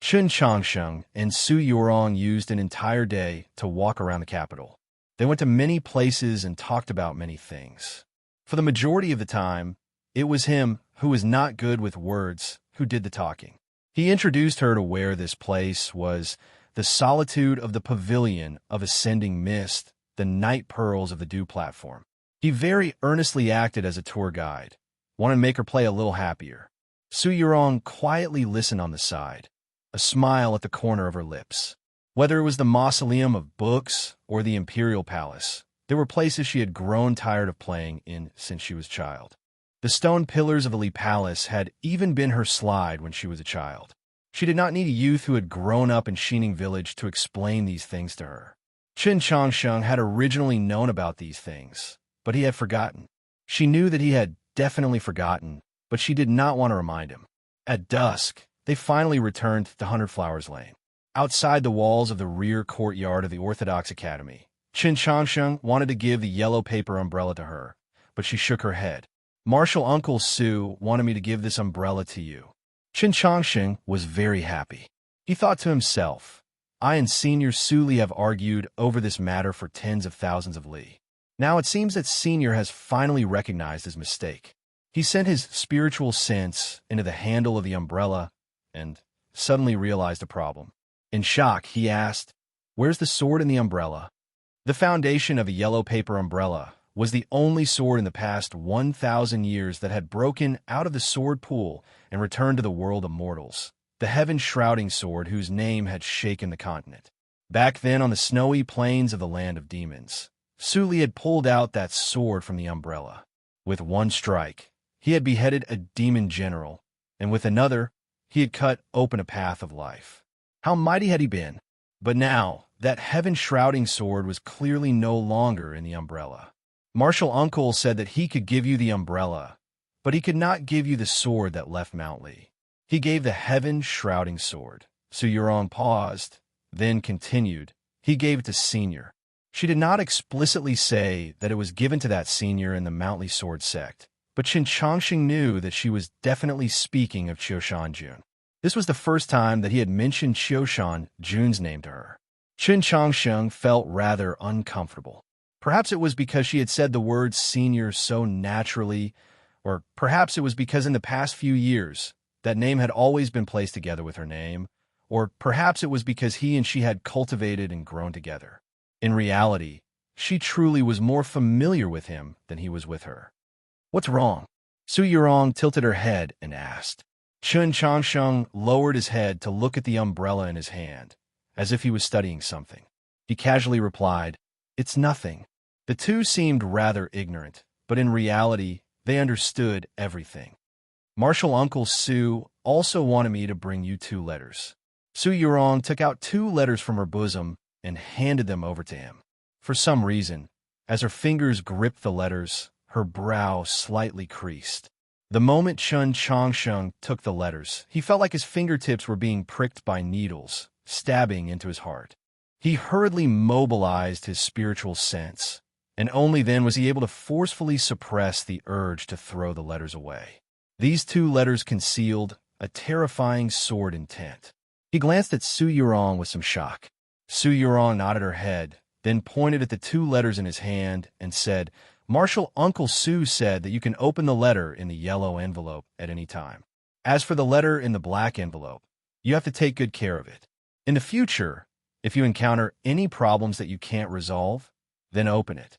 Chun Changsheng and Su Yurong used an entire day to walk around the capital. They went to many places and talked about many things. For the majority of the time, it was him, who was not good with words, who did the talking. He introduced her to where this place was, the solitude of the pavilion of ascending mist, the night pearls of the dew platform. He very earnestly acted as a tour guide, wanted to make her play a little happier. Su Yurong quietly listened on the side, a smile at the corner of her lips. Whether it was the mausoleum of books or the imperial palace, there were places she had grown tired of playing in since she was a child. The stone pillars of the Li Palace had even been her slide when she was a child. She did not need a youth who had grown up in Xining Village to explain these things to her. Qin Changsheng had originally known about these things, but he had forgotten. She knew that he had definitely forgotten, but she did not want to remind him. At dusk, they finally returned to Hundred Flowers Lane. Outside the walls of the rear courtyard of the Orthodox Academy, Qin Changsheng wanted to give the yellow paper umbrella to her, but she shook her head. Martial Uncle Su wanted me to give this umbrella to you. Qin Changsheng was very happy. He thought to himself, I and Senior Su Li have argued over this matter for tens of thousands of li. Now it seems that Senior has finally recognized his mistake. He sent his spiritual sense into the handle of the umbrella and suddenly realized a problem. In shock, he asked, Where's the sword in the umbrella? The foundation of a yellow paper umbrella was the only sword in the past 1,000 years that had broken out of the sword pool and returned to the world of mortals, the heaven-shrouding sword whose name had shaken the continent. Back then on the snowy plains of the land of demons, Su Li had pulled out that sword from the umbrella. With one strike, he had beheaded a demon general, and with another, he had cut open a path of life. How mighty had he been! But now, that heaven-shrouding sword was clearly no longer in the umbrella. Martial Uncle said that he could give you the umbrella, but he could not give you the sword that left Mount Li. He gave the heaven-shrouding sword. Su Yurong paused, then continued. He gave it to Senior. She did not explicitly say that it was given to that senior in the Mount Li sword sect, but Qin Changsheng knew that she was definitely speaking of Qiushan Jun. This was the first time that he had mentioned Qiushan Jun's name to her. Qin Changsheng felt rather uncomfortable. Perhaps it was because she had said the word senior so naturally, or perhaps it was because in the past few years, that name had always been placed together with her name, or perhaps it was because he and she had cultivated and grown together. In reality, she truly was more familiar with him than he was with her. What's wrong? Su Yurong tilted her head and asked. Qin Changsheng lowered his head to look at the umbrella in his hand, as if he was studying something. He casually replied, It's nothing. The two seemed rather ignorant, but in reality, they understood everything. Martial Uncle Su also wanted me to bring you 2 letters. Su Yurong took out 2 letters from her bosom and handed them over to him. For some reason, as her fingers gripped the letters, her brow slightly creased. The moment Qin Changsheng took the letters, he felt like his fingertips were being pricked by needles, stabbing into his heart. He hurriedly mobilized his spiritual sense, and only then was he able to forcefully suppress the urge to throw the letters away. These 2 letters concealed a terrifying sword intent. He glanced at Su Yurong with some shock. Su Yurong nodded her head, then pointed at the 2 letters in his hand and said, Martial Uncle Su said that you can open the letter in the yellow envelope at any time. As for the letter in the black envelope, you have to take good care of it. In the future, if you encounter any problems that you can't resolve, then open it.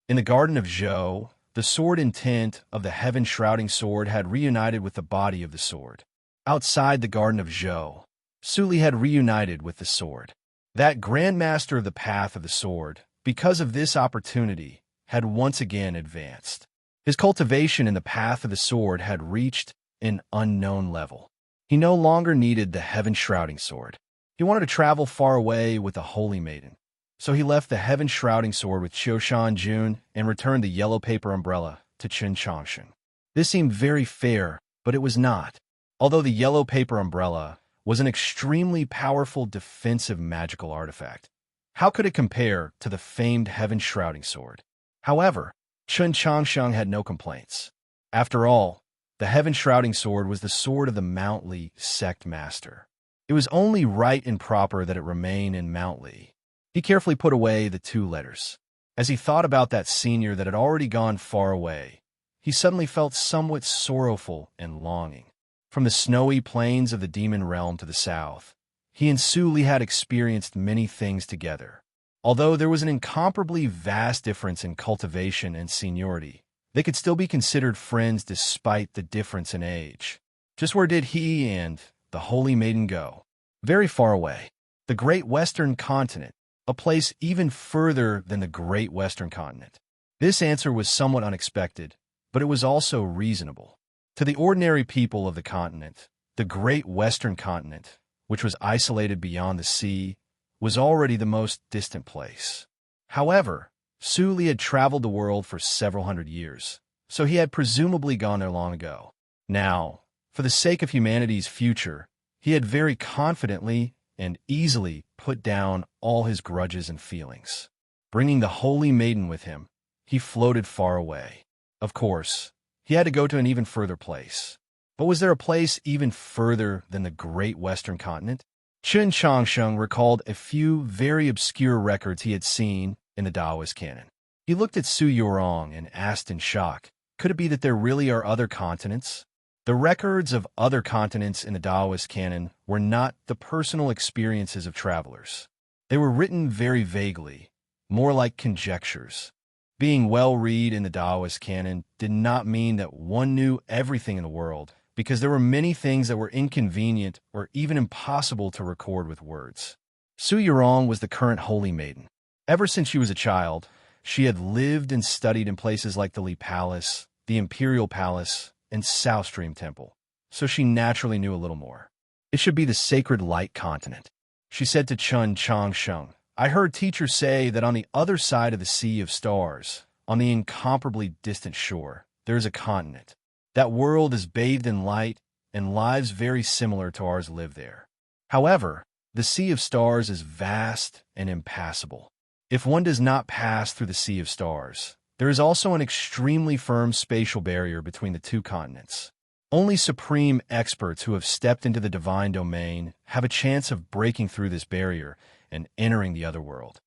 In the Garden of Zhou, the sword intent of the heaven-shrouding sword had reunited with the body of the sword. Outside the Garden of Zhou, Su Li had reunited with the sword. That Grandmaster of the Path of the Sword, because of this opportunity, had once again advanced. His cultivation in the Path of the Sword had reached an unknown level. He no longer needed the heaven-shrouding sword. He wanted to travel far away with the Holy Maiden. So he left the heaven-shrouding sword with Qiushan Jun and returned the yellow paper umbrella to Qin Changsheng. This seemed very fair, but it was not. Although the yellow paper umbrella was an extremely powerful defensive magical artifact, how could it compare to the famed heaven-shrouding sword? However, Qin Changsheng had no complaints. After all, the heaven-shrouding sword was the sword of the Mount Li sect master. It was only right and proper that it remain in Mount Li. He carefully put away the 2 letters. As he thought about that senior that had already gone far away, he suddenly felt somewhat sorrowful and longing. From the snowy plains of the demon realm to the south, he and Su Li had experienced many things together. Although there was an incomparably vast difference in cultivation and seniority, they could still be considered friends despite the difference in age. Just where did he and the Holy Maiden go? Very far away. The Great Western Continent, a place even further than the Great Western Continent. This answer was somewhat unexpected, but it was also reasonable. To the ordinary people of the continent, the Great Western Continent, which was isolated beyond the sea, was already the most distant place. However, Su Li had traveled the world for several hundred years, so he had presumably gone there long ago. Now, for the sake of humanity's future, he had very confidently and easily put down all his grudges and feelings. Bringing the Holy Maiden with him, he floated far away. Of course, he had to go to an even further place. But was there a place even further than the Great Western Continent? Chen Changsheng recalled a few very obscure records he had seen in the Taoist canon. He looked at Su Yurong and asked in shock, could it be that there really are other continents? The records of other continents in the Taoist canon were not the personal experiences of travelers. They were written very vaguely, more like conjectures. Being well-read in the Taoist canon did not mean that one knew everything in the world, because there were many things that were inconvenient or even impossible to record with words. Su Yurong was the current Holy Maiden. Ever since she was a child, she had lived and studied in places like the Li Palace, the Imperial Palace, and South Stream Temple, so she naturally knew a little more. It should be the Sacred Light Continent. She said to Chen Changsheng, I heard teachers say that on the other side of the Sea of Stars, on the incomparably distant shore, there is a continent. That world is bathed in light, and lives very similar to ours live there. However, the Sea of Stars is vast and impassable. If one does not pass through the Sea of Stars, there is also an extremely firm spatial barrier between the two continents. Only supreme experts who have stepped into the divine domain have a chance of breaking through this barrier and entering the other world.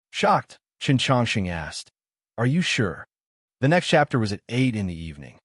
Shocked, Chen Changxing asked, Are you sure? The next chapter was at 8 in the evening.